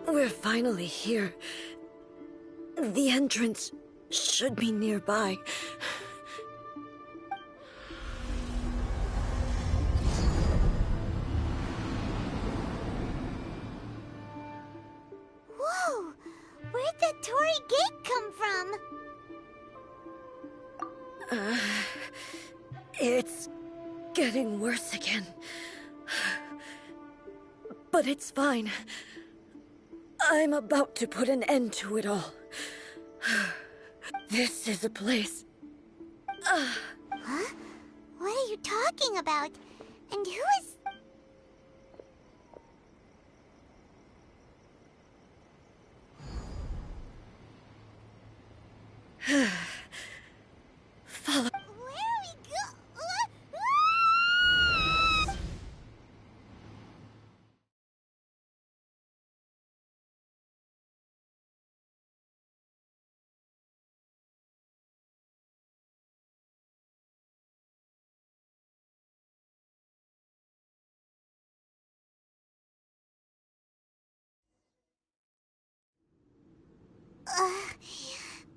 We're finally here. The entrance should be nearby. Whoa! Where'd that Torii gate come from? It's getting worse again. But it's fine. I'm about to put an end to it all. This is a place... Huh? What are you talking about? And who is... Follow... Where are we go?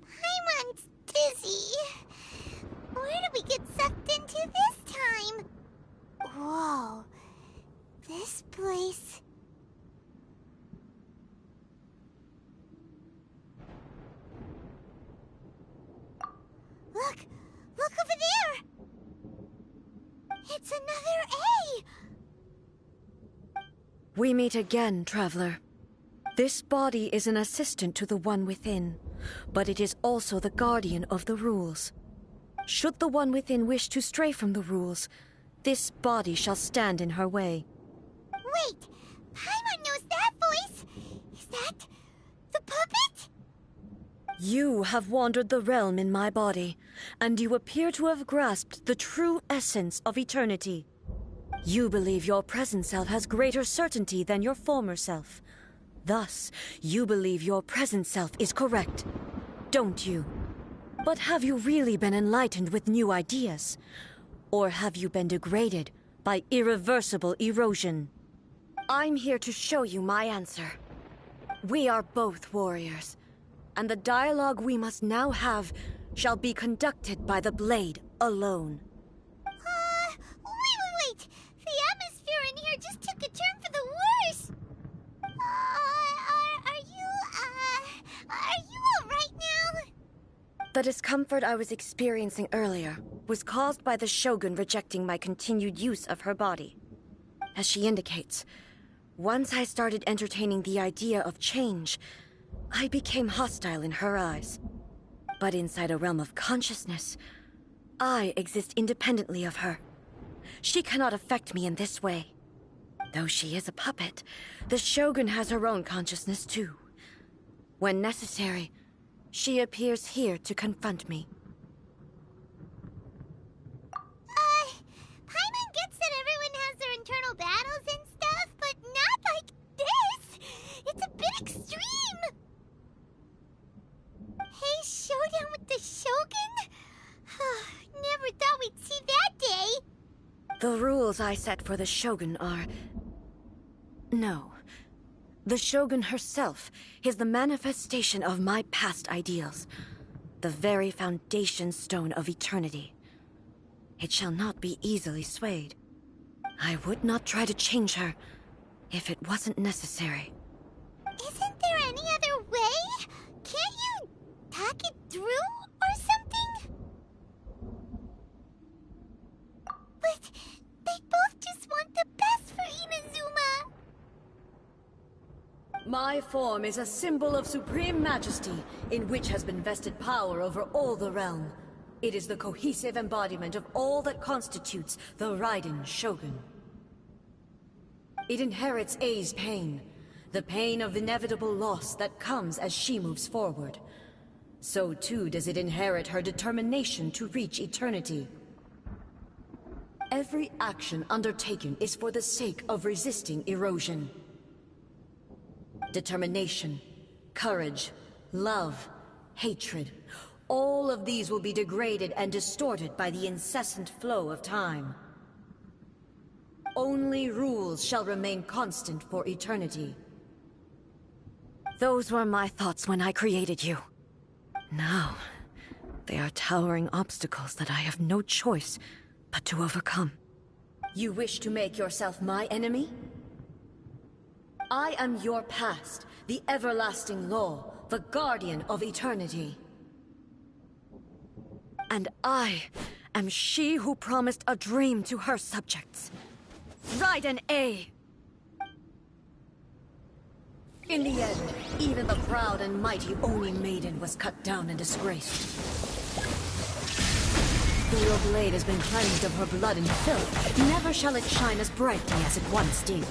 Paimon's dizzy. Where did we get sucked into this time? Whoa. This place... Look! Look over there! It's another A! We meet again, Traveler. This body is an assistant to the One Within, but it is also the guardian of the rules. Should the One Within wish to stray from the rules, this body shall stand in her way. Wait! Paimon knows that voice! Is that... the puppet? You have wandered the realm in my body, and you appear to have grasped the true essence of eternity. You believe your present self has greater certainty than your former self. Thus, you believe your present self is correct, don't you? But have you really been enlightened with new ideas? Or have you been degraded by irreversible erosion? I'm here to show you my answer. We are both warriors, and the dialogue we must now have shall be conducted by the blade alone. Wait! The atmosphere in here just took a turn for the worse! Are you alright now? The discomfort I was experiencing earlier was caused by the Shogun rejecting my continued use of her body. As she indicates, once I started entertaining the idea of change, I became hostile in her eyes. But inside a realm of consciousness, I exist independently of her. She cannot affect me in this way. Though she is a puppet, the Shogun has her own consciousness too. When necessary, she appears here to confront me. Paimon gets that everyone has their internal battles and stuff, but not like this! It's a bit extreme! Hey, showdown with the Shogun? Never thought we'd see that day! The rules I set for the Shogun are... No. The Shogun herself is the manifestation of my past ideals. The very foundation stone of eternity. It shall not be easily swayed. I would not try to change her if it wasn't necessary. Isn't there any other way? Can't you talk it through or something? But they both just want the best for Inazuma. My form is a symbol of supreme majesty, in which has been vested power over all the realm. It is the cohesive embodiment of all that constitutes the Raiden Shogun. It inherits Ei's pain, the pain of inevitable loss that comes as she moves forward. So too does it inherit her determination to reach eternity. Every action undertaken is for the sake of resisting erosion. Determination, courage, love, hatred, all of these will be degraded and distorted by the incessant flow of time. Only rules shall remain constant for eternity. Those were my thoughts when I created you. Now, they are towering obstacles that I have no choice but to overcome. You wish to make yourself my enemy? I am your past, the everlasting law, the guardian of eternity. And I am she who promised a dream to her subjects. Raiden A. In the end, even the proud and mighty Oni Maiden was cut down and disgraced. Though your blade has been cleansed of her blood and filth, never shall it shine as brightly as it once did.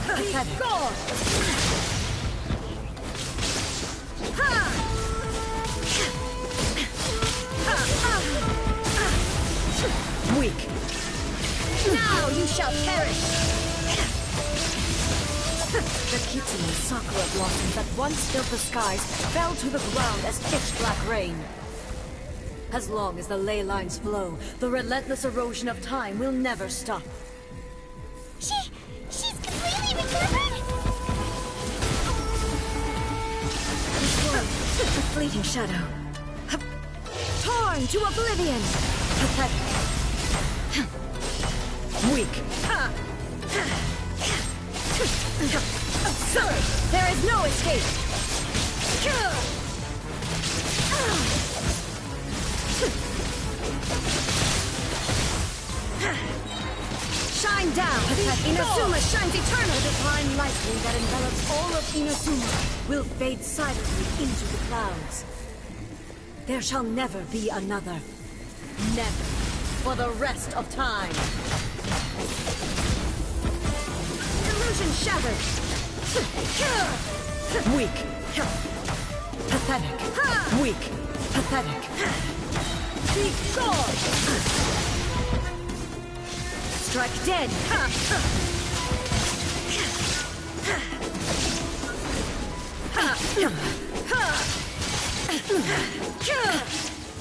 Pathetic. Weak. Now you shall perish! The Kitsune Sakura blossoms that once filled the skies fell to the ground as pitch-black rain. As long as the ley lines flow, the relentless erosion of time will never stop. She's completely recovered? A fleeting shadow. Torn to oblivion! Pathetic. Weak. Absurd! There is no escape! Shine down! Inazuma shines eternal! The divine lightning that envelops all of Inazuma will fade silently into the clouds. There shall never be another. Never. For the rest of time. Illusion shattered. Weak. Pathetic. Weak. Pathetic. Be gone! Strike dead.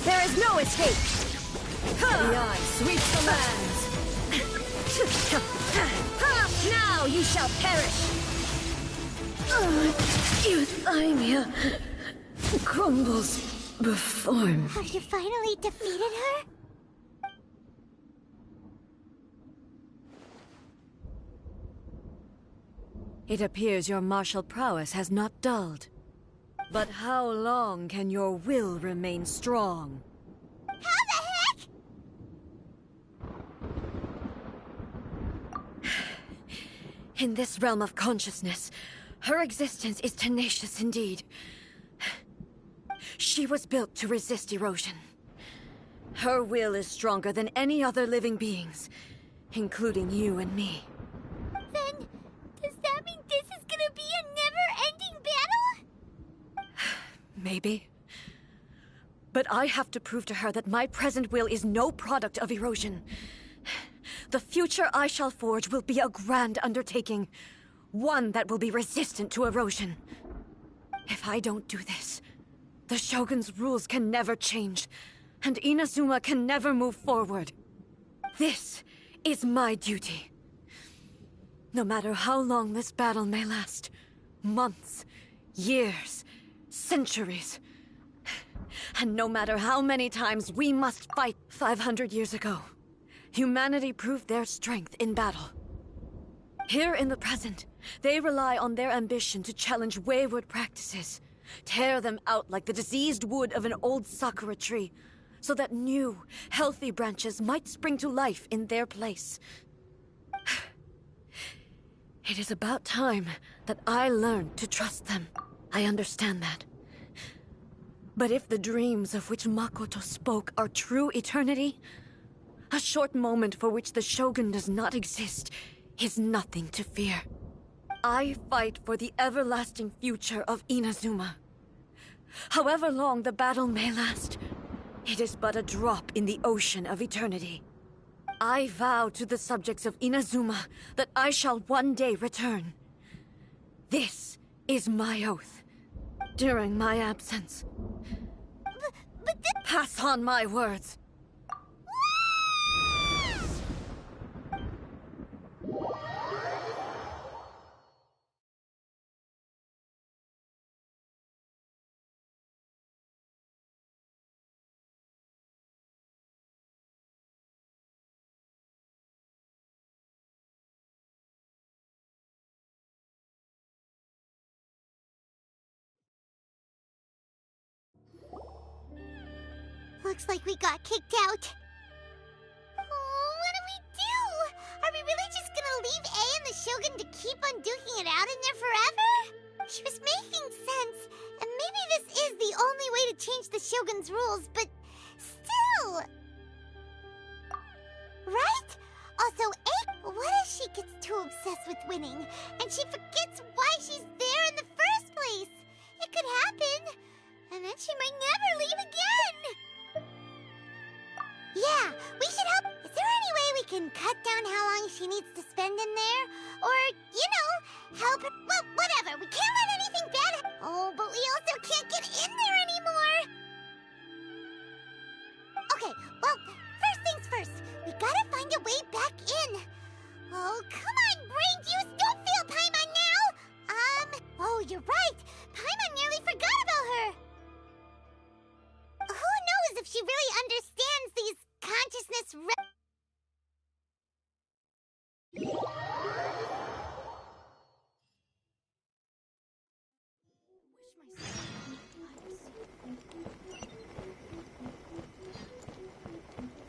There is no escape. The eye sweeps the lands. Now you shall perish. Euthymia crumbles before me. Have you finally defeated her? It appears your martial prowess has not dulled. But how long can your will remain strong? How the heck? In this realm of consciousness, her existence is tenacious indeed. She was built to resist erosion. Her will is stronger than any other living being's, including you and me. Then, does that mean this is gonna be a never-ending battle? Maybe. But I have to prove to her that my present will is no product of erosion. The future I shall forge will be a grand undertaking. One that will be resistant to erosion. If I don't do this, the Shogun's rules can never change, and Inazuma can never move forward. This is my duty. No matter how long this battle may last, months, years, centuries, and no matter how many times we must fight 500 years ago, humanity proved their strength in battle. Here in the present, they rely on their ambition to challenge wayward practices, tear them out like the diseased wood of an old sakura tree, so that new, healthy branches might spring to life in their place. It is about time that I learned to trust them. I understand that. But if the dreams of which Makoto spoke are true eternity, a short moment for which the Shogun does not exist is nothing to fear. I fight for the everlasting future of Inazuma. However long the battle may last, it is but a drop in the ocean of eternity. I vow to the subjects of Inazuma that I shall one day return. This is my oath. During my absence. Pass on my words. Looks like we got kicked out. Oh, what do we do? Are we really just gonna leave A and the Shogun to keep on duking it out in there forever? She was making sense, and maybe this is the only way to change the Shogun's rules, but still... Right? Also, A, what if she gets too obsessed with winning, and she forgets why she's there in the first place? It could happen, and then she might never leave again. Yeah, we should help. Is there any way we can cut down how long she needs to spend in there? Or, you know, help her? Well, whatever. We can't let anything bad happen. Oh, but we also can't get in there anymore. Okay, well, first things first. We gotta find a way back in. Oh, come on, brain juice. Don't feel Paimon now. Oh, you're right. Paimon nearly forgot about her. Who knows if she really understands these consciousness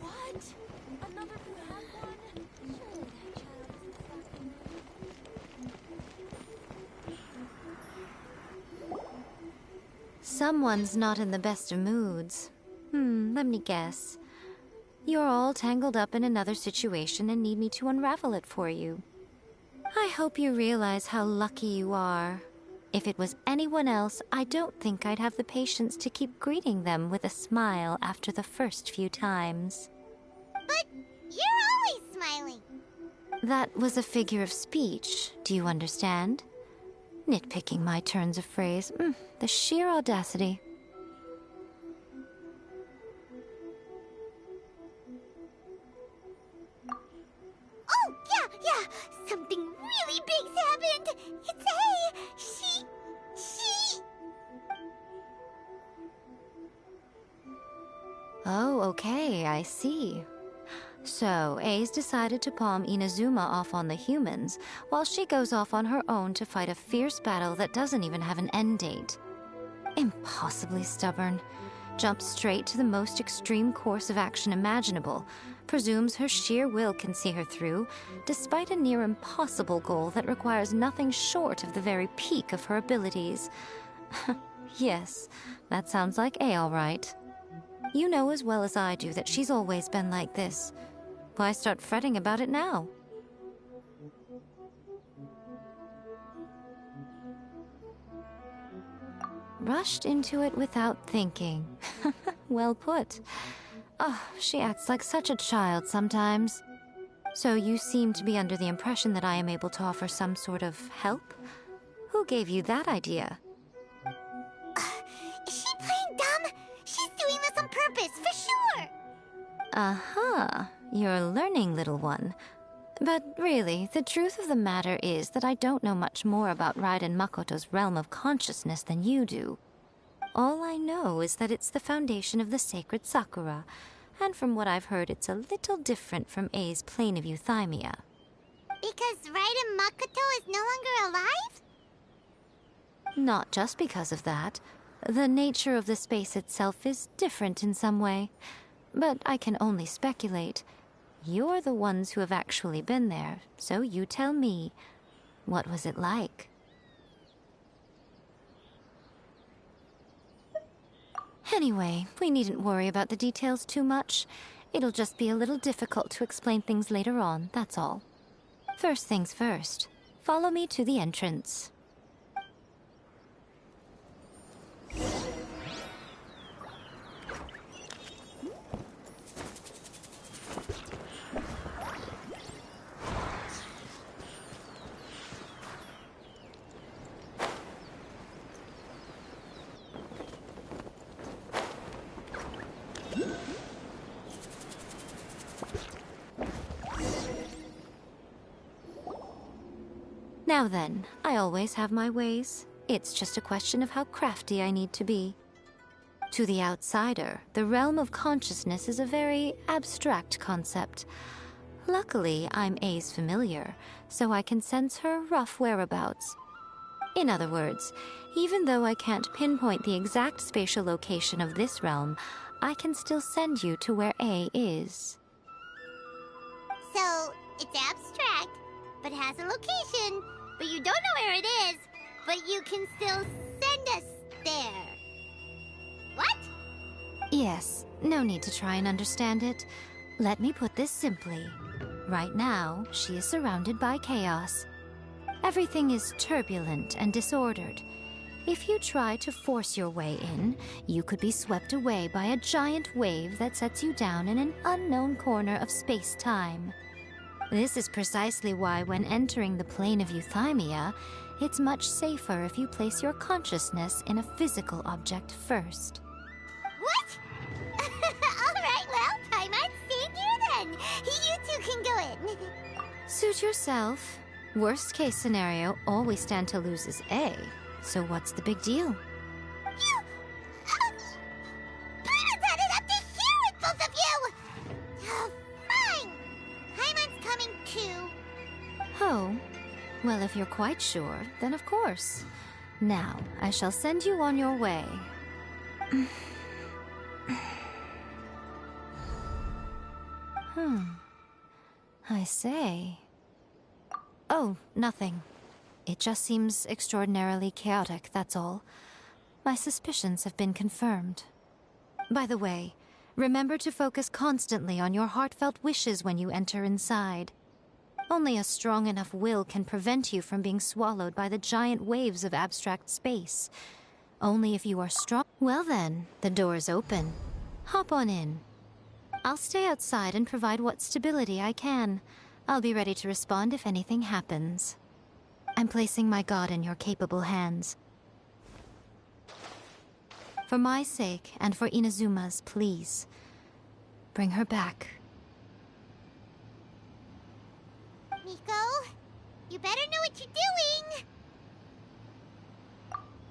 What? Another bad one? Surely that child isn't. Someone's not in the best of moods. Let me guess. You're all tangled up in another situation and need me to unravel it for you. I hope you realize how lucky you are. If it was anyone else, I don't think I'd have the patience to keep greeting them with a smile after the first few times. But you're always smiling. That was a figure of speech, do you understand? Nitpicking my turns of phrase. The sheer audacity. Oh, yeah. Something really big's happened. It's A. She... Oh, okay, I see. So, A's decided to palm Inazuma off on the humans, while she goes off on her own to fight a fierce battle that doesn't even have an end date. Impossibly stubborn. Jumps straight to the most extreme course of action imaginable, presumes her sheer will can see her through, despite a near impossible goal that requires nothing short of the very peak of her abilities. Yes, that sounds like A all right. You know as well as I do that she's always been like this. Why start fretting about it now? Rushed into it without thinking. Well put. Oh, she acts like such a child sometimes. So you seem to be under the impression that I am able to offer some sort of help? Who gave you that idea? Is she playing dumb? She's doing this on purpose, for sure! Uh-huh. You're learning, little one. But really, the truth of the matter is that I don't know much more about Raiden Makoto's realm of consciousness than you do. All I know is that it's the foundation of the sacred Sakura, and from what I've heard, it's a little different from A's plane of euthymia. Because Raiden Makoto is no longer alive? Not just because of that. The nature of the space itself is different in some way. But I can only speculate. You're the ones who have actually been there, so you tell me. What was it like? Anyway, we needn't worry about the details too much. It'll just be a little difficult to explain things later on, that's all. First things first. Follow me to the entrance. Now then, I always have my ways. It's just a question of how crafty I need to be. To the outsider, the realm of consciousness is a very abstract concept. Luckily, I'm A's familiar, so I can sense her rough whereabouts. In other words, even though I can't pinpoint the exact spatial location of this realm, I can still send you to where A is. So, it's abstract, but has a location, but you don't know where it is, but you can still send us there. What? Yes, no need to try and understand it. Let me put this simply. Right now, she is surrounded by chaos. Everything is turbulent and disordered. If you try to force your way in, you could be swept away by a giant wave that sets you down in an unknown corner of space-time. This is precisely why when entering the plane of Euthymia, it's much safer if you place your consciousness in a physical object first. What? Alright, well, Paimon's staying here then. You two can go in. Suit yourself. Worst case scenario, all we stand to lose is A. So what's the big deal? Paimon's had it up to here with both of you! Oh, fine! Paimon's coming too. Oh, well, if you're quite sure, then of course. Now, I shall send you on your way. I say. Oh, nothing. It just seems extraordinarily chaotic, that's all. My suspicions have been confirmed. By the way, remember to focus constantly on your heartfelt wishes when you enter inside. Only a strong enough will can prevent you from being swallowed by the giant waves of abstract space. Only if you are strong. Well then, the door's open. Hop on in. I'll stay outside and provide what stability I can. I'll be ready to respond if anything happens. I'm placing my god in your capable hands. For my sake, and for Inazuma's, please. Bring her back. Miko, you better know what you're doing!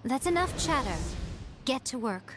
That's enough chatter. Get to work.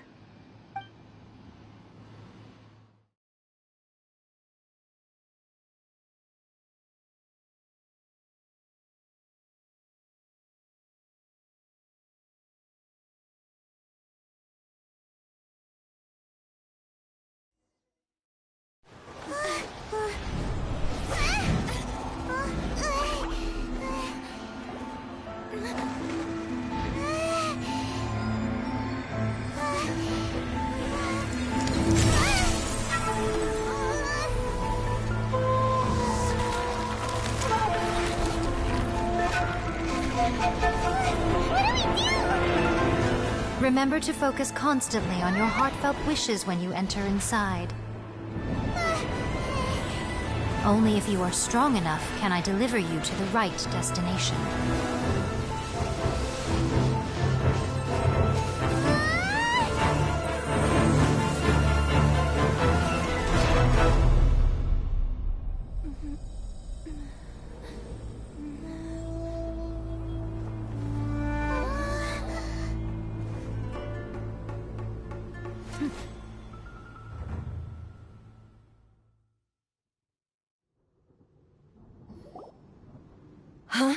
Remember to focus constantly on your heartfelt wishes when you enter inside. Only if you are strong enough can I deliver you to the right destination. Huh?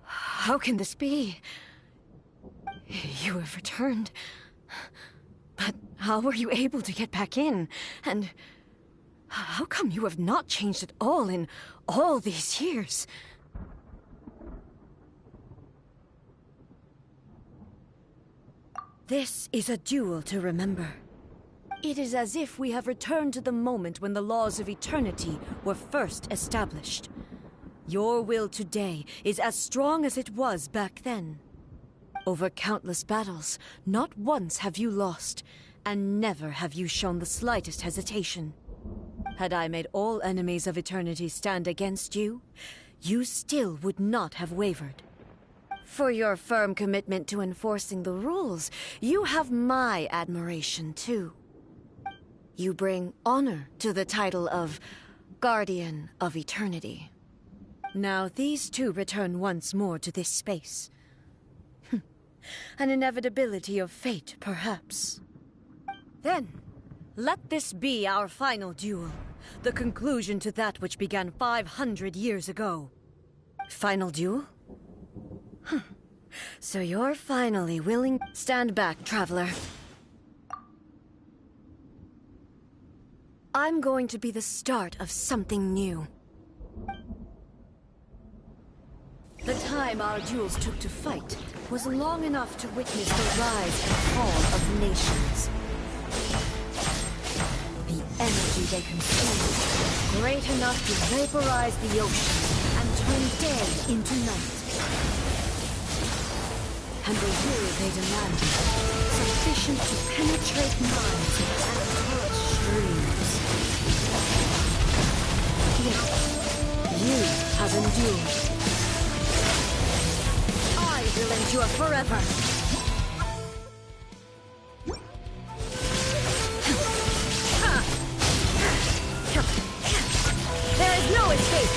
How can this be? You have returned. But how were you able to get back in? And how come you have not changed at all in all these years? This is a duel to remember. It is as if we have returned to the moment when the laws of eternity were first established. Your will today is as strong as it was back then. Over countless battles, not once have you lost, and never have you shown the slightest hesitation. Had I made all enemies of eternity stand against you, you still would not have wavered. For your firm commitment to enforcing the rules, you have my admiration too. You bring honor to the title of Guardian of Eternity. Now these two return once more to this space. An inevitability of fate, perhaps. Then, let this be our final duel, the conclusion to that which began 500 years ago. Final duel? So you're finally willing... Stand back, traveler. I'm going to be the start of something new. The time our duels took to fight was long enough to witness the rise and fall of nations. The energy they consumed, great enough to vaporize the ocean and turn day into night. And the will they demanded, sufficient to penetrate minds and touch streams. Yet, you have endured. I will endure forever. There is no escape.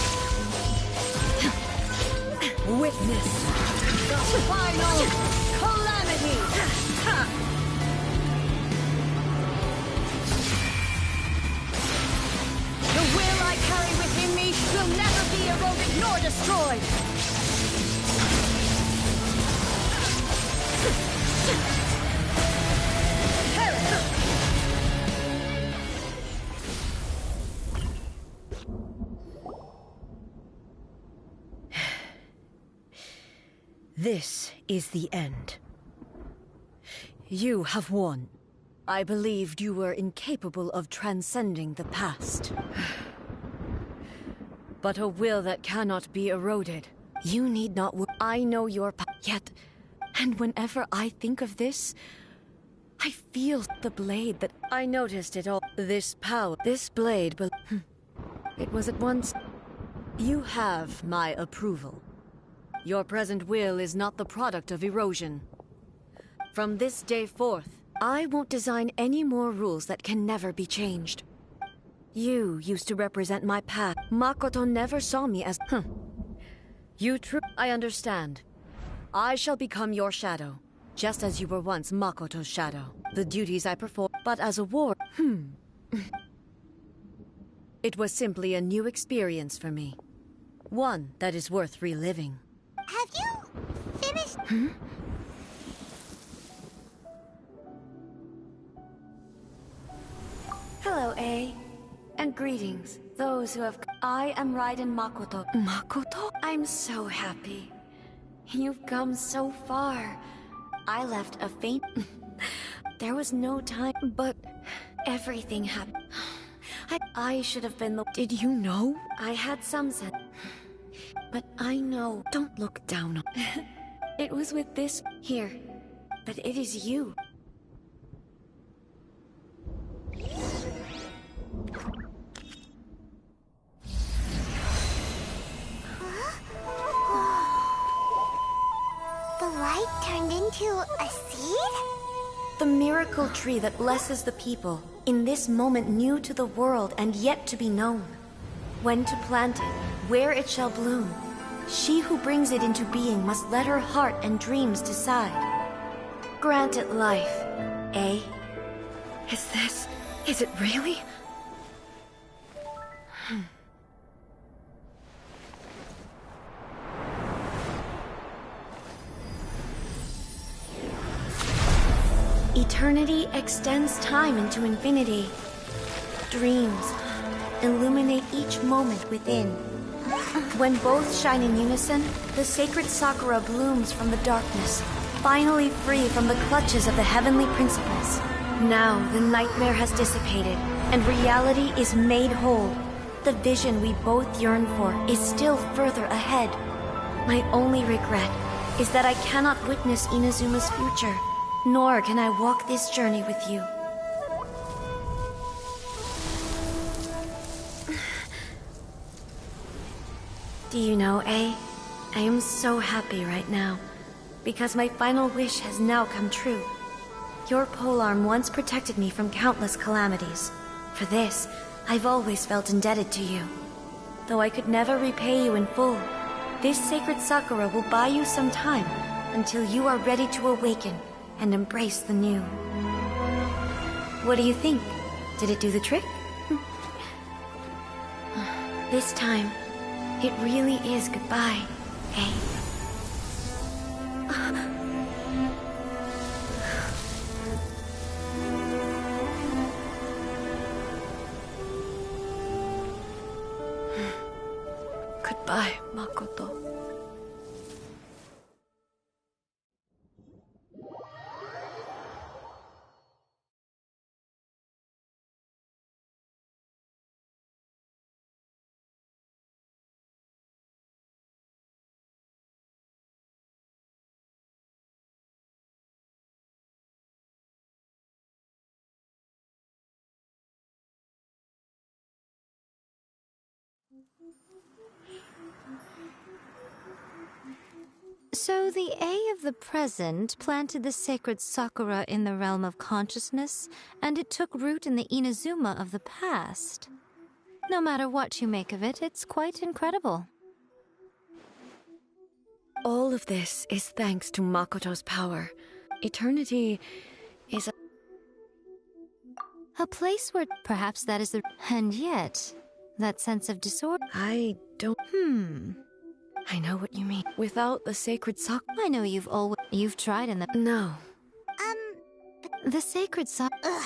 Witness the final calamity. The will I carry within me will never be eroded nor destroyed. This is the end. You have won. I believed you were incapable of transcending the past. But a will that cannot be eroded. You need not worry. I know your yet, and whenever I think of this, I feel the blade that I noticed it all. This power, this blade, it was at once. You have my approval. Your present will is not the product of erosion. From this day forth, I won't design any more rules that can never be changed. You used to represent my path. Makoto never saw me as... I understand. I shall become your shadow, just as you were once Makoto's shadow. The duties I perform, but as a war... It was simply a new experience for me. One that is worth reliving. Have you finished? Hello, A. And greetings, those who have... I am Raiden Makoto. Makoto? I'm so happy. You've come so far. I left a faint... There was no time, but everything happened. I should have been the... Did you know? I had some sense. But I know... Don't look down on... It was with this... Here. But it is you. The light turned into a seed? The miracle tree that blesses the people, in this moment new to the world and yet to be known. When to plant it, where it shall bloom. She who brings it into being must let her heart and dreams decide. Grant it life, eh? Is it really? Eternity extends time into infinity. Dreams illuminate each moment within. When both shine in unison, the sacred Sakura blooms from the darkness, finally free from the clutches of the heavenly principles. Now the nightmare has dissipated, and reality is made whole. The vision we both yearn for is still further ahead. My only regret is that I cannot witness Inazuma's future. Nor can I walk this journey with you. Do you know, A? I am so happy right now, because my final wish has now come true. Your polearm once protected me from countless calamities. For this, I've always felt indebted to you. Though I could never repay you in full, this sacred Sakura will buy you some time until you are ready to awaken and embrace the new. What do you think? Did it do the trick? This time, it really is goodbye, eh? Goodbye, Makoto. So the A of the present planted the sacred Sakura in the realm of consciousness, and it took root in the Inazuma of the past. No matter what you make of it, it's quite incredible. All of this is thanks to Makoto's power. Eternity is a place where perhaps that is the... And yet, that sense of disorder... I don't... I know what you mean. Without the sacred Sakura... I know you've tried in the... No. The sacred Sakura...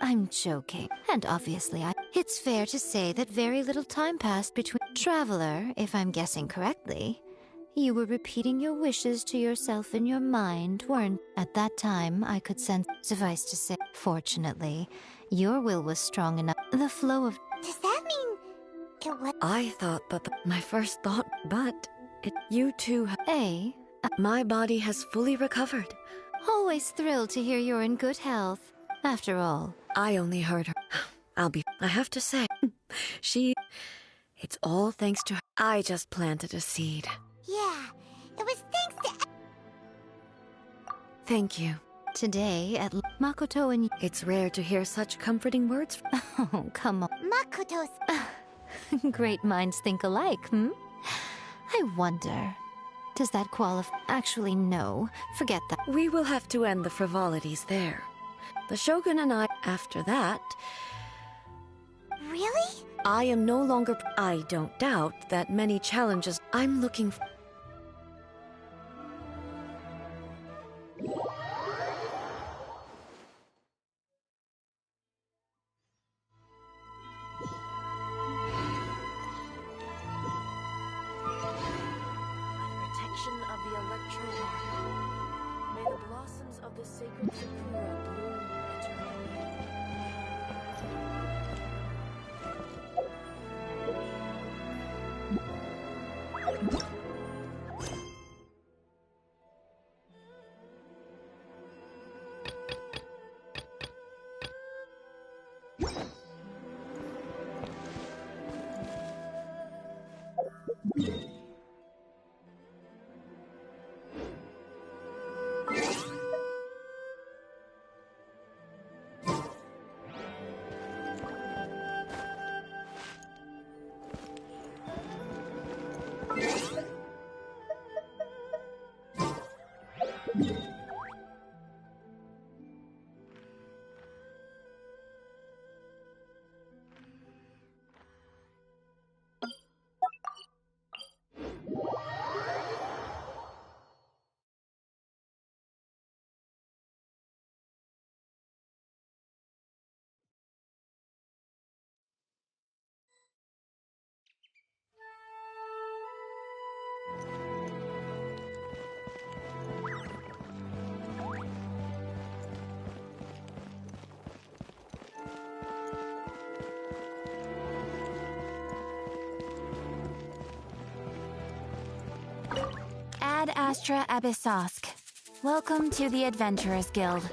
I'm joking. And obviously It's fair to say that very little time passed between... Traveler, if I'm guessing correctly, you were repeating your wishes to yourself in your mind, weren't... At that time, I could sense... Suffice to say, fortunately, your will was strong enough. The flow of... Does that mean... I thought that my first thought, but you too. My body has fully recovered. Always thrilled to hear you're in good health. After all, I only heard her. I have to say, it's all thanks to her. I just planted a seed. Yeah, it was thanks to... Thank you. Today at Makoto and... It's rare to hear such comforting words. Oh, come on. Makoto's... Great minds think alike, I wonder, does that qualify? Actually, no. Forget that. We will have to end the frivolities there. The Shogun and I, after that... Really? I am no longer... I don't doubt that many challenges I'm looking for... Of the Electro Arc. May the blossoms of the sacred Sakura bloom eternally. Ad Astra Abyssosk. Welcome to the Adventurers Guild.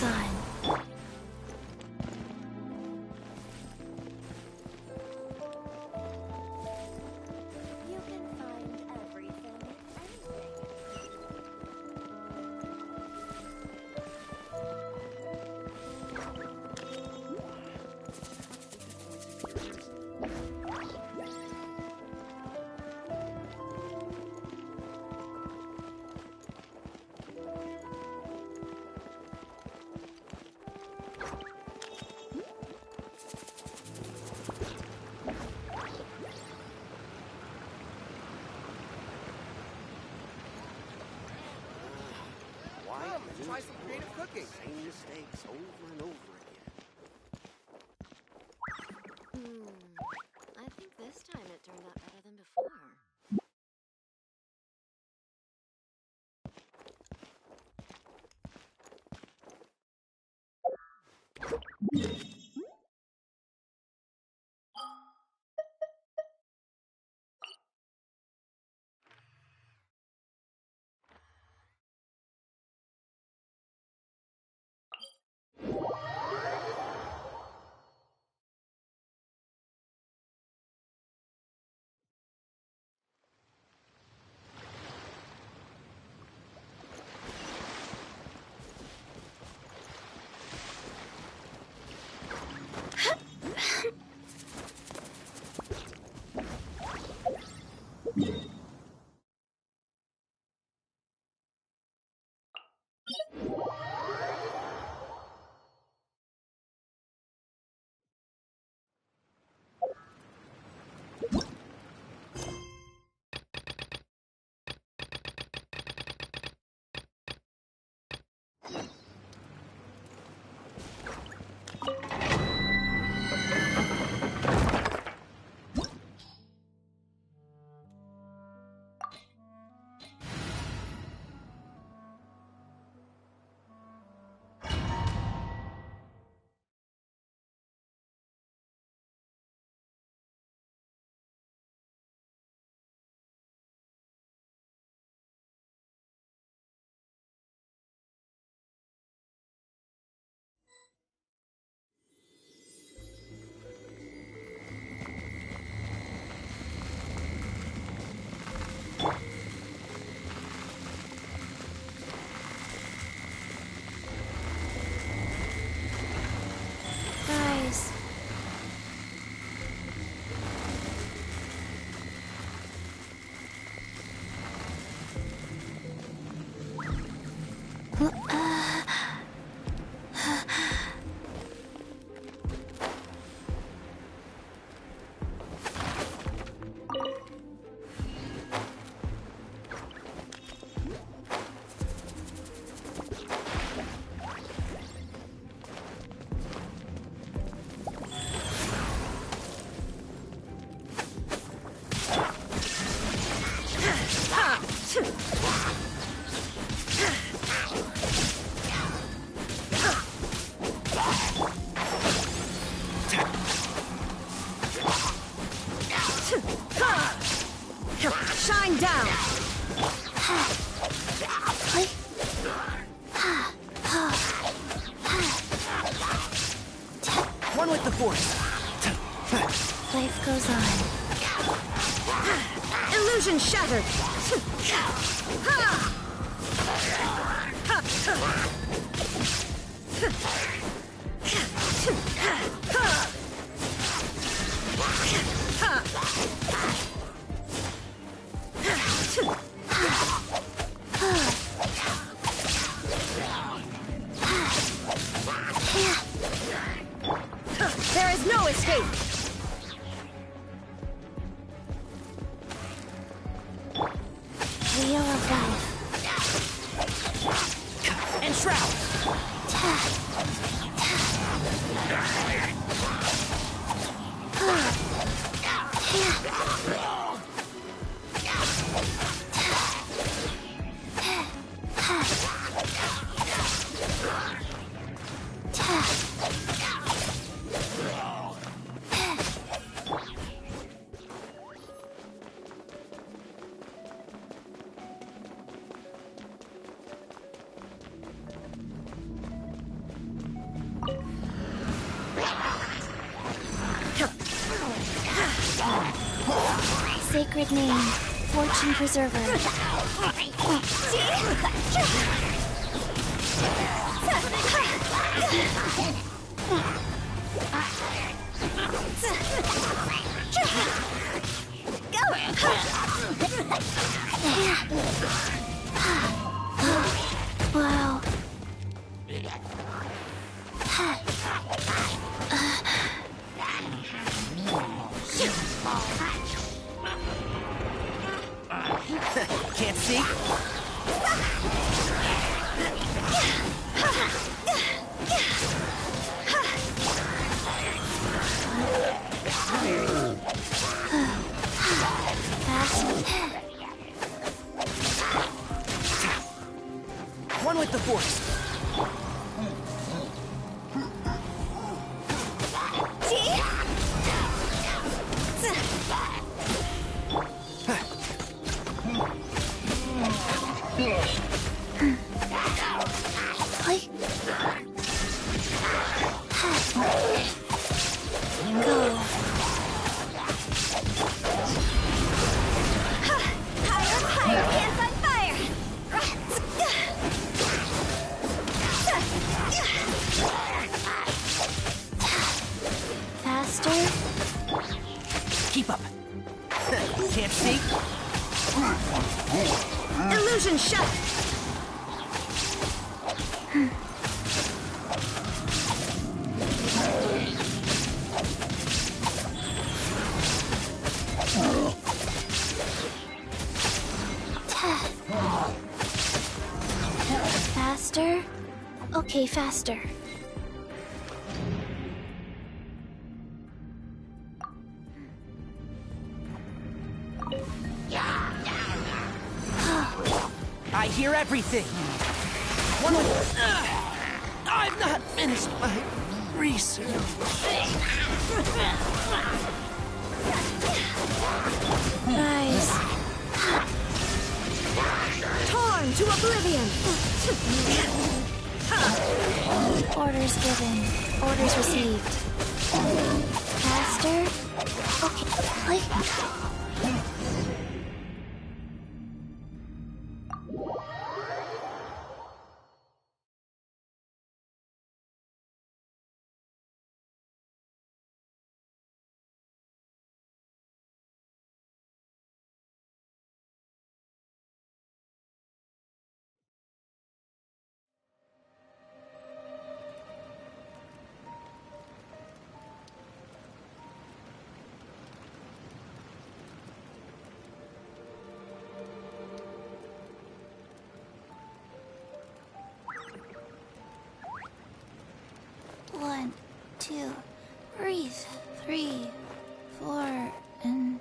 goes on. You can find everything anywhere. Try some creative cooking. Same mistakes over and over again. I think this time it turned out better than before. Guys. Shine down! One with the Force. Life goes on. Illusion shattered! There is no escape! Wheel of life. And Shroud! sacred name, Fortune Preserver. Wow. Can't see? One with the force. Keep up. Can't see? Illusion shut! Faster? Okay, faster. I hear everything. One with... I've not finished my research. Rise. Torn to oblivion! Orders given. Orders received. Faster? Okay. One, two, breathe. 3, 4, and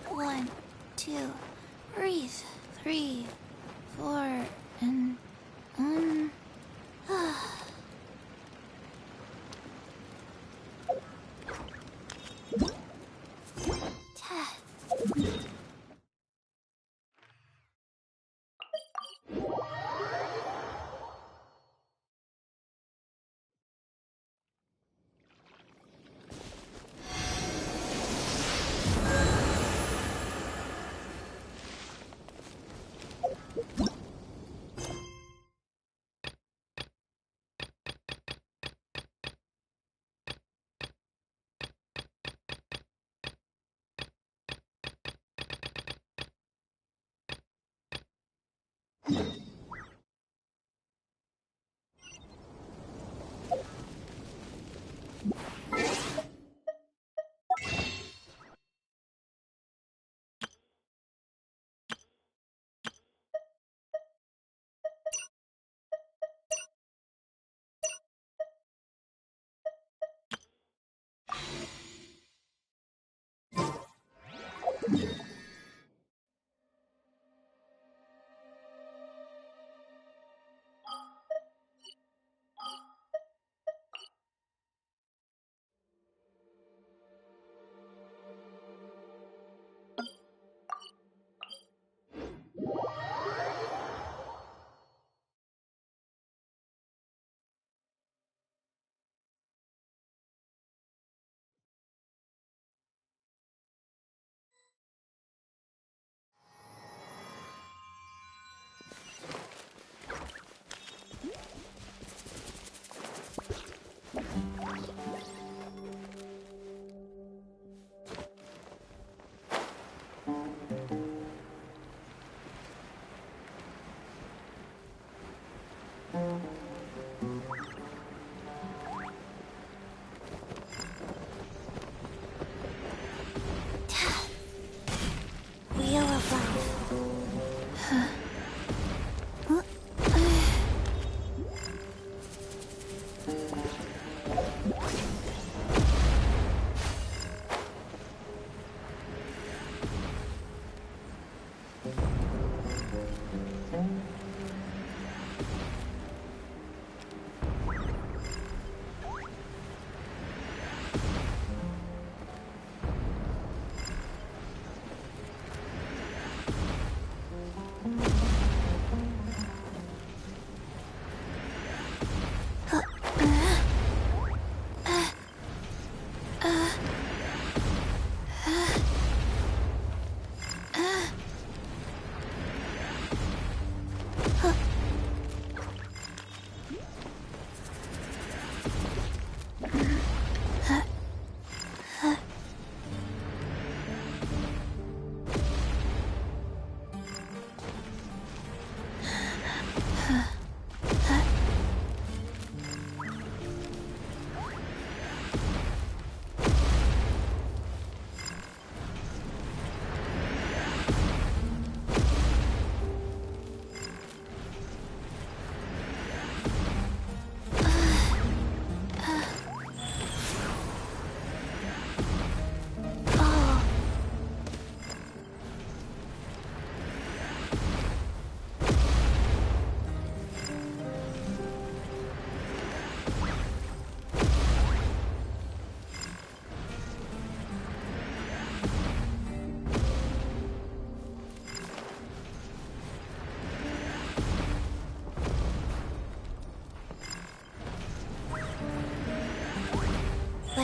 One, two, breathe. 3, 4, and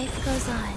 Life goes on.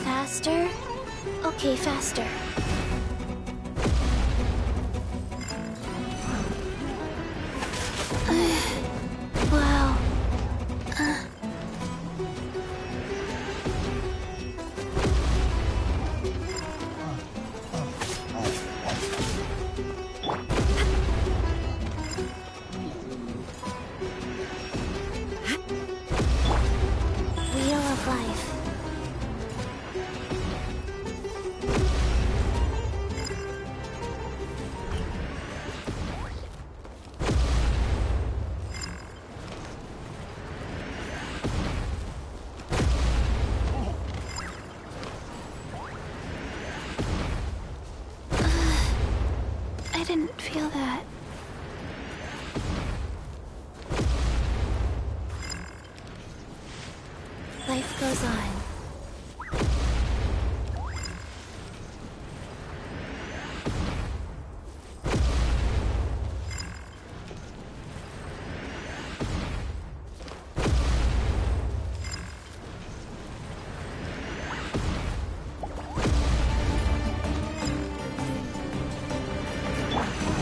Faster? Okay, faster. Wow. Wheel of Life. I didn't feel that. Life goes on.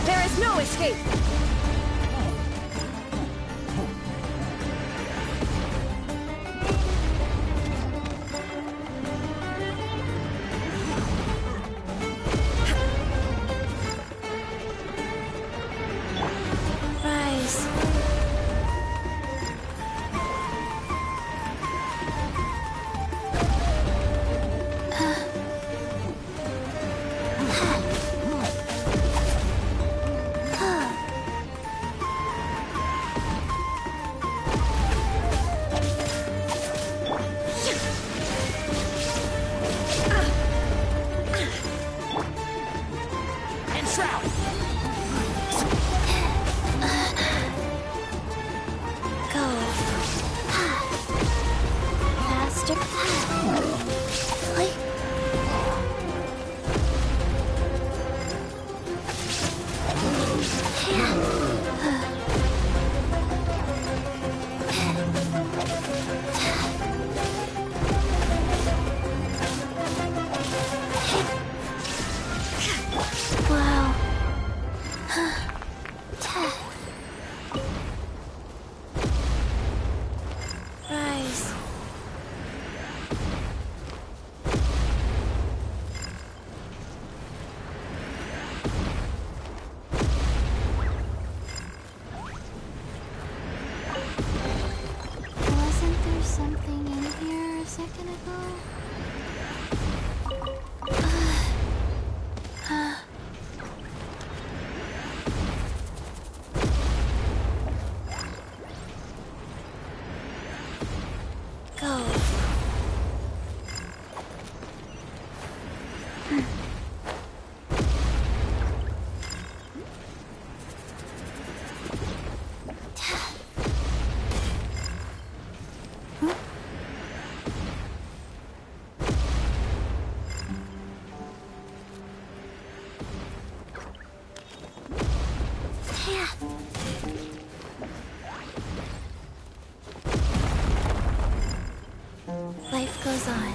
There is no escape! Rise. Life goes on.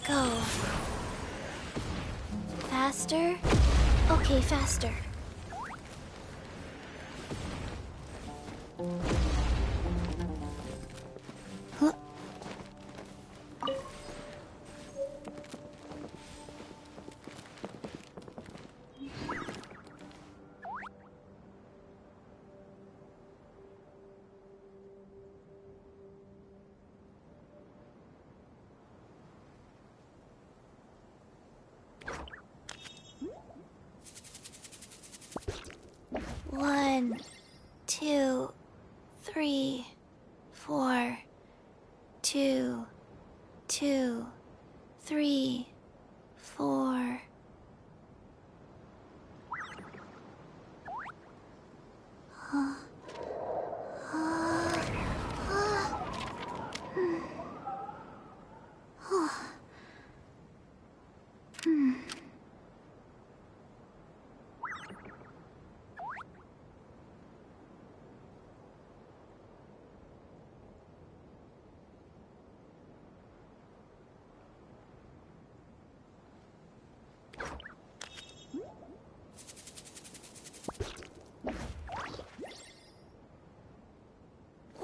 Go. Faster? Okay, faster. Huh? 1, 2, 3, 4. 2, 2, 3, 4.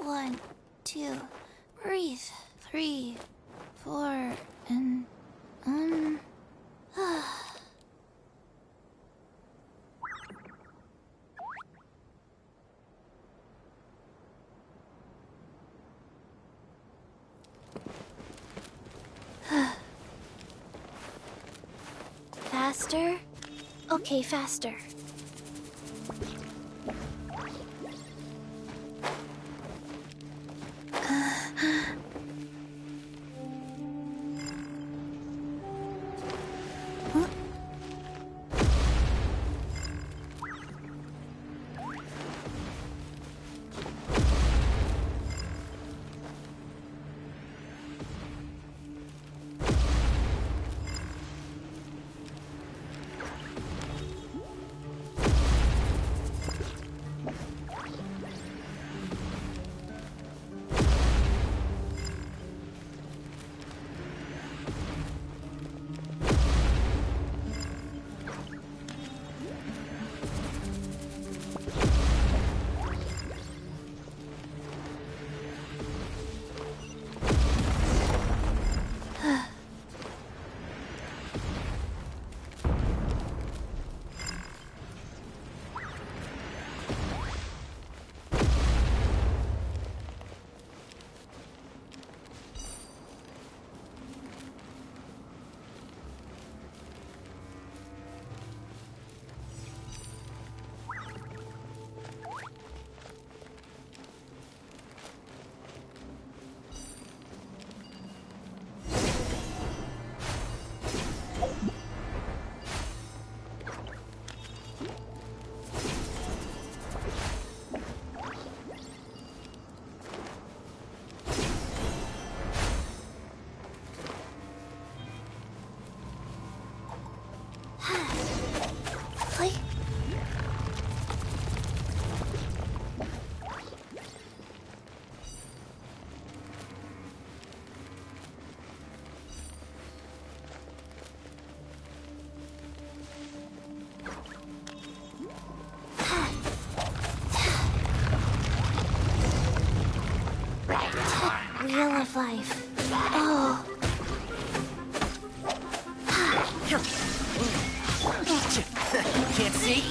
One, 2, breathe. 3, 4, and Faster? Okay, faster. of life. Oh. Can't see?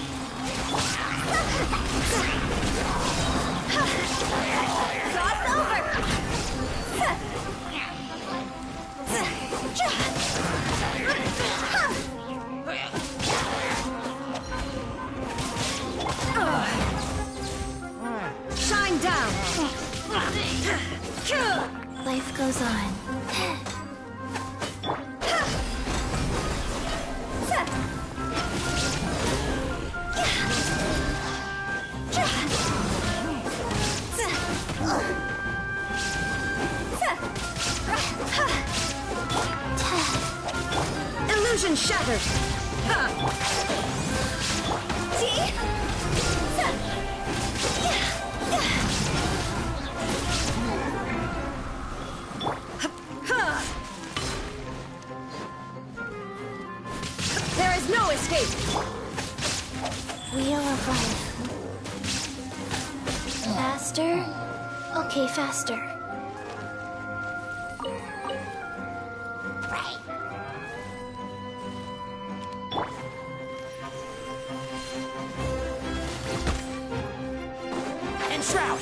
Cross over! Shine down! Life goes on. Illusion shattered! There is no escape! Wheel of life. Faster? Okay, faster. And Shroud!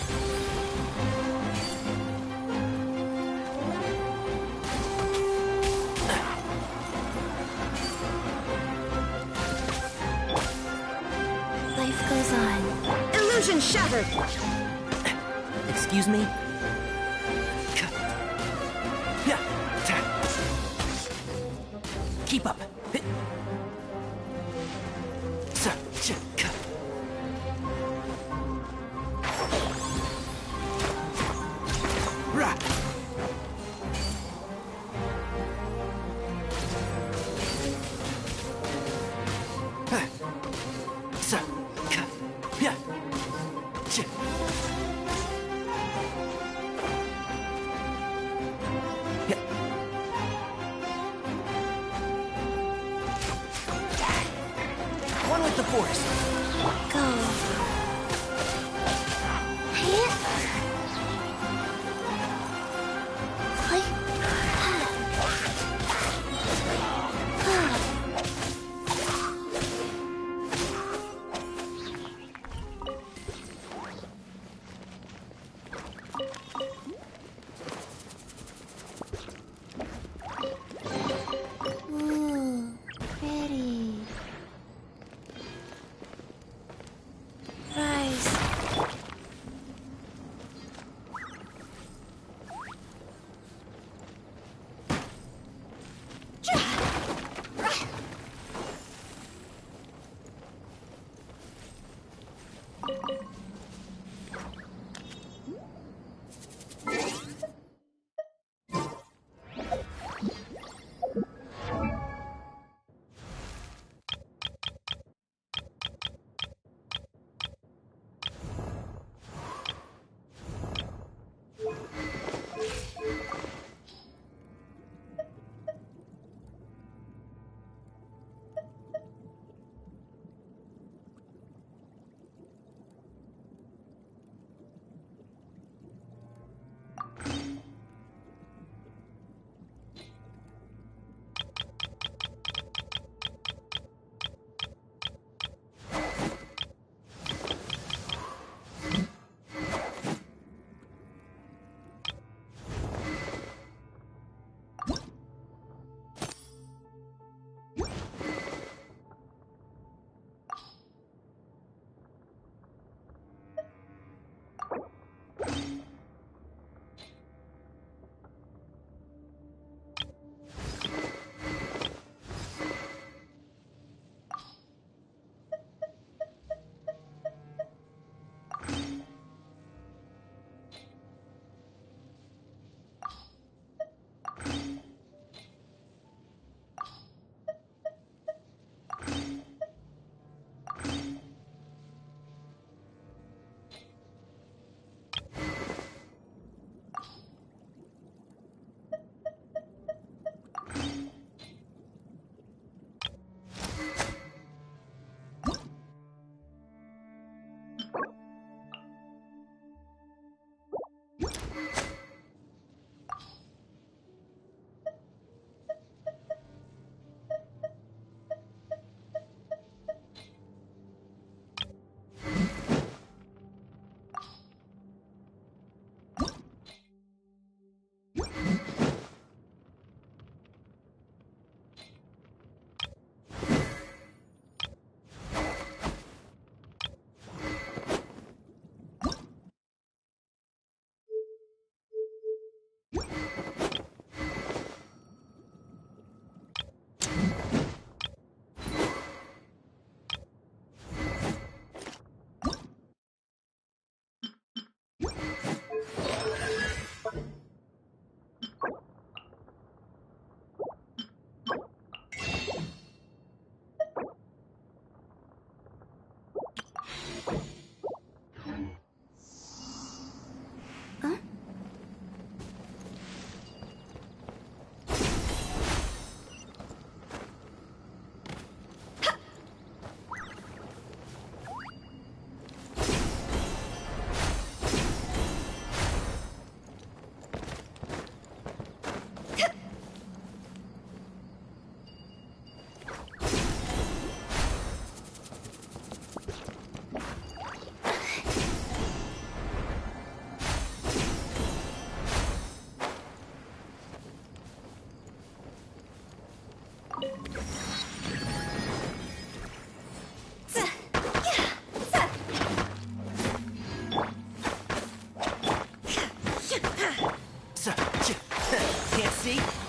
Life goes on. Illusion shattered! Excuse me? Keep up. One with the force. Go. see?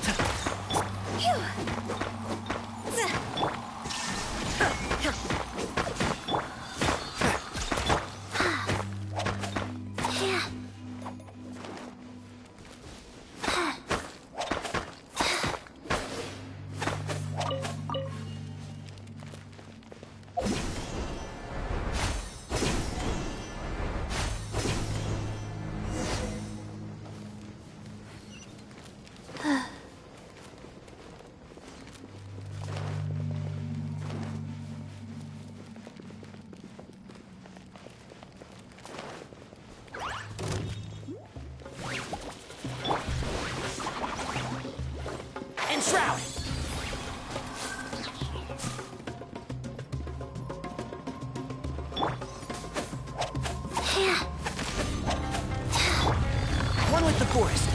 Shroud! One with the forest.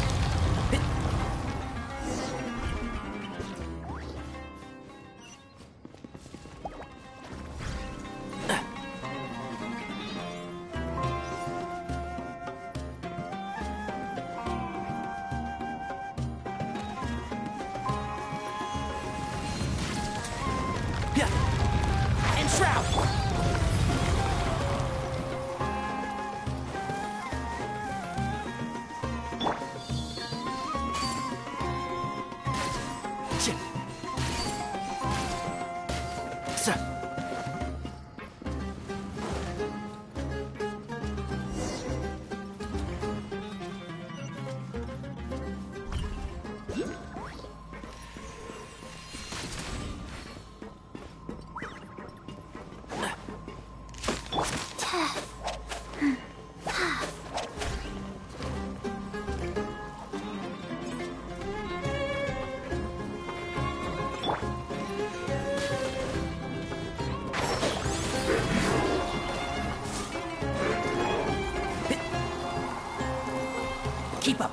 And Shroud! Keep up.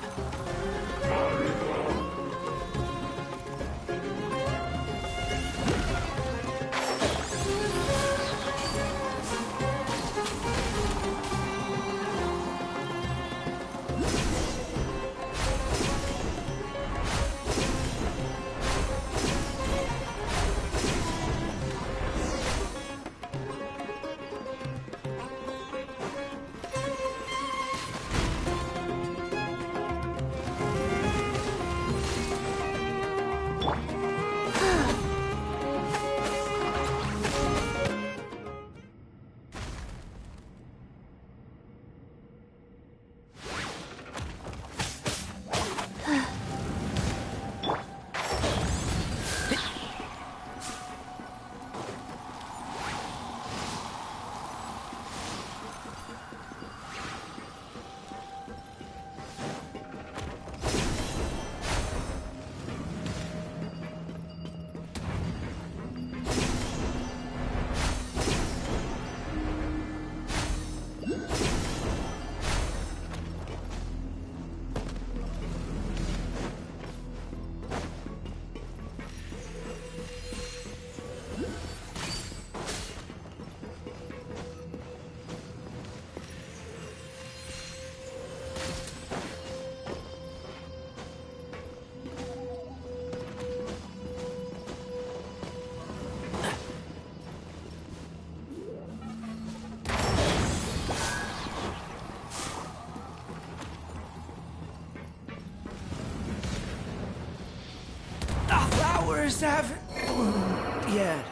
Flowers haven't bloomed yet.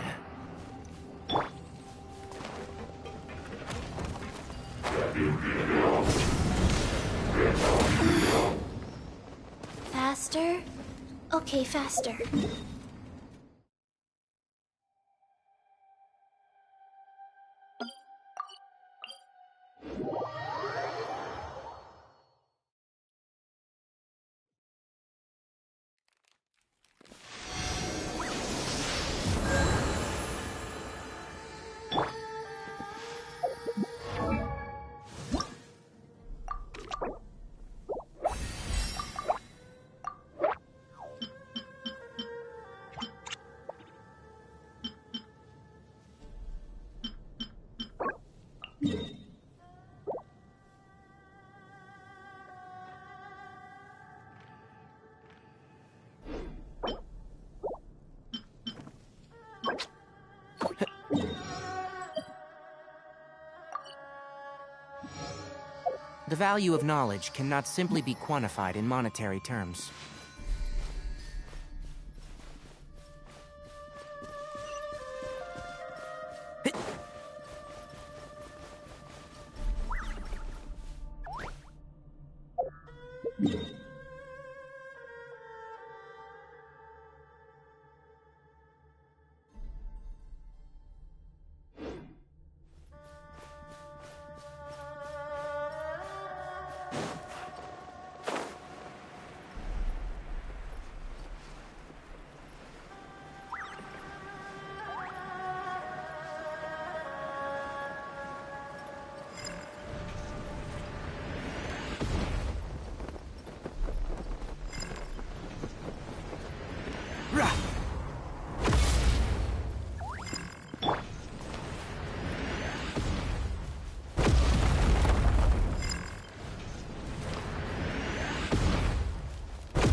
Faster? Okay, faster. The value of knowledge cannot simply be quantified in monetary terms.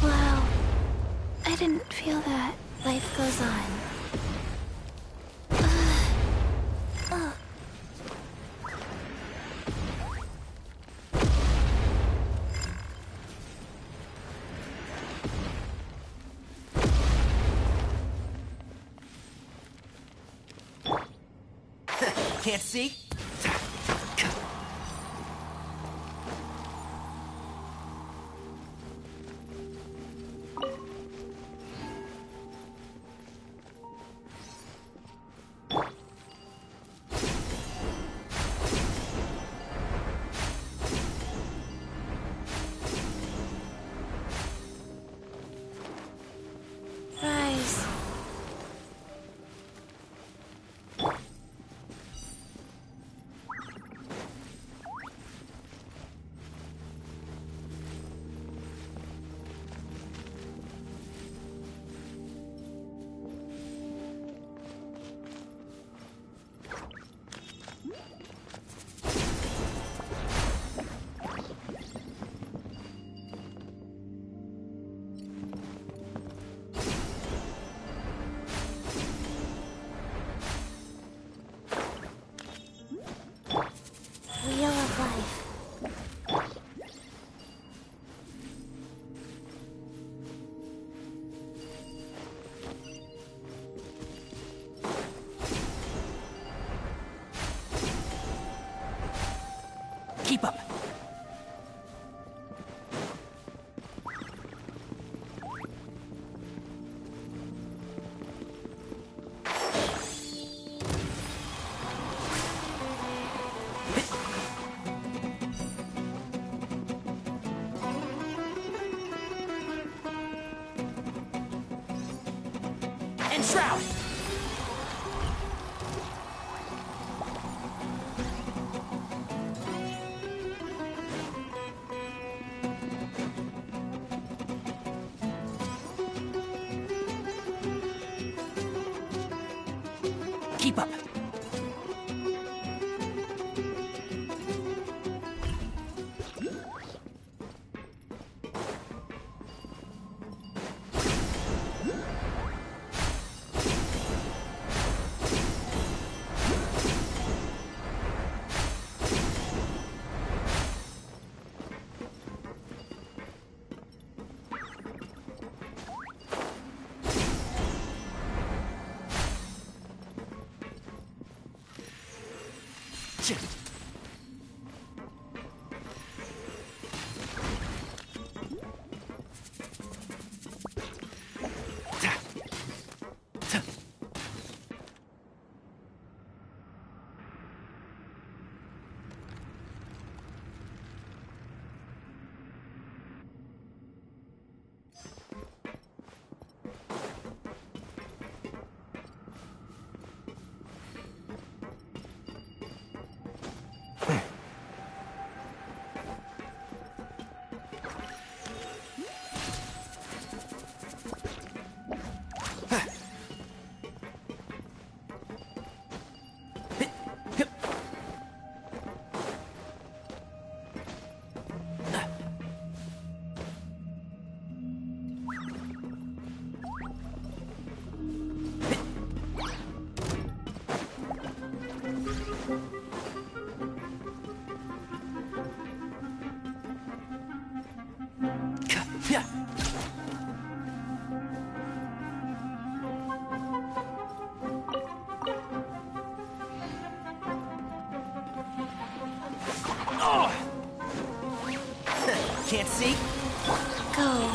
Wow. I didn't feel that. Life goes on. Can't see? Rise. Wheel of life. Keep up. Enshroud! Keep up. Can't see? Go.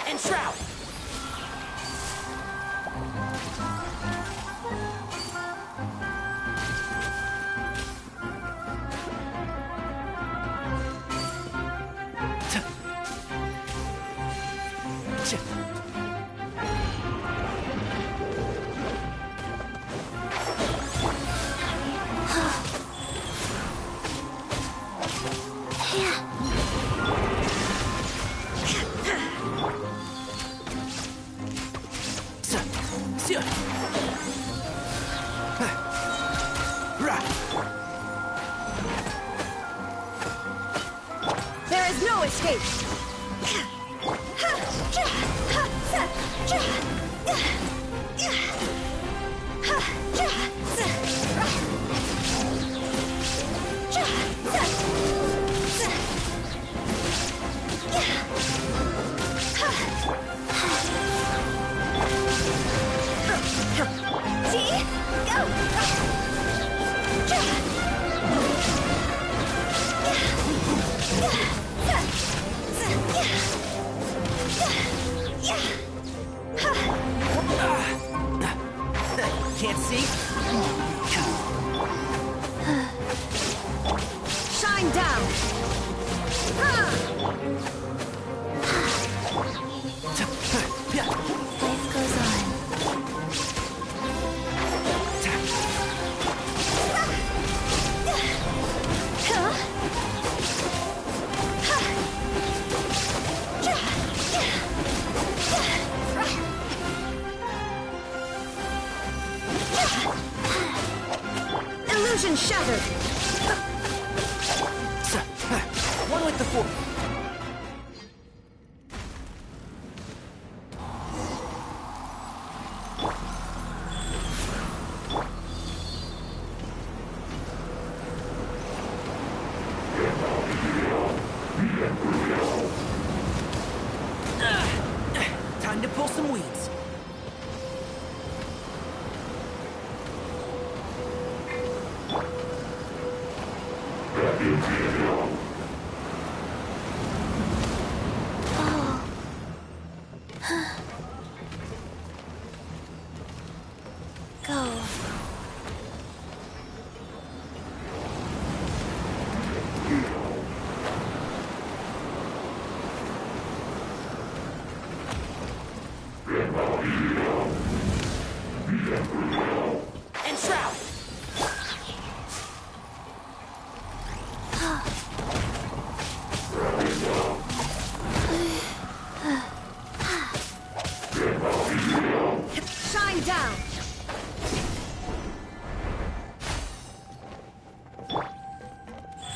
And Shroud! There is no escape! Can't see? Shine down! Life goes on. Illusion shattered! One with the force. Time to pull some weeds. Go. And Shroud! Shine down!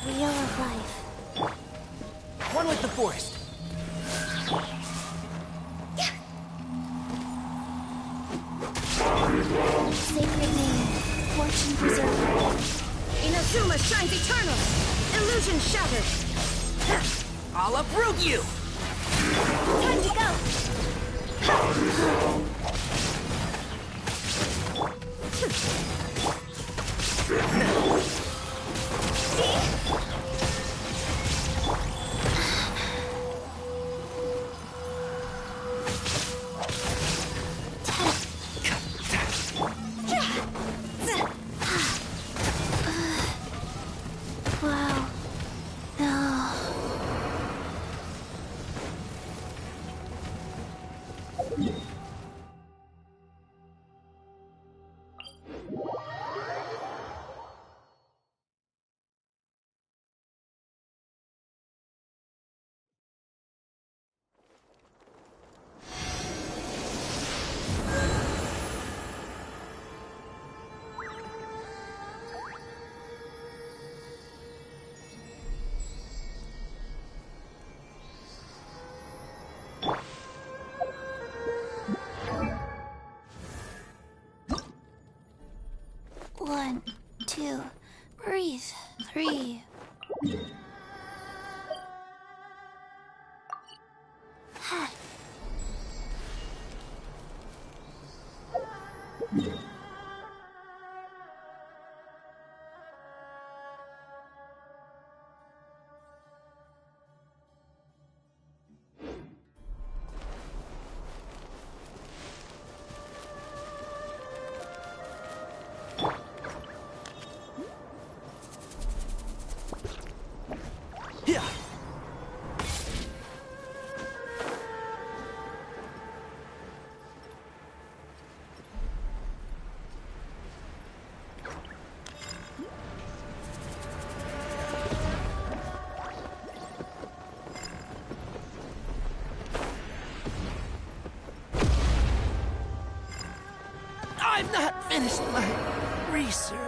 Wheel of life. One with the forest. Sacred name. Fortune preserver. Inazuma shines eternal! Illusion shattered! I'll uproot you! Time to go. Wow. No. see. I've not finished my research.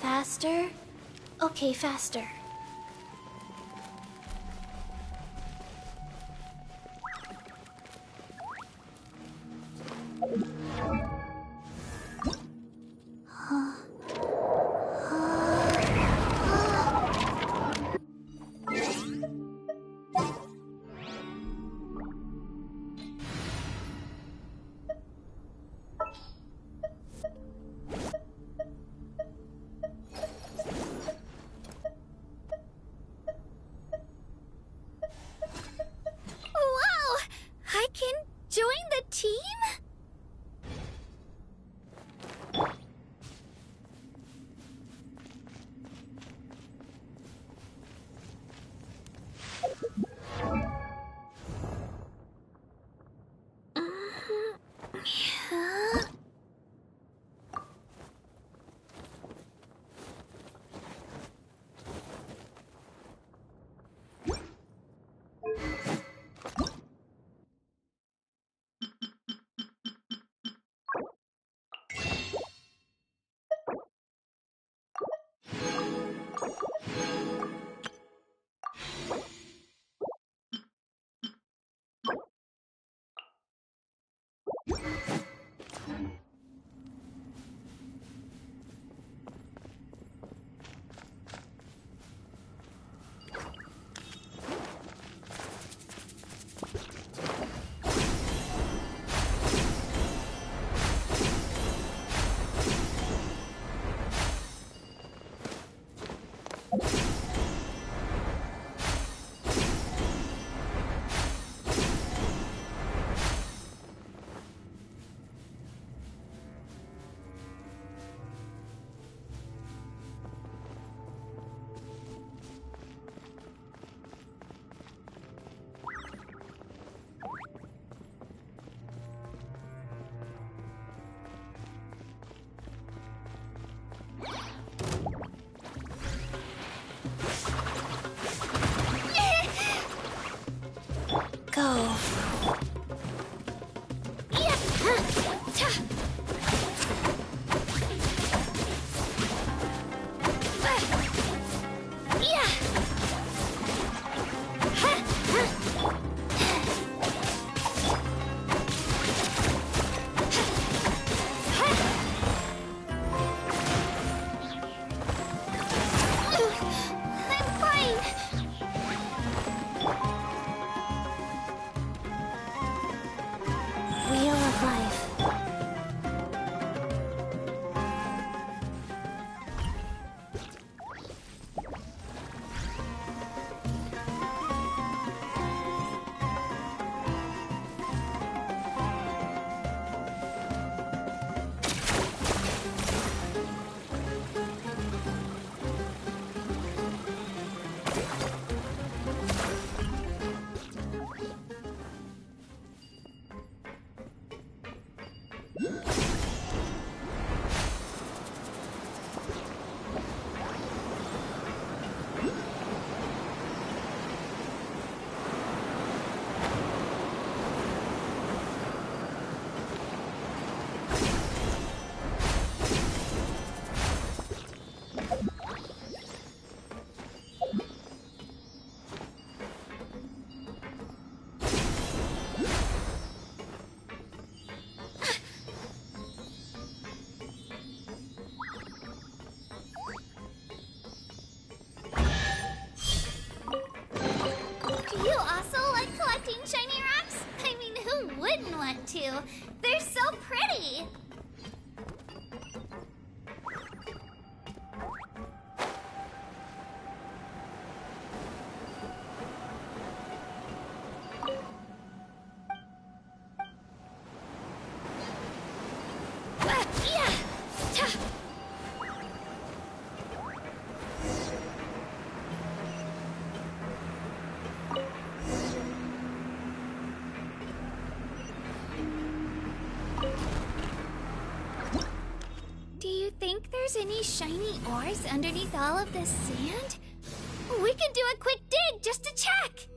Faster? Okay, faster. Do you also like collecting shiny rocks? I mean, who wouldn't want to? They're so pretty! Do you think there's any shiny ores underneath all of this sand? We can do a quick dig just to check!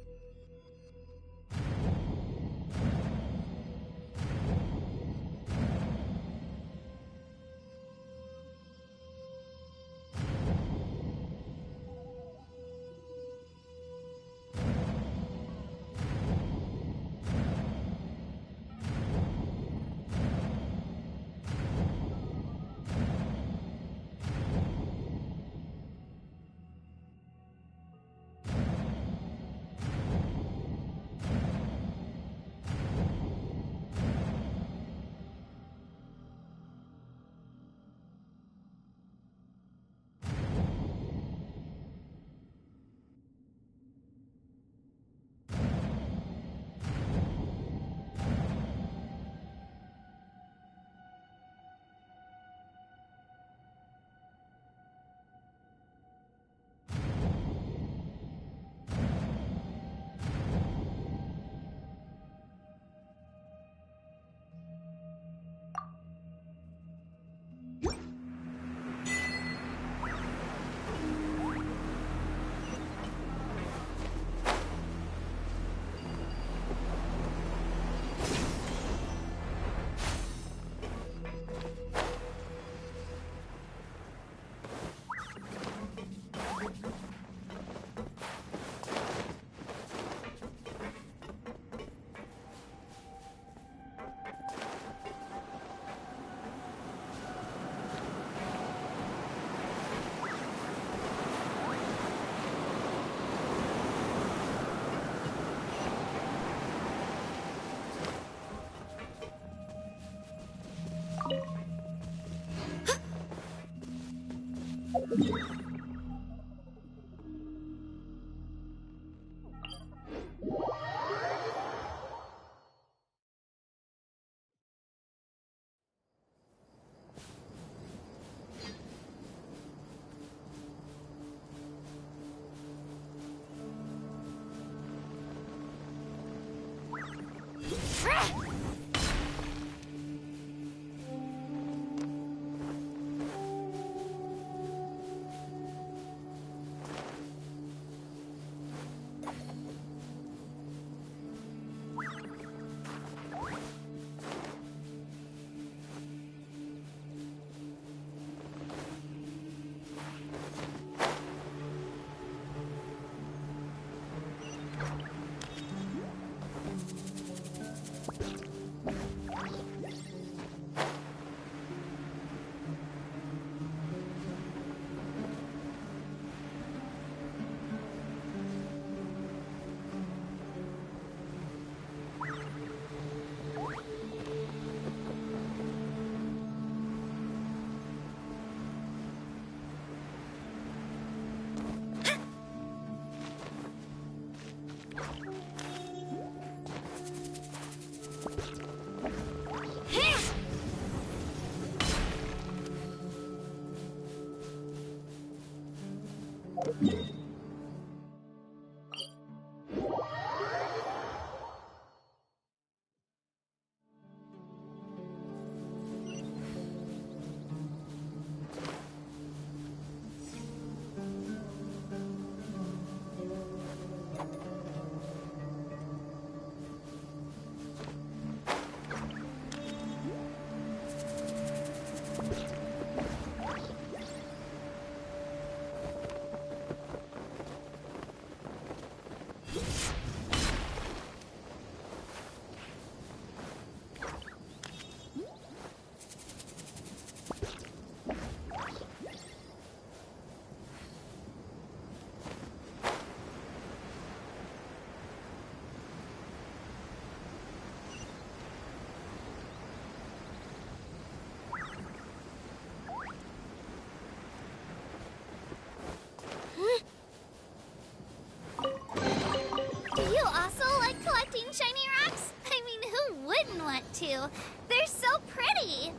shiny rocks? I mean, who wouldn't want to? They're so pretty!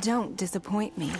Don't disappoint me.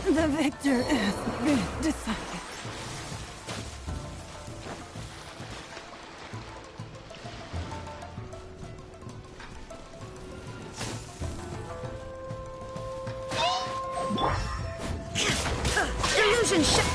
The victor has been decided. Illusion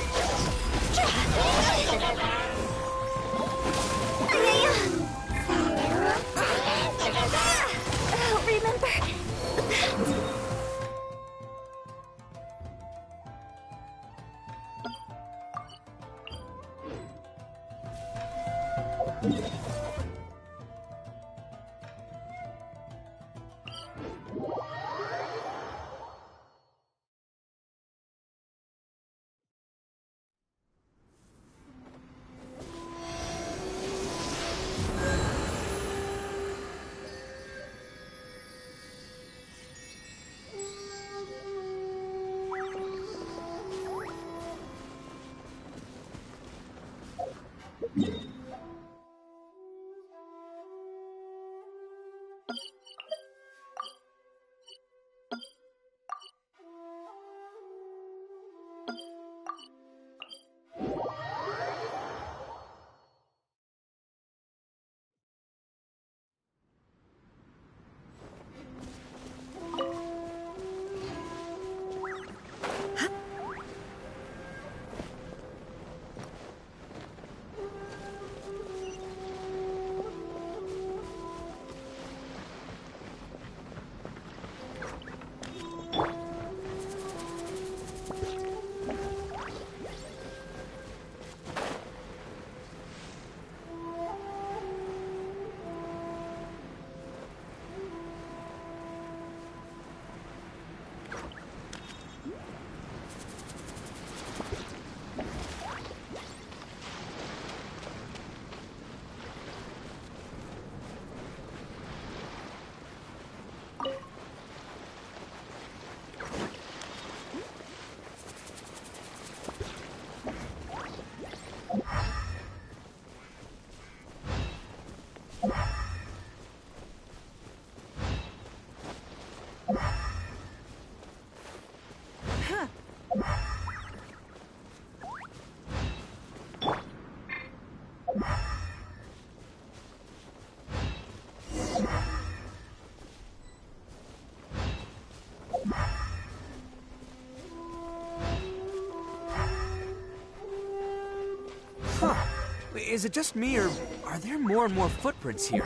Is it just me, or are there more and more footprints here?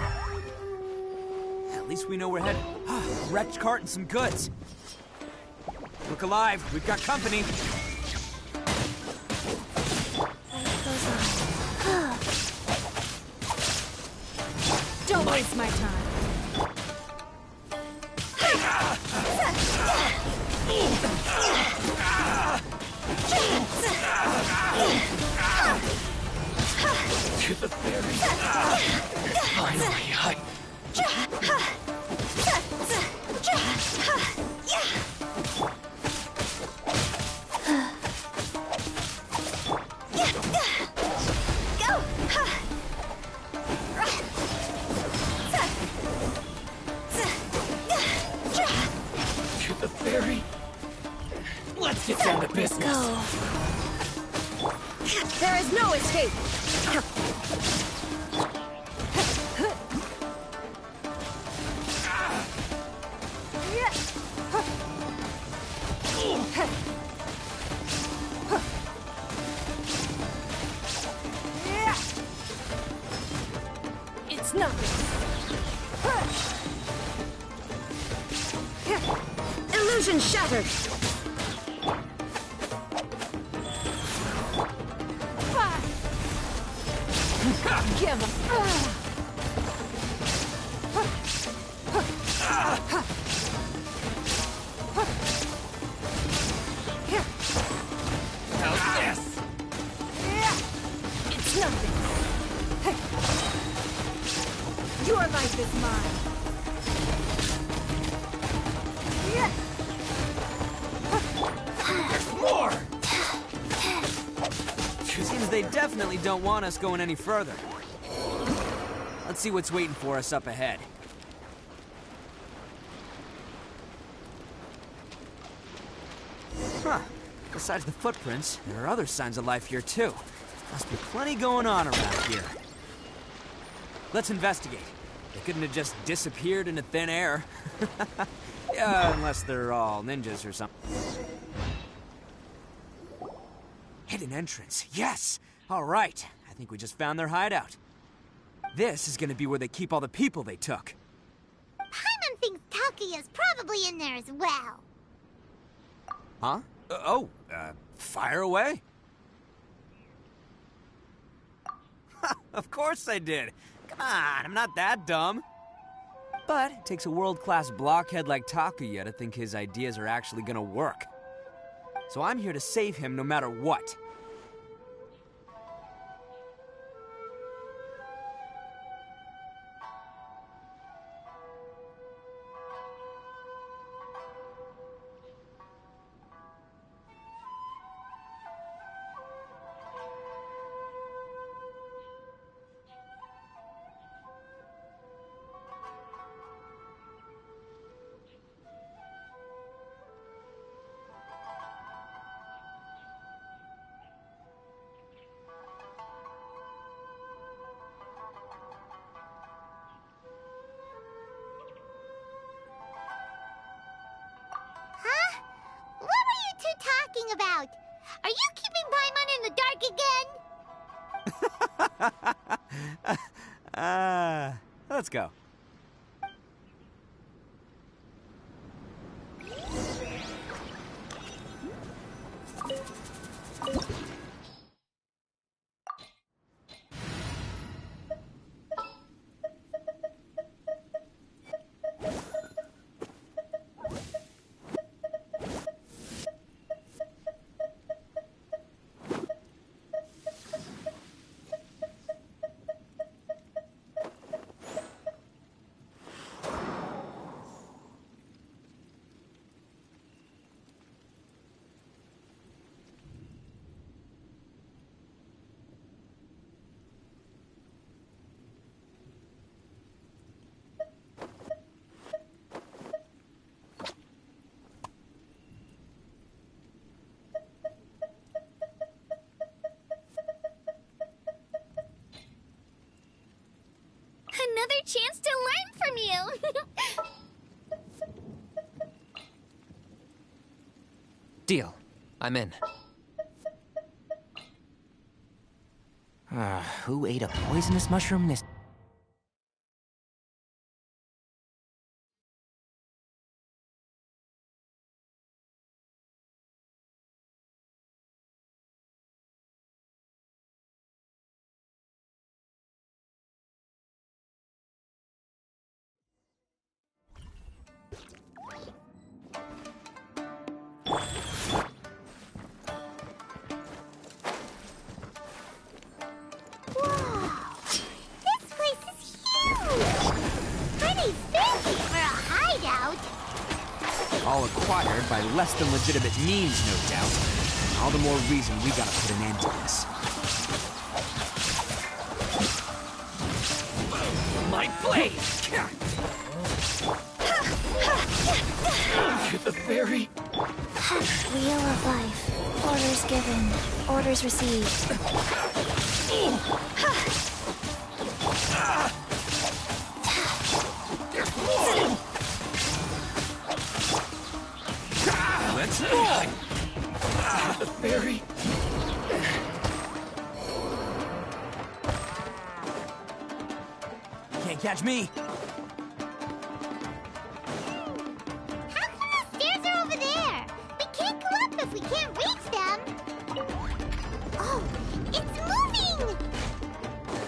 At least we know we're headed. A wrecked cart and some goods. Look alive, we've got company. Don't waste my time. To the ferry. Finally, to the ferry. Let's get down to business. There is no escape. It's nothing. Illusion shattered. Give him. How's this? It's nothing. Your life is mine. There's more! Seems they definitely don't want us going any further. Let's see what's waiting for us up ahead. Huh. Besides the footprints, there are other signs of life here too. Must be plenty going on around here. Let's investigate. They couldn't have just disappeared into thin air. Yeah, unless they're all ninjas or something. Hidden entrance, yes! Alright, I think we just found their hideout. This is gonna be where they keep all the people they took. Paimon thinks Takuya's probably in there as well. Huh? Fire away. Of course I did. Come on, I'm not that dumb. But it takes a world-class blockhead like Takuya to think his ideas are actually gonna work. So I'm here to save him no matter what. Talking about? Are you keeping Paimon in the dark again? Let's go. Another chance to learn from you! Deal. I'm in. Who ate a poisonous mushroom this... All acquired by less than legitimate means, no doubt. All the more reason we gotta put an end to this. My blade! The fairy! Wheel of life. Orders given. Orders received. Let's go! The fairy! Can't catch me! How come the stairs are over there? We can't go up if we can't reach them. Oh, it's moving!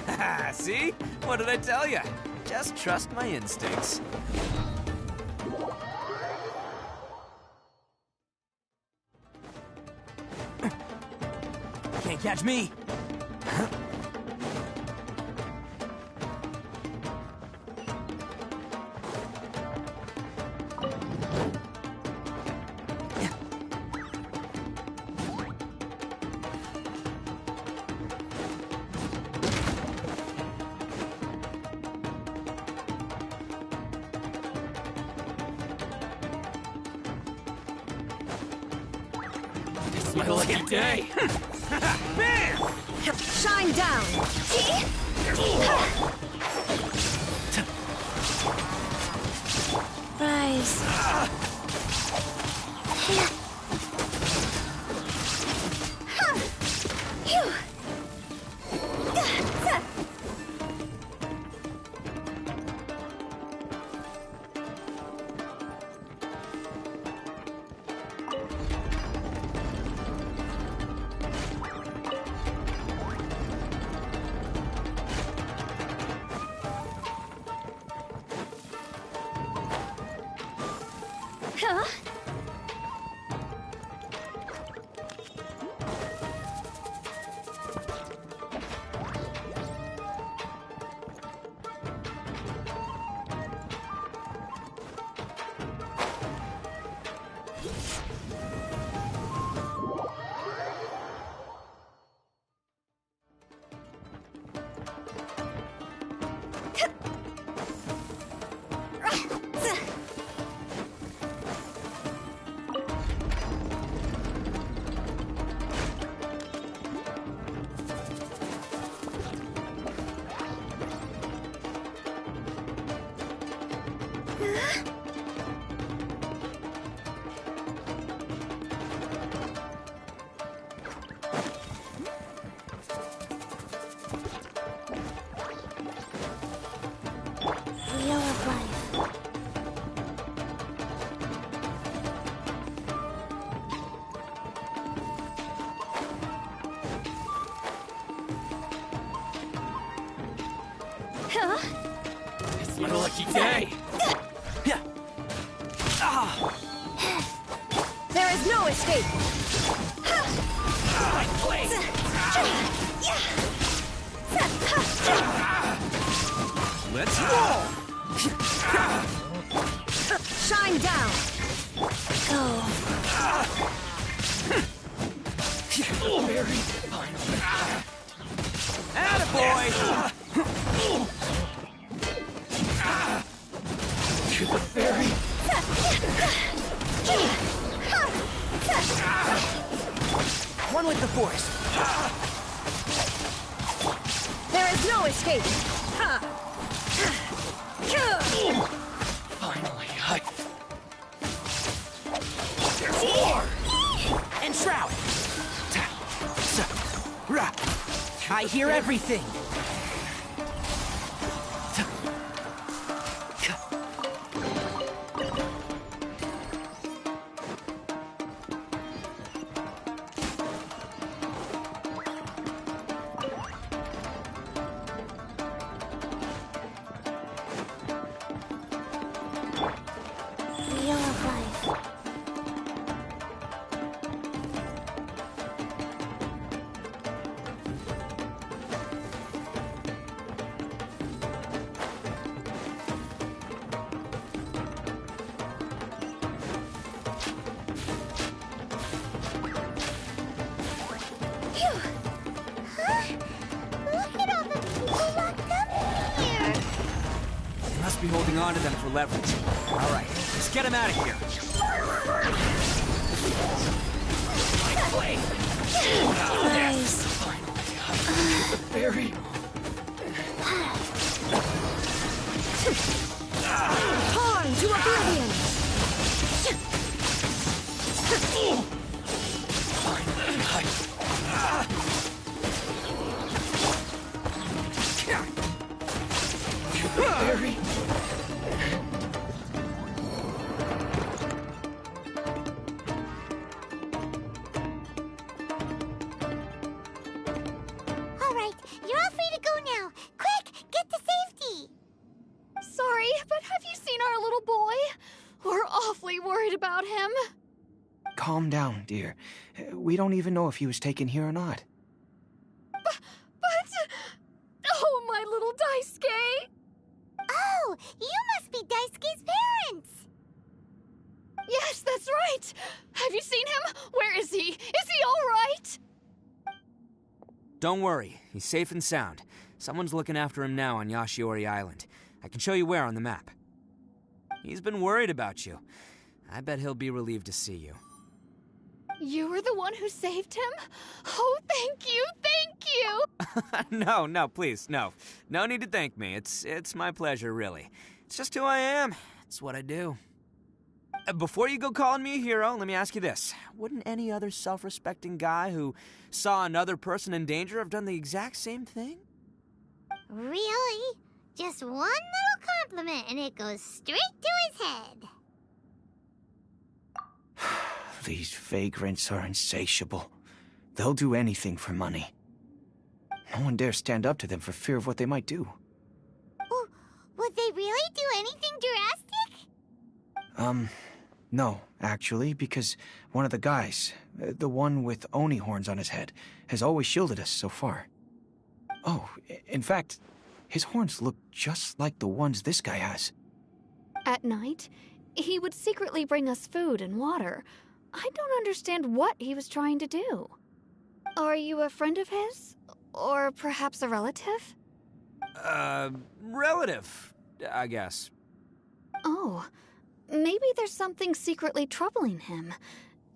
Haha, see? What did I tell you? Just trust my instincts. Can't catch me! It's my lucky day! Bam! Shine down! Rise. Huh? Wheel of Life. Huh? It's my lucky day. There is no escape! Let's roll! Shine down! Very Attaboy! to the ferry. One with the Force. There is no escape! Finally, There's more! And Shroud! I hear everything! Wheel of Life. Phew! Look at all the people locked up here. They must be holding on to them for leverage. All right, let's get them out of here. Nice. The ferry. Torn to oblivion! Ferry. All right, you're all free to go now. Quick, get to safety. Sorry, but have you seen our little boy? We're awfully worried about him. Calm down, dear. We don't even know if he was taken here or not. But... Oh, my little Daisuke! Oh, you must be Daisuke's parents. Yes, that's right! Have you seen him? Where is he? Is he all right? Don't worry, he's safe and sound. Someone's looking after him now on Yashiori Island. I can show you where on the map. He's been worried about you. I bet he'll be relieved to see you. You were the one who saved him? Oh, thank you, thank you! No, please, no. No need to thank me. It's my pleasure, really. It's just who I am. It's what I do. Before you go calling me a hero, let me ask you this. Wouldn't any other self-respecting guy who saw another person in danger have done the exact same thing? Really? Just one little compliment and it goes straight to his head. These vagrants are insatiable. They'll do anything for money. No one dares stand up to them for fear of what they might do. Would they really do anything drastic? No, actually, because one of the guys, the one with Oni horns on his head, has always shielded us so far. Oh, in fact, his horns look just like the ones this guy has. At night, he would secretly bring us food and water. I don't understand what he was trying to do. Are you a friend of his? Or perhaps a relative? Relative, I guess. Oh, maybe there's something secretly troubling him.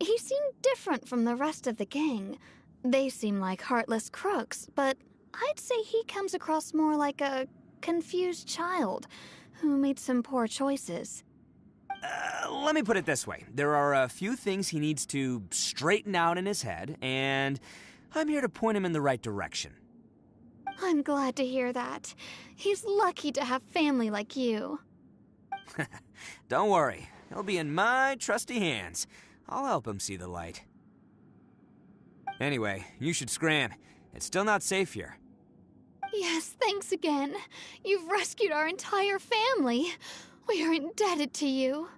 He seemed different from the rest of the gang. They seem like heartless crooks, but I'd say he comes across more like a confused child who made some poor choices. Let me put it this way. There are a few things he needs to straighten out in his head, and I'm here to point him in the right direction. I'm glad to hear that. He's lucky to have family like you. Don't worry. He'll be in my trusty hands. I'll help him see the light. Anyway, you should scram. It's still not safe here. Yes, thanks again. You've rescued our entire family. We are indebted to you.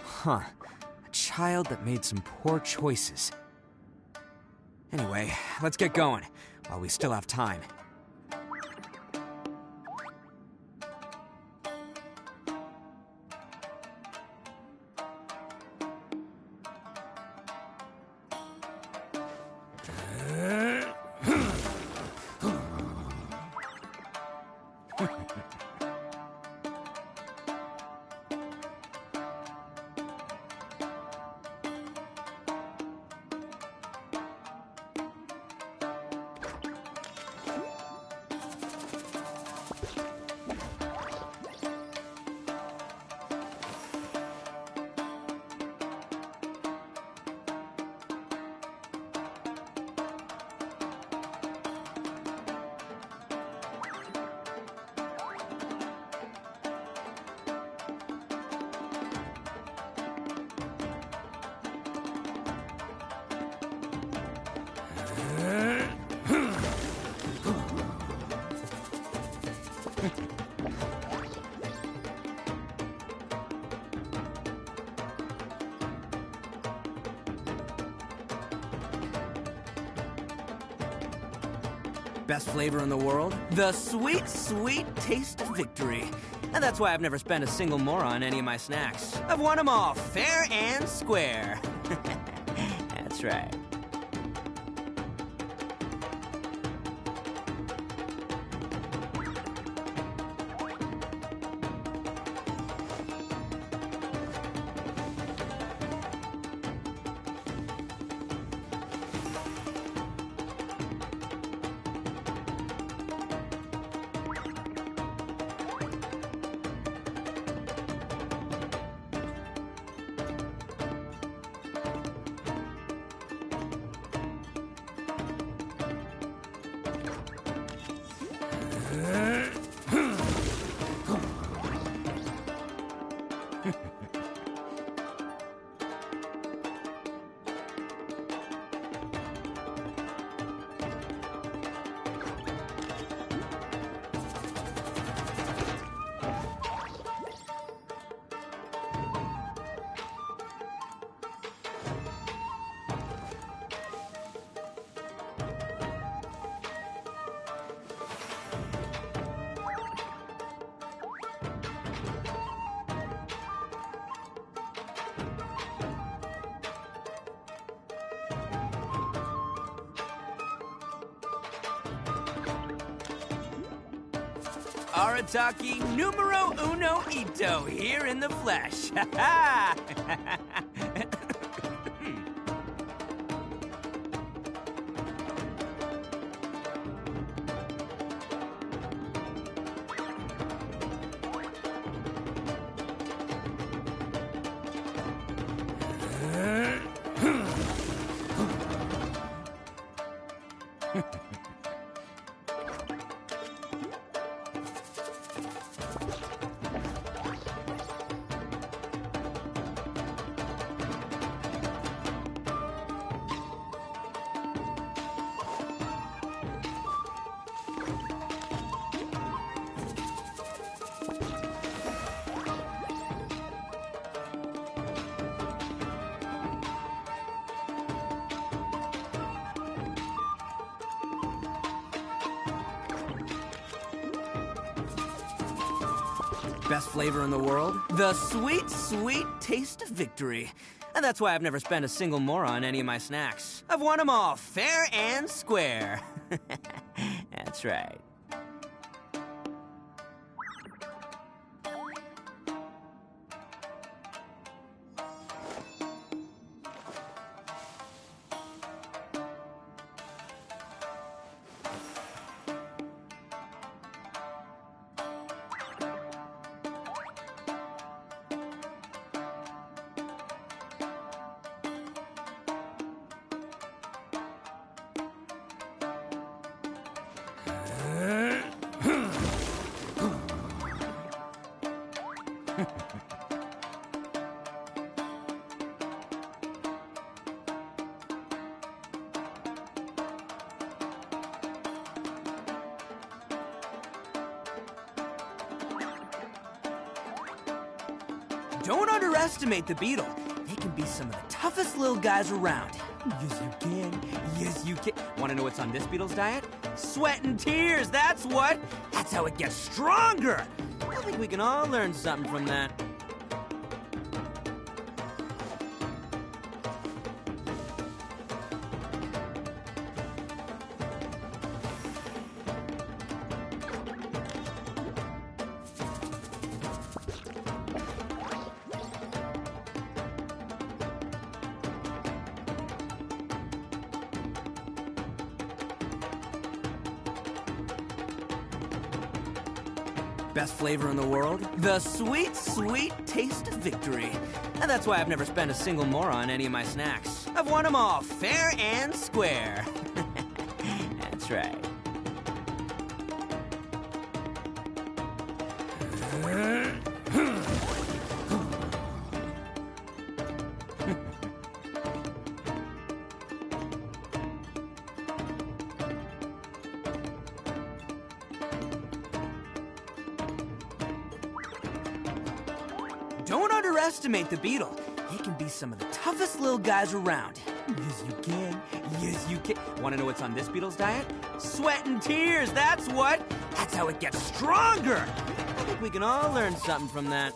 Huh. A child that made some poor choices. Anyway, let's get going, while we still have time. Best flavor in the world? The sweet, sweet taste of victory. And that's why I've never spent a single more on any of my snacks. I've won them all, fair and square. That's right. Arataki numero uno ito, here in the flesh. Ha ha! Best flavor in the world? The sweet, sweet taste of victory. And that's why I've never spent a single more on any of my snacks. I've won them all, fair and square. That's right. Don't underestimate the beetle. They can be some of the toughest little guys around. Yes, you can. Yes, you can. Want to know what's on this beetle's diet? Sweat and tears, that's what. That's how it gets stronger. I think we can all learn something from that. Best flavor in the world? The sweet, sweet taste of victory. And that's why I've never spent a single more on any of my snacks. I've won them all, fair and square. That's right. Don't underestimate the beetle. They can be some of the toughest little guys around. Yes, you can. Yes, you can. Want to know what's on this beetle's diet? Sweat and tears, that's what. That's how it gets stronger. I think we can all learn something from that.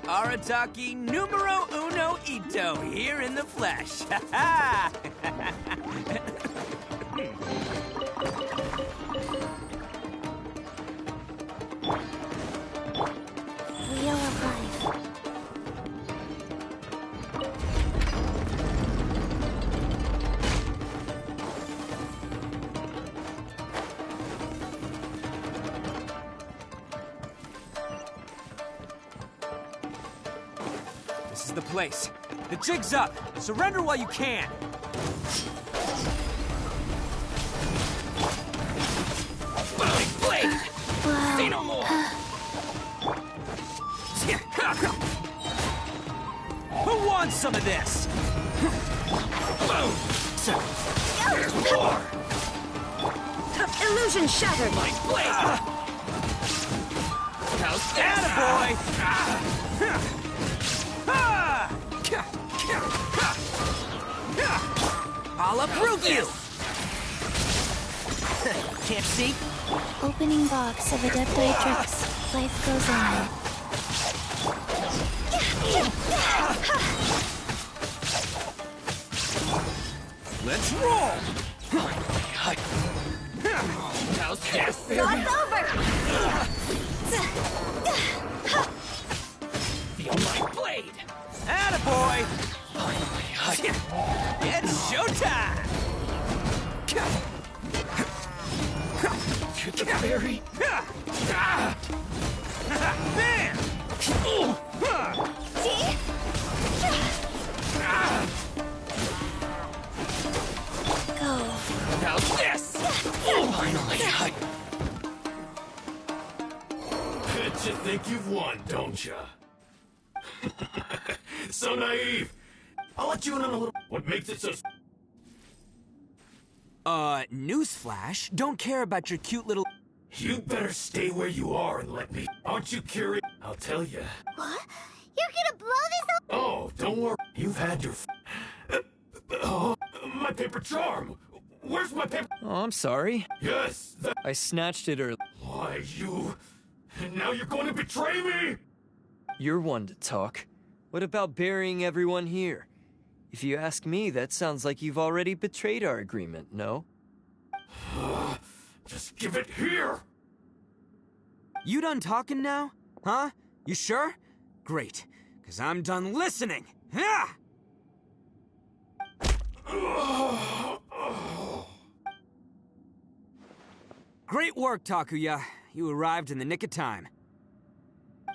Arataki numero uno ito, here in the flesh. Ha ha! Wheel of Life. This is the place. The jig's up. Surrender while you can. Blade! Say no more! Who wants some of this? There's more! Illusion shattered! My blade! How's that, boy? I'll uproot you! Can't see? Opening box of Adeptoatrix. Life goes on. Let's roll! How's this? It's over! Feel my blade! Attaboy! It's showtime! Barry! Bam! Go. How's this? Finally! Bet you think you've won, don't ya? So naive. I'll let you in on a little. What makes it so? Newsflash, don't care about your cute little... You better stay where you are and let me. Aren't you curious? I'll tell you. What? You're gonna blow this up? Oh, don't worry. You've had your. My paper charm. Where's my paper? Oh, I'm sorry. Yes, I snatched it earlier. Why, you... And now you're going to betray me? You're one to talk. What about burying everyone here? If you ask me, that sounds like you've already betrayed our agreement, no? Just give it here! You done talking now? Huh? You sure? Great, because I'm done listening! Ah! Great work, Takuya. You arrived in the nick of time.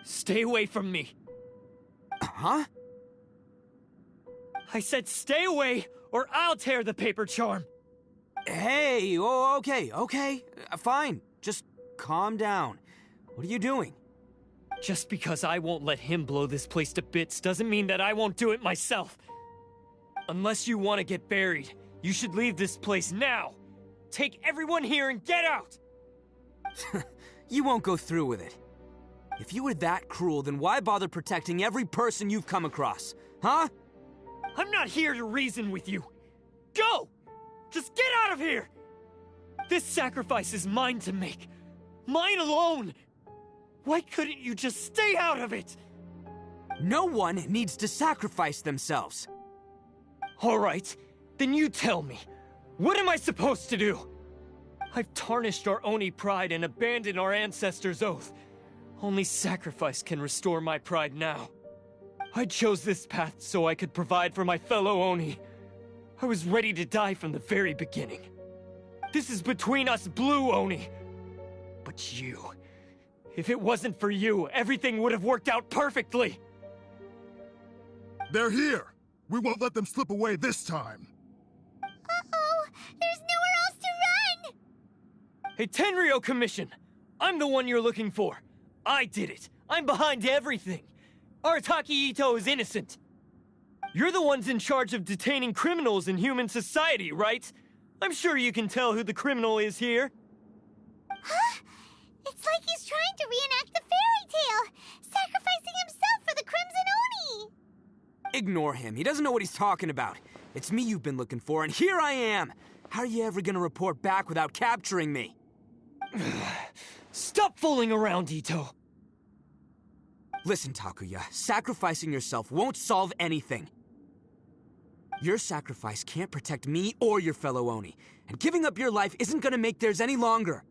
Stay away from me. Huh? I said stay away, or I'll tear the paper charm. Hey, oh, okay. Fine. Just calm down. What are you doing? Just because I won't let him blow this place to bits doesn't mean that I won't do it myself. Unless you want to get buried, you should leave this place now. Take everyone here and get out! You won't go through with it. If you were that cruel, then why bother protecting every person you've come across? Huh? I'm not here to reason with you. Go! Just get out of here! This sacrifice is mine to make. Mine alone! Why couldn't you just stay out of it? No one needs to sacrifice themselves. All right, then you tell me. What am I supposed to do? I've tarnished our Oni pride and abandoned our ancestors' oath. Only sacrifice can restore my pride now. I chose this path so I could provide for my fellow Oni. I was ready to die from the very beginning. This is between us Blue Oni. But you... If it wasn't for you, everything would have worked out perfectly! They're here! We won't let them slip away this time! Uh-oh! There's nowhere else to run! Hey, Tenryo Commission! I'm the one you're looking for. I did it. I'm behind everything. Arataki Ito is innocent. You're the ones in charge of detaining criminals in human society, right? I'm sure you can tell who the criminal is here. Huh? It's like he's trying to reenact the fairy tale, sacrificing himself for the Crimson Oni! Ignore him. He doesn't know what he's talking about. It's me you've been looking for, and here I am! How are you ever gonna report back without capturing me? Stop fooling around, Ito! Listen, Takuya, sacrificing yourself won't solve anything. Your sacrifice can't protect me or your fellow Oni, and giving up your life isn't gonna make theirs any longer.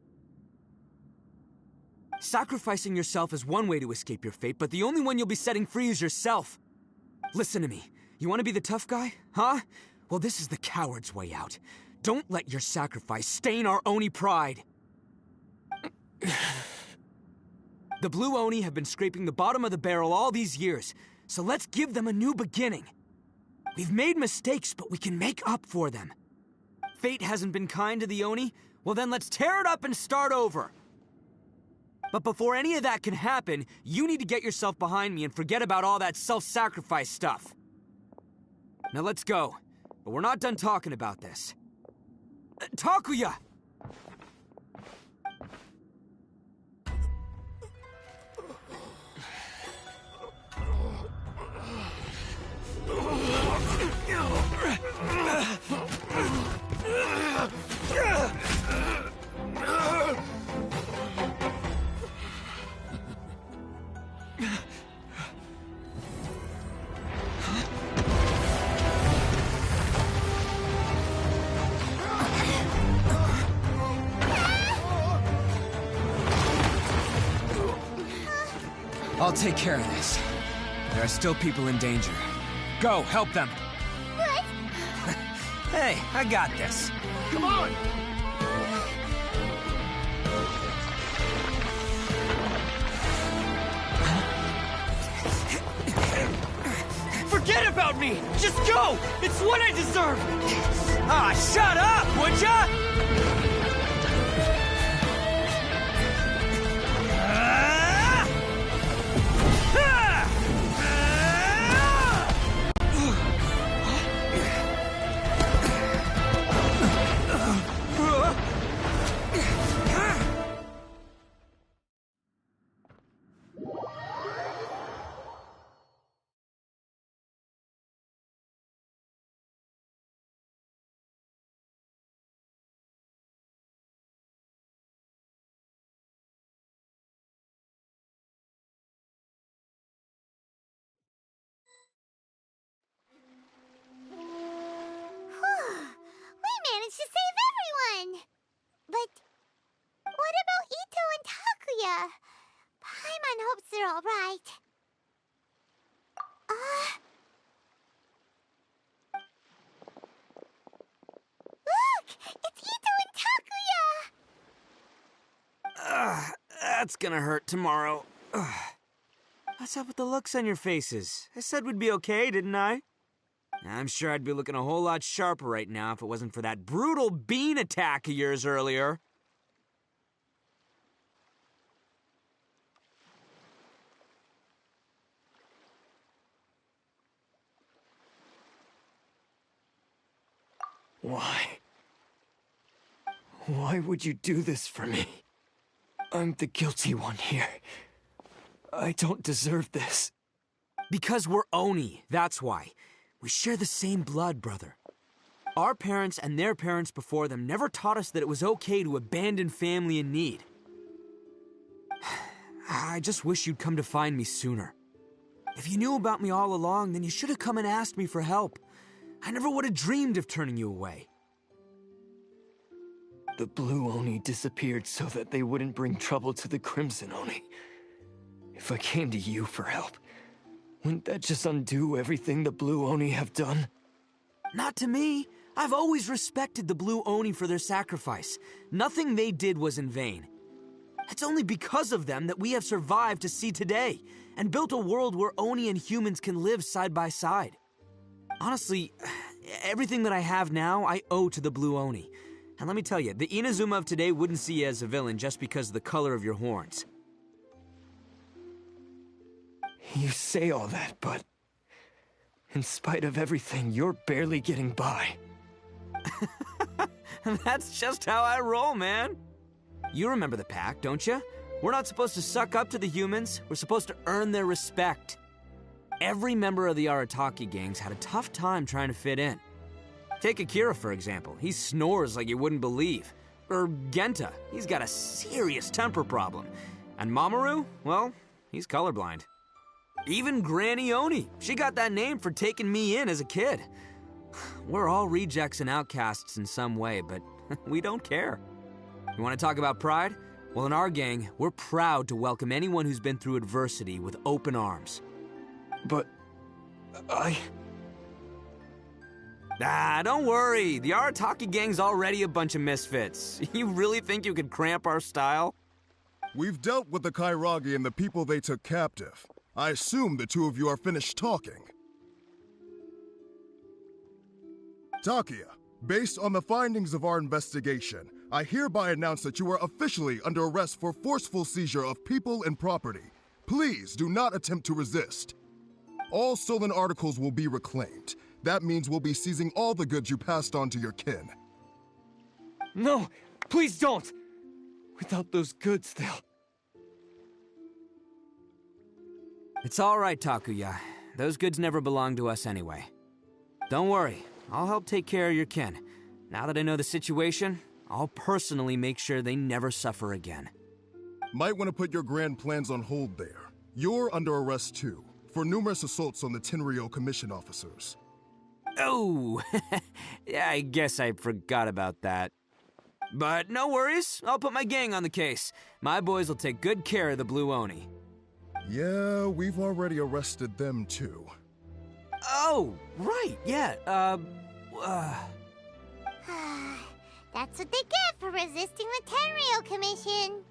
Sacrificing yourself is one way to escape your fate, but the only one you'll be setting free is yourself. Listen to me. You want to be the tough guy? Huh? Well, this is the coward's way out. Don't let your sacrifice stain our Oni pride. The Blue Oni have been scraping the bottom of the barrel all these years, so let's give them a new beginning. We've made mistakes, but we can make up for them. Fate hasn't been kind to the Oni? Well then let's tear it up and start over. But before any of that can happen, you need to get yourself behind me and forget about all that self-sacrifice stuff. Now let's go. But we're not done talking about this. Takuya! I'll take care of this. There are still people in danger. Go, help them. What? Hey, I got this. Come on! Forget about me! Just go! It's what I deserve! Ah, shut up, would ya? to save everyone! But what about Ito and Takuya? Paimon hopes they're alright. Look! It's Ito and Takuya! That's gonna hurt tomorrow. What's up with the looks on your faces? I said we'd be okay, didn't I? I'm sure I'd be looking a whole lot sharper right now if it wasn't for that brutal bean attack of yours earlier. Why? Why would you do this for me? I'm the guilty one here. I don't deserve this. Because we're Oni, that's why. We share the same blood, brother. Our parents and their parents before them never taught us that it was okay to abandon family in need. I just wish you'd come to find me sooner. If you knew about me all along, then you should have come and asked me for help. I never would have dreamed of turning you away. The Blue Oni disappeared so that they wouldn't bring trouble to the Crimson Oni. If I came to you for help, wouldn't that just undo everything the Blue Oni have done? Not to me. I've always respected the Blue Oni for their sacrifice. Nothing they did was in vain. It's only because of them that we have survived to see today, and built a world where Oni and humans can live side by side. Honestly, everything that I have now, I owe to the Blue Oni. And let me tell you, the Inazuma of today wouldn't see you as a villain just because of the color of your horns. You say all that, but in spite of everything, you're barely getting by. That's just how I roll, man. You remember the pact, don't you? We're not supposed to suck up to the humans. We're supposed to earn their respect. Every member of the Arataki gangs had a tough time trying to fit in. Take Akira, for example. He snores like you wouldn't believe. Or Genta. He's got a serious temper problem. And Mamoru, well, he's colorblind. Even Granny Oni. She got that name for taking me in as a kid. We're all rejects and outcasts in some way, but we don't care. You want to talk about pride? Well, in our gang, we're proud to welcome anyone who's been through adversity with open arms. But don't worry. The Arataki gang's already a bunch of misfits. You really think you could cramp our style? We've dealt with the Kairagi and the people they took captive. I assume the two of you are finished talking. Takuya, based on the findings of our investigation, I hereby announce that you are officially under arrest for forceful seizure of people and property. Please do not attempt to resist. All stolen articles will be reclaimed. That means we'll be seizing all the goods you passed on to your kin. No, please don't! Without those goods, they'll... It's all right, Takuya. Those goods never belonged to us anyway. Don't worry, I'll help take care of your kin. Now that I know the situation, I'll personally make sure they never suffer again. Might want to put your grand plans on hold there. You're under arrest too, for numerous assaults on the Tenryo Commission officers. Oh, yeah, I guess I forgot about that. But no worries, I'll put my gang on the case. My boys will take good care of the Blue Oni. Yeah, we've already arrested them too. Oh, right, yeah, That's what they get for resisting the Tenryo Commission.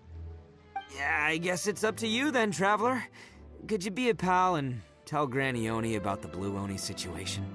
Yeah, I guess it's up to you then, Traveler. Could you be a pal and tell Granny Oni about the Blue Oni situation?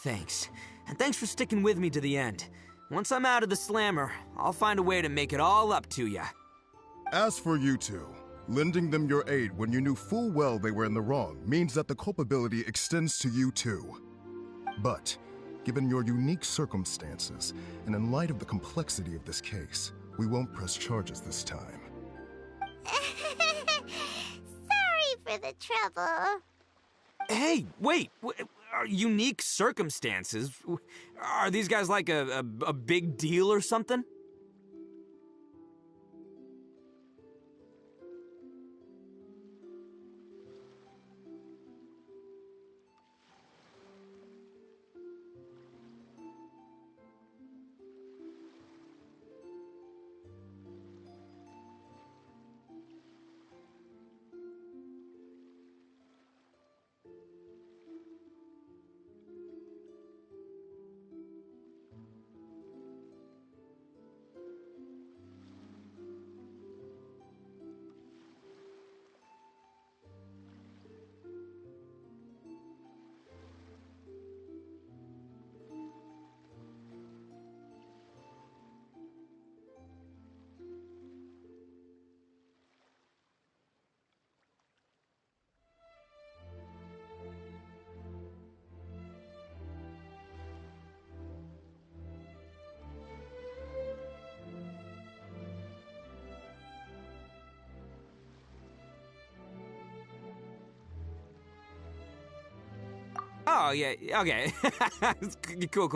thanks. And thanks for sticking with me to the end. Once I'm out of the slammer, I'll find a way to make it all up to ya. As for you two, lending them your aid when you knew full well they were in the wrong means that the culpability extends to you too. But, given your unique circumstances, and in light of the complexity of this case, we won't press charges this time. Sorry for the trouble. Hey, wait! Unique circumstances? Are these guys like a big deal or something? Oh, yeah, okay. Cool.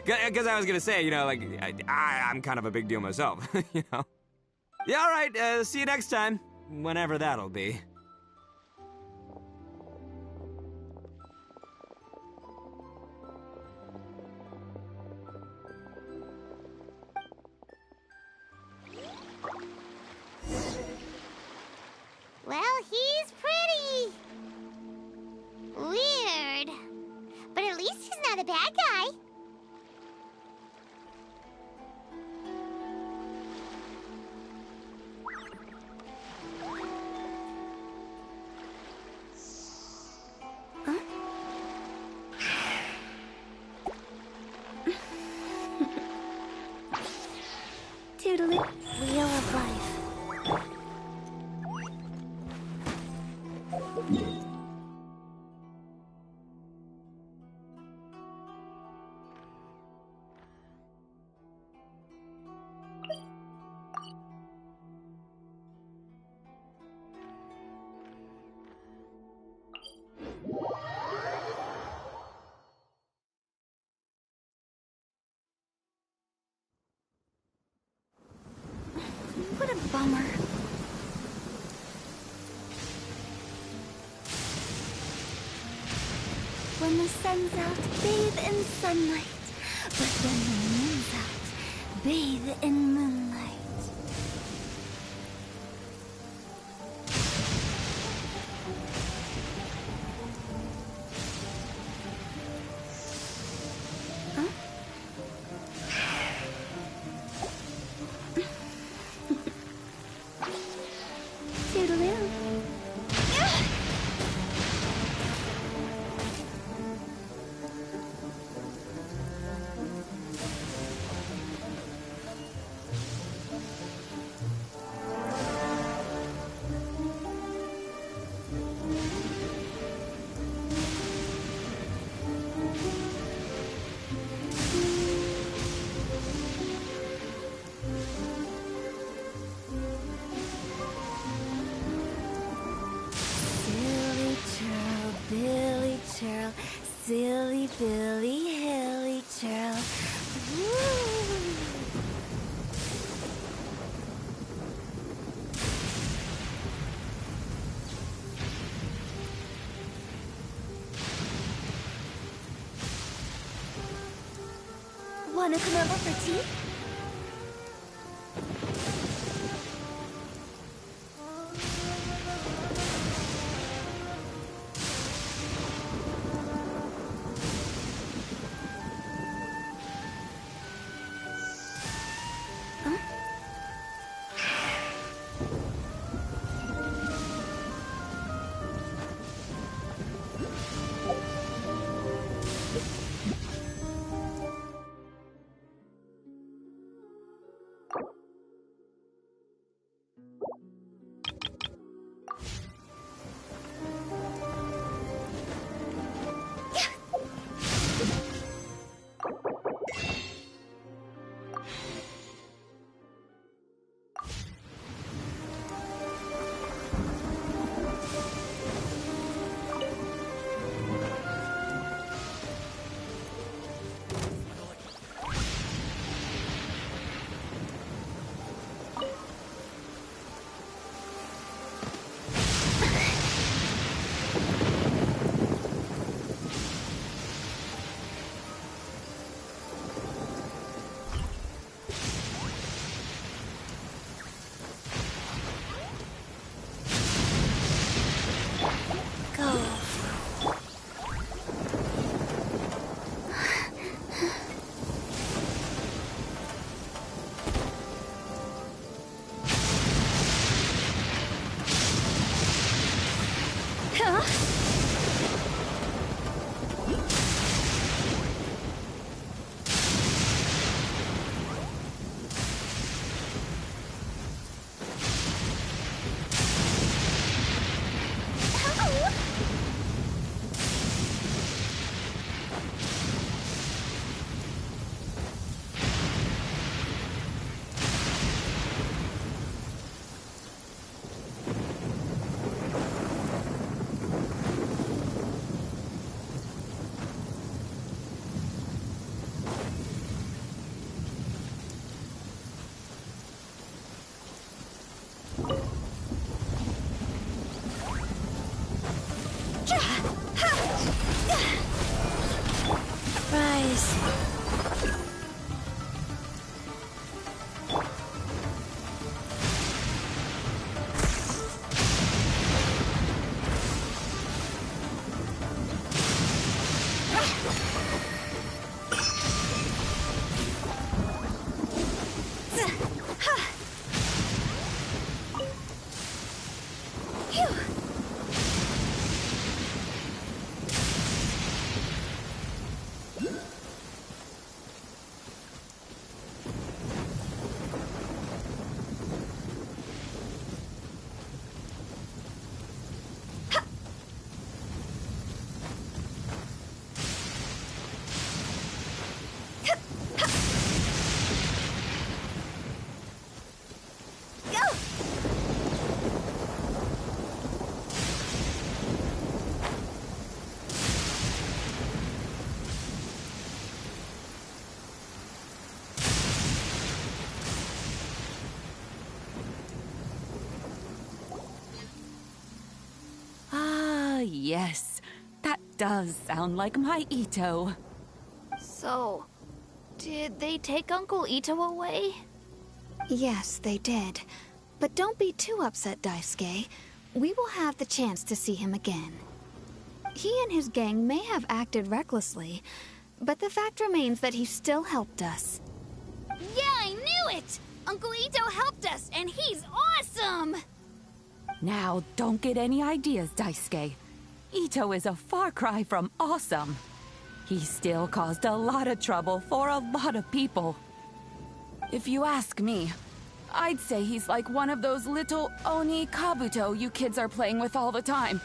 Because I was gonna say, you know, like, I'm kind of a big deal myself, you know? Yeah, all right, see you next time. Whenever that'll be. Well, he's pretty. Weird. But at least he's not a bad guy. Toodaloo. Wheel of Life. What a bummer. When the sun's out, bathe in sunlight. But when the moon's out, bathe in moonlight. Toodaloo. Billy Churl, silly Billy Hilly Churl. Woo! Wanna come over for tea? Rise. Yes, that does sound like my Ito. So, did they take Uncle Ito away? Yes, they did. But don't be too upset, Daisuke. We will have the chance to see him again. He and his gang may have acted recklessly, but the fact remains that he still helped us. Yeah, I knew it! Uncle Ito helped us, and he's awesome! Now, don't get any ideas, Daisuke. Ito is a far cry from awesome. He still caused a lot of trouble for a lot of people. If you ask me, I'd say he's like one of those little Oni Kabuto you kids are playing with all the time.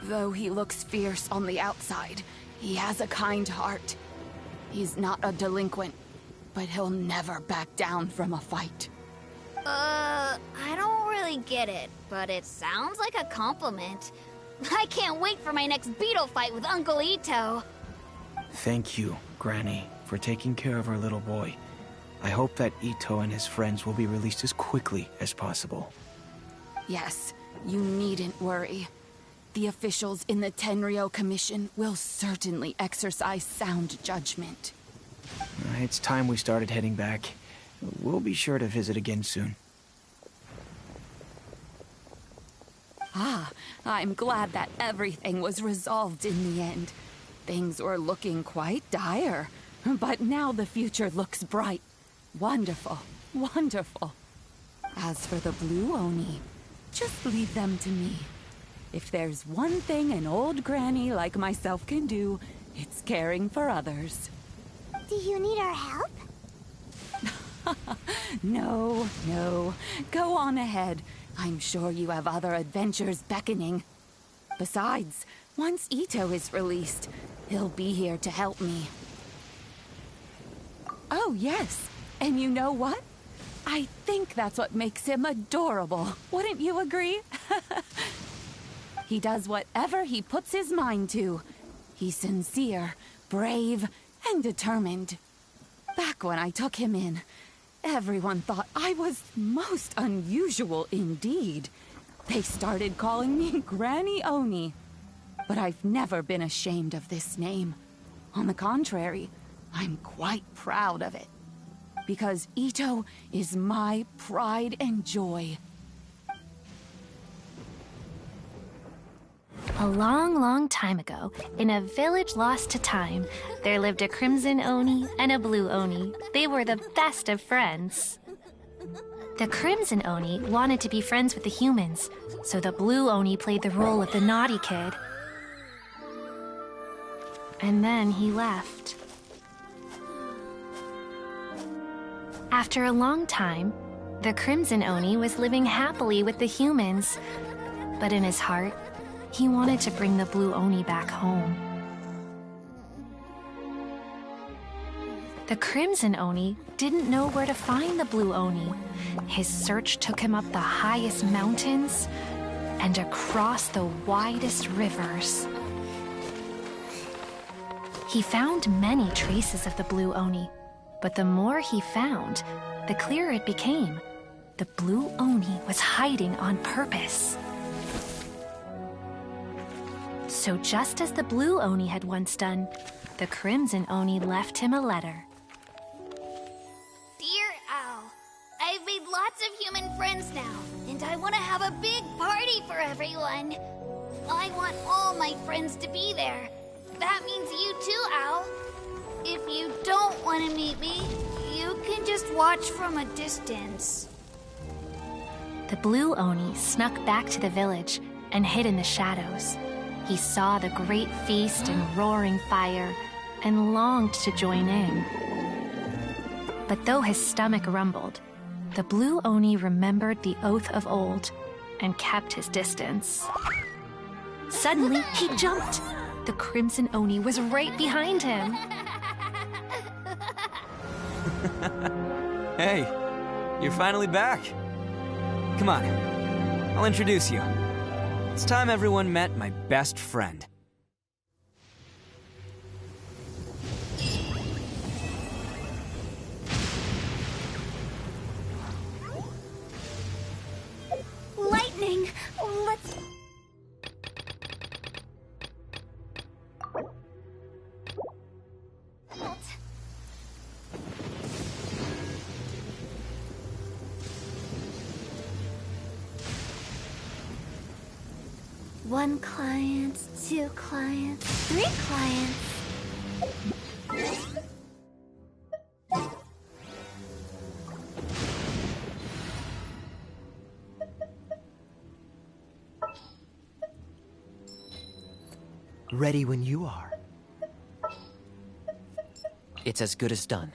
Though he looks fierce on the outside, he has a kind heart. He's not a delinquent, but he'll never back down from a fight. I don't really get it, but it sounds like a compliment. I can't wait for my next beetle fight with Uncle Ito. Thank you, Granny, for taking care of our little boy. I hope that Ito and his friends will be released as quickly as possible. Yes, you needn't worry. The officials in the Tenryo Commission will certainly exercise sound judgment. It's time we started heading back. We'll be sure to visit again soon. Ah, I'm glad that everything was resolved in the end. Things were looking quite dire, but now the future looks bright. Wonderful, wonderful. As for the Blue Oni, just leave them to me. If there's one thing an old granny like myself can do, it's caring for others. Do you need our help? No, no. Go on ahead. I'm sure you have other adventures beckoning. Besides, once Ito is released, he'll be here to help me. Oh, yes. And you know what? I think that's what makes him adorable. Wouldn't you agree? He does whatever he puts his mind to. He's sincere, brave, and determined. Back when I took him in, everyone thought I was most unusual indeed. They started calling me Granny Oni. But I've never been ashamed of this name. On the contrary, I'm quite proud of it. Because Ito is my pride and joy. A long, long time ago, in a village lost to time, there lived a Crimson Oni and a Blue Oni. They were the best of friends. The Crimson Oni wanted to be friends with the humans, so the Blue Oni played the role of the naughty kid. And then he left. After a long time, the Crimson Oni was living happily with the humans, but in his heart, he wanted to bring the Blue Oni back home. The Crimson Oni didn't know where to find the Blue Oni. His search took him up the highest mountains and across the widest rivers. He found many traces of the Blue Oni, but the more he found, the clearer it became. The Blue Oni was hiding on purpose. So just as the Blue Oni had once done, the Crimson Oni left him a letter. Dear Owl, I've made lots of human friends now, and I want to have a big party for everyone. I want all my friends to be there. That means you too, Owl. If you don't want to meet me, you can just watch from a distance. The Blue Oni snuck back to the village and hid in the shadows. He saw the great feast and roaring fire and longed to join in. But though his stomach rumbled, the Blue Oni remembered the oath of old and kept his distance. Suddenly, he jumped. The Crimson Oni was right behind him. Hey, you're finally back. Come on, I'll introduce you. It's time everyone met my best friend. Lightning! Let's... One client, two clients, three clients. Ready when you are. It's as good as done.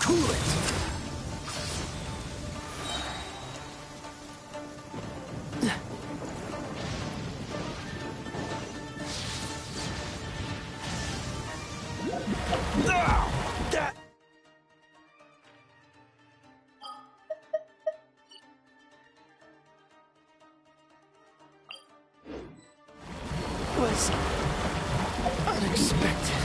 Cool it! That was unexpected.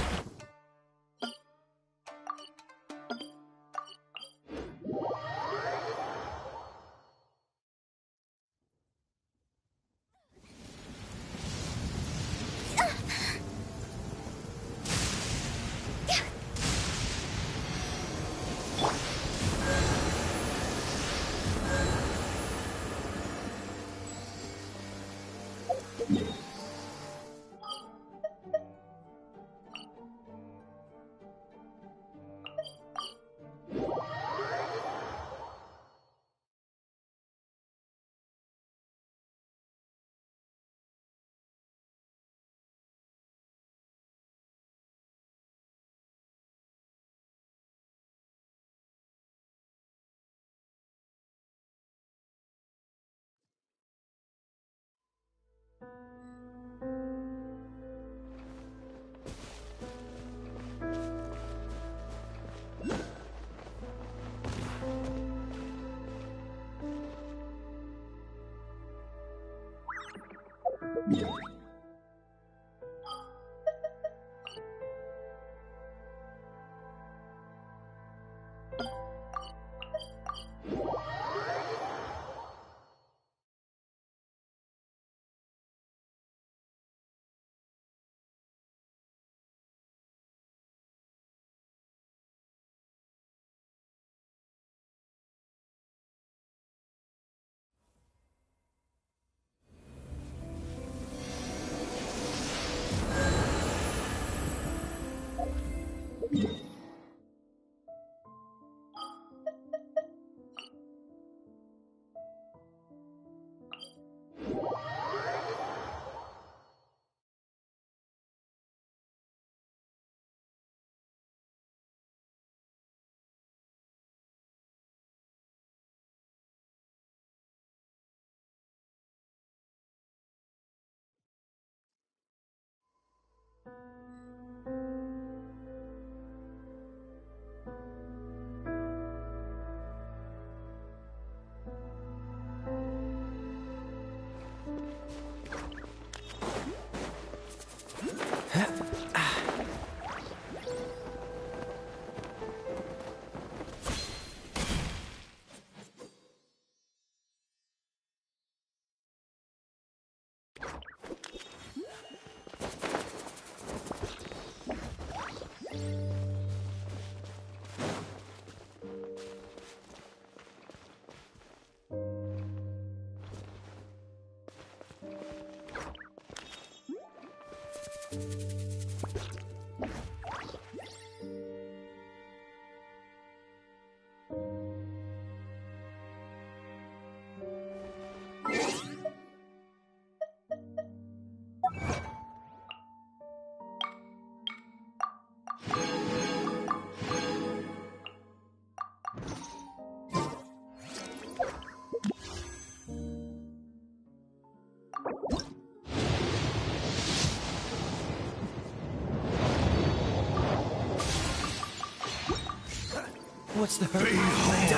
What's the hurry? Behold,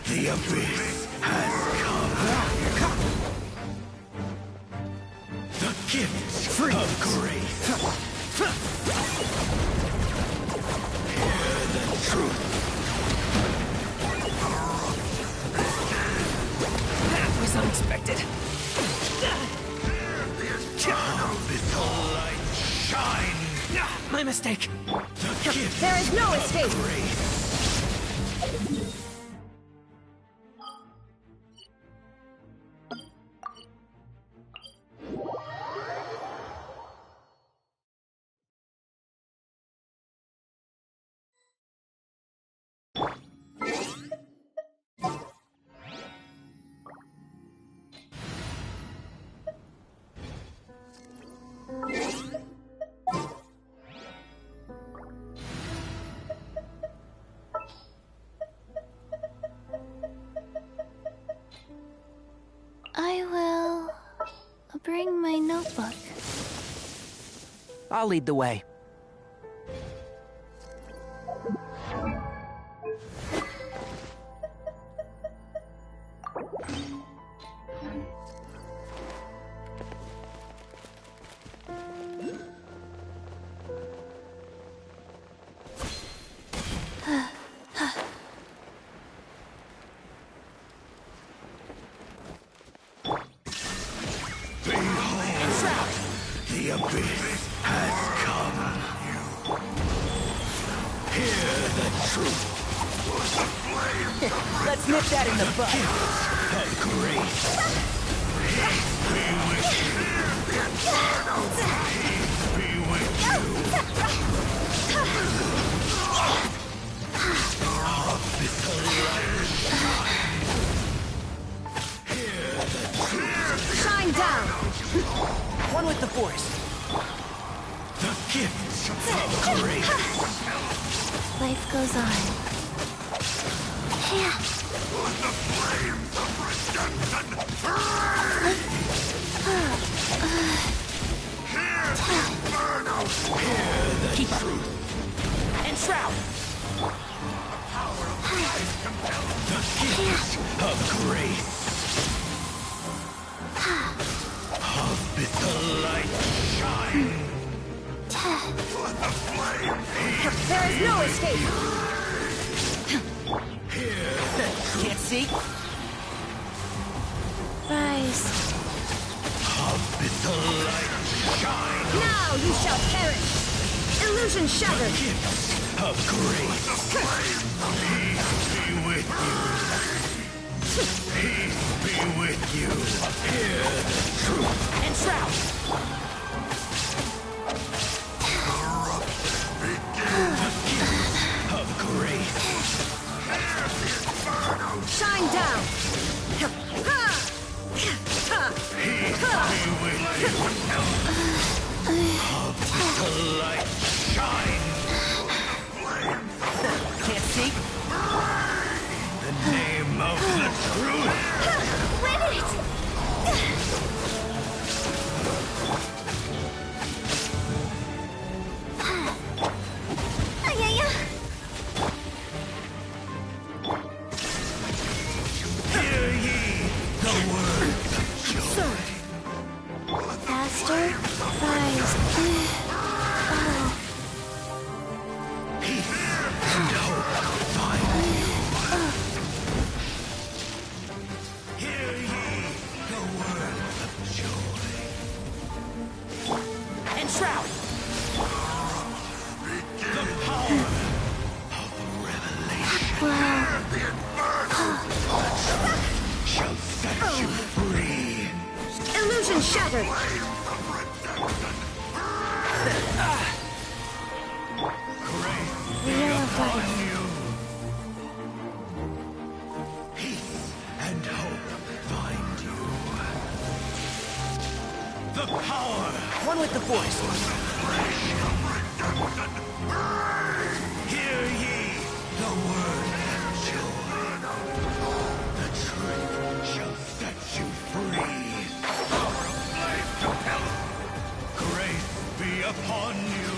the abyss has come. The gift of grace. Hear the truth. That was unexpected. Abyssal light shine. My mistake. The gift There is no of escape. grace. I will bring my notebook. I'll lead the way. The abyss has come. Hear the truth. Let's nip that in the bud. Of grace. Be with you. Be with you. Abyssal light shine. Hear the truth. Shine down. One with the force. The gift of grace. Life goes on. Yeah. The flames of redemption. Hear the inferno. Hear the truth. And Shroud. The power of Christ compels the gift of grace. Abyssal light shine. The flames. There is no escape. Hear the truth. Can't see? Rise. Abyssal light shine. Now you shall perish. Illusion shattered. Gifts of grace. Peace be with you. Peace be with you. Hear the truth. And Shroud. Of grace. Shine down. Peace be with you. Abyssal light shine. Can't see? In the name of the truth. Win it! Hear ye the words of joy. Faster. Rise. set you free. Illusion shattered! Be upon you. Peace and hope find you. The power. One with the Force. Hear ye the word of joy. The truth shall set you free. Power of flame compel. Grace be upon you.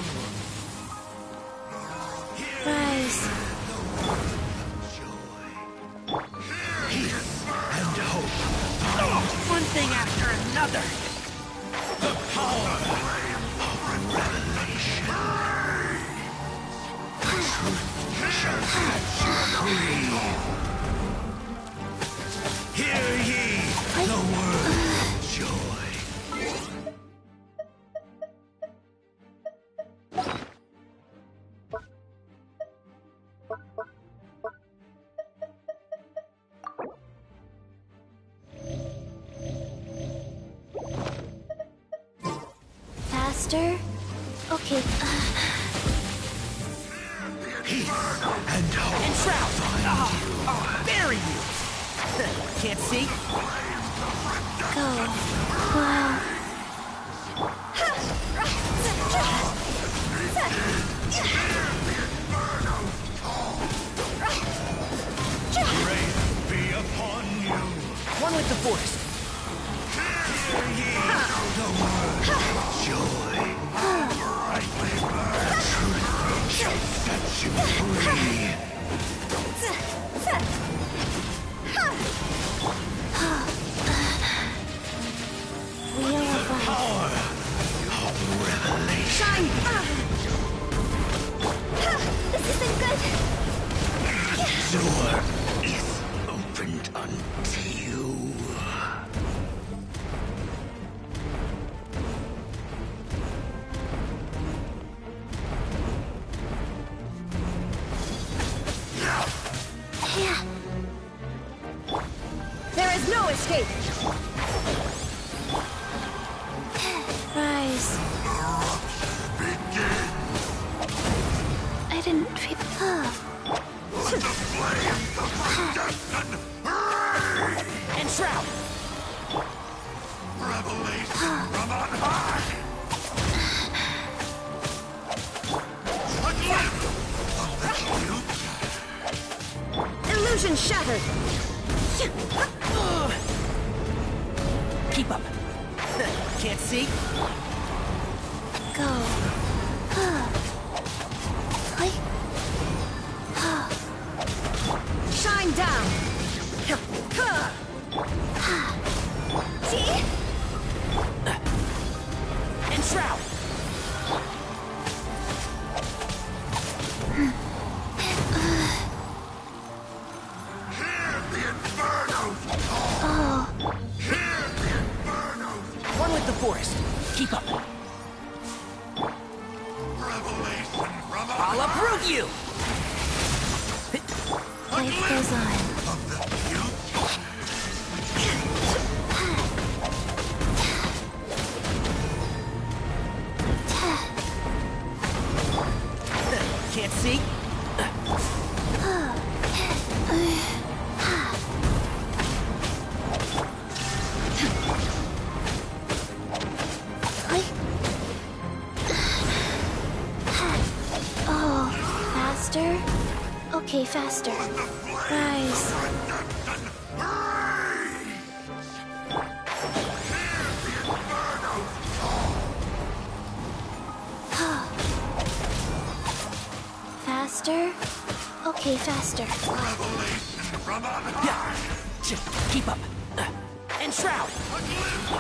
Rise. Peace and hope. One thing after another. The power of revelation. The truth shall set you free. Hear ye the word of joy. Faster? Okay. And hope. And Shroud! Bury you! Can't see? Go. Wow. Grace be upon you. One with the Force. Hear ye the word of joy. The truth shall set you free. Wheel of The power of revelation. Shine! This isn't good. The door is opened unto you. There is no escape! Rise. I didn't feel. And Shroud! Revelation from on high. A glimpse of the future. Illusion shattered! Keep up. Can't see? Go. Shine down! See? And Shroud! Hear the inferno's call. Oh. Hear the inferno's One with the Force. Keep up. revelation from on I'll high. uproot you! Life goes on. Of the future. Can't see? Oh, faster? Okay, faster. Rise. Faster? Okay, faster. Revelation from on high. Yeah. Just keep up. And Shroud! A glimpse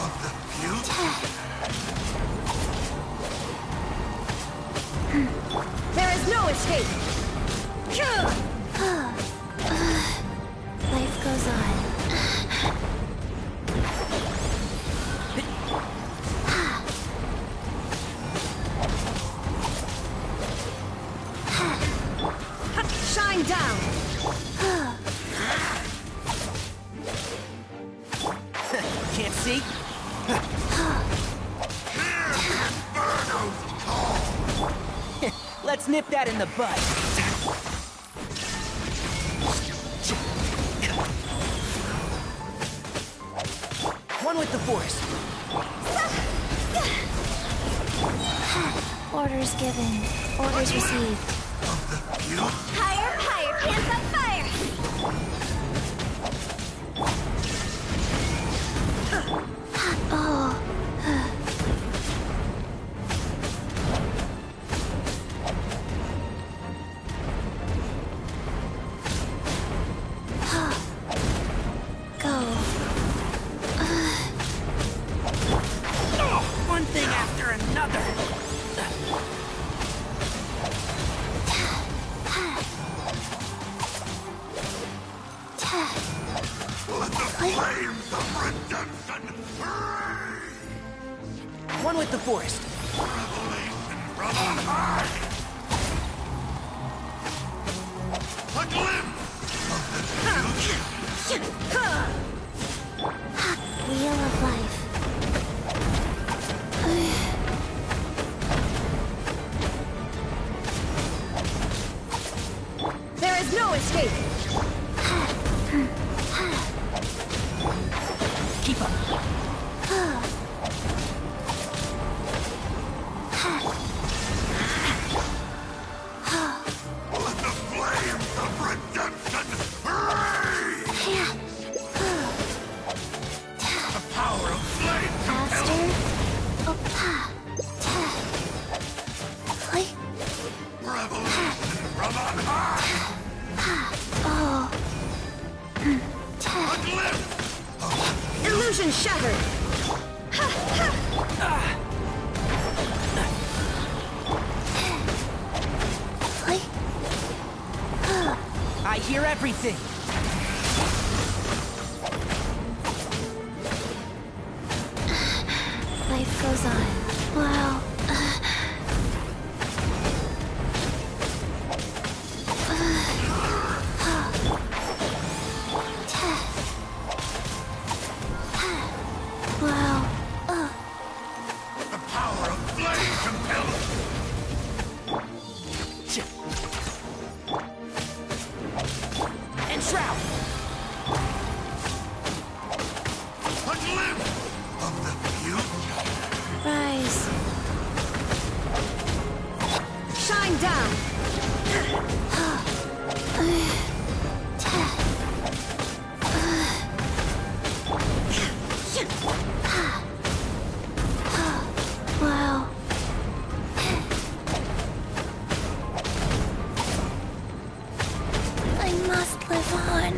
of the future. There is no escape! Life goes on. Shine down! Can't see? Let's nip that in the bud. One with the force. Orders given. Orders received. Higher, higher, pants on fire! Oh. Go. One thing after another. Let the flames of redemption free! One with the forest. Revelation from on high! A glimpse of the future! Wheel of life. There is no escape! Keep up. Let the flames of redemption free! The power of flame Faster. Revelation from on high! Oh. A glimpse! Illusion shattered! I hear everything. Life goes on. Wow. Wow. The power of flame compels! Enshroud! A glimpse of the future! Rise. Shine down! Wow. I must live on.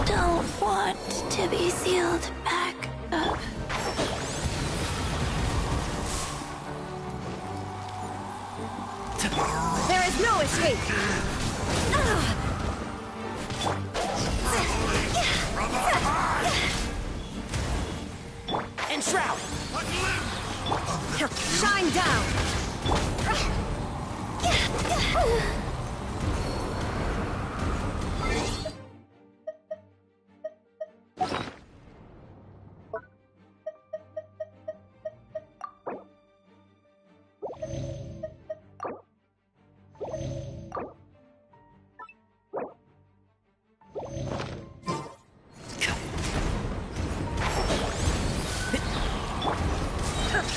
Don't want to be sealed back up. There is no escape! From on high! Enshroud! A glimpse of the Shine down!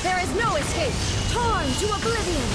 There is no escape! Torn to oblivion!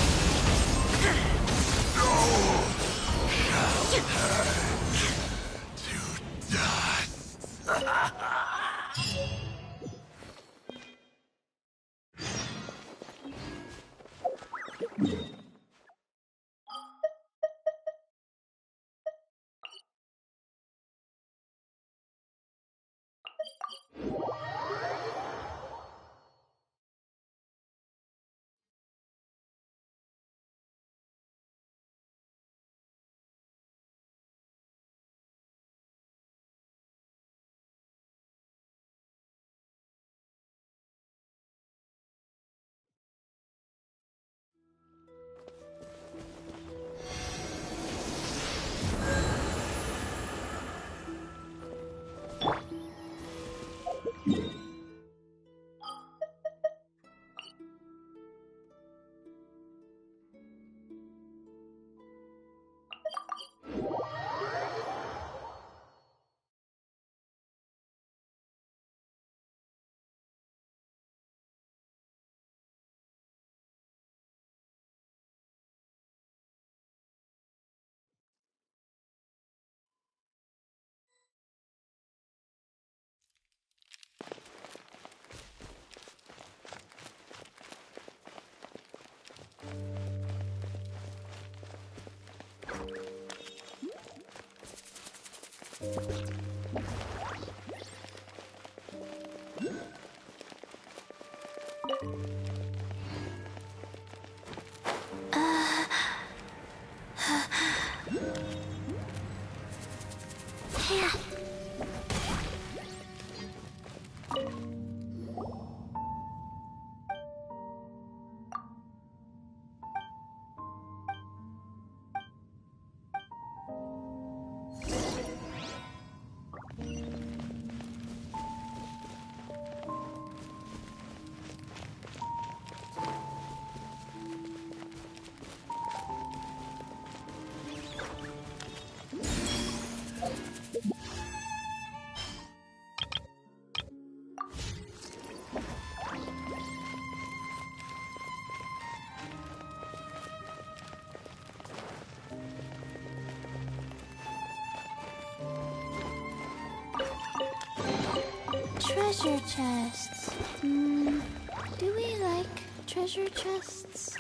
Treasure chests. Do we like treasure chests?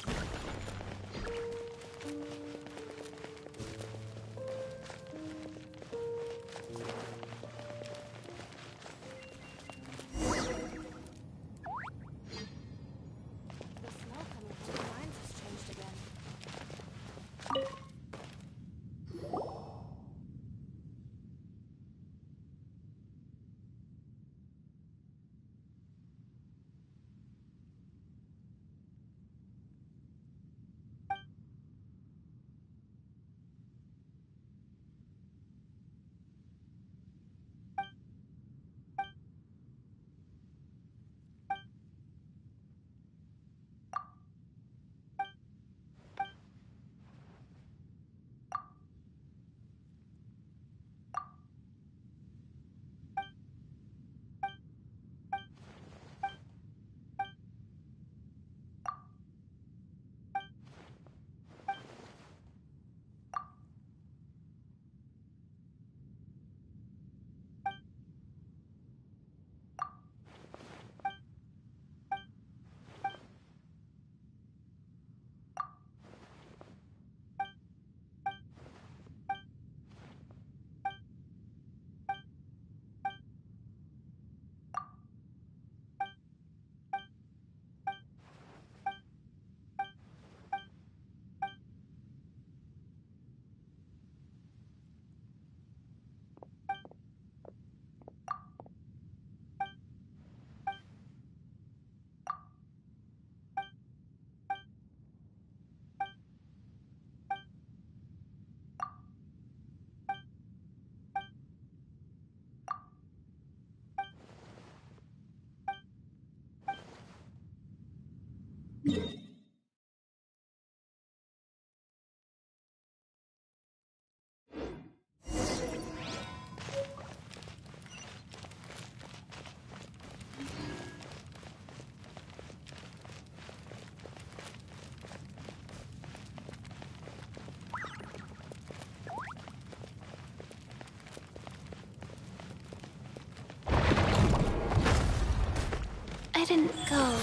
I didn't go.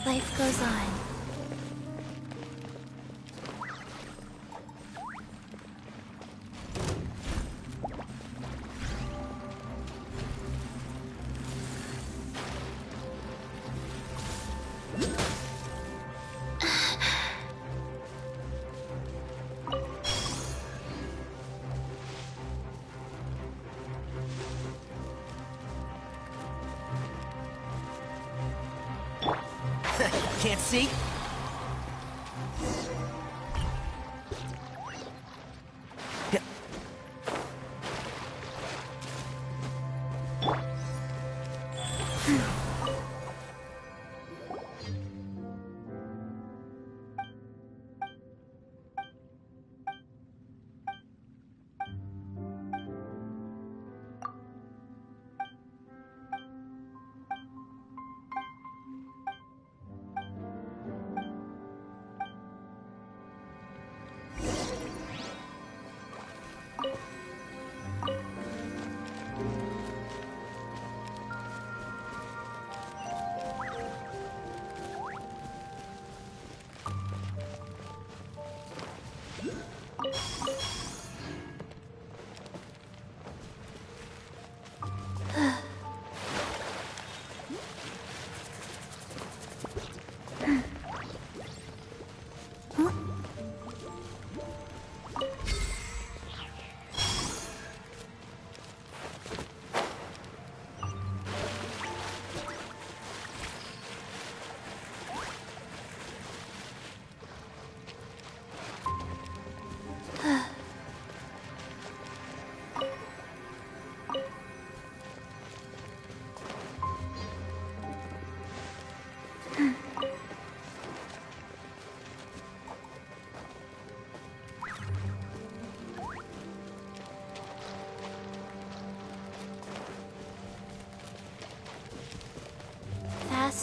Life goes on. Can't see?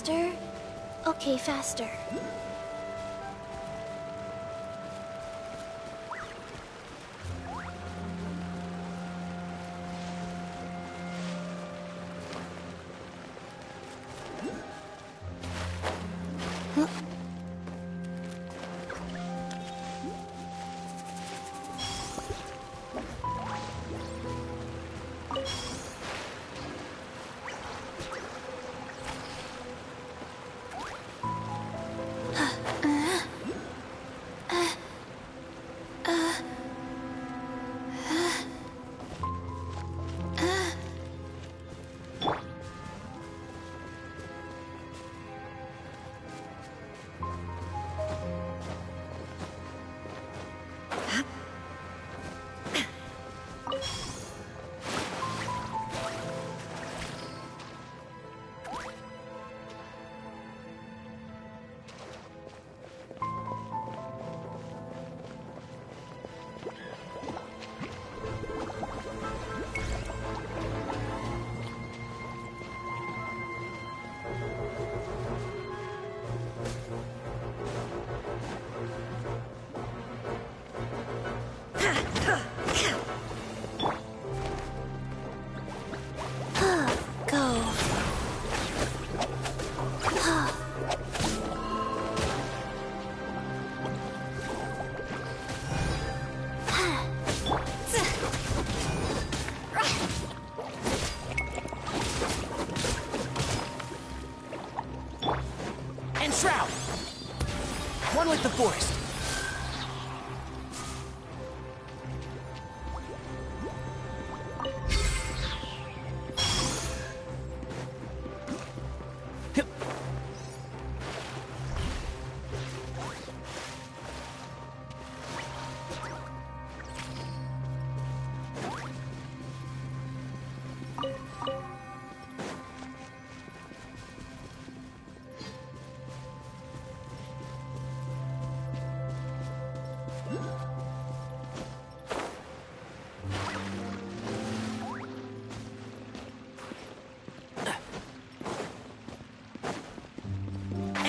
Faster? Okay, faster. Shroud! One with the forest.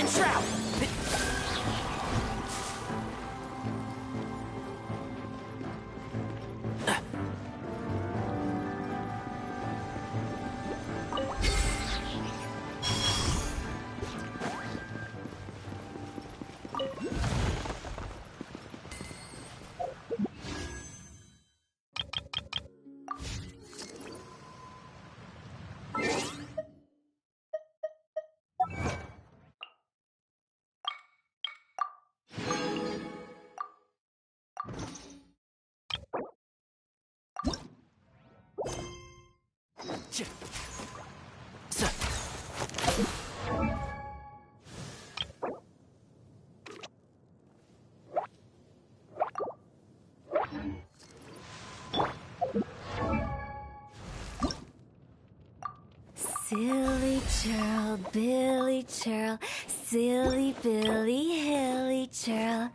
Shroud! Silly churl, Billy churl, silly Billy, hilly churl.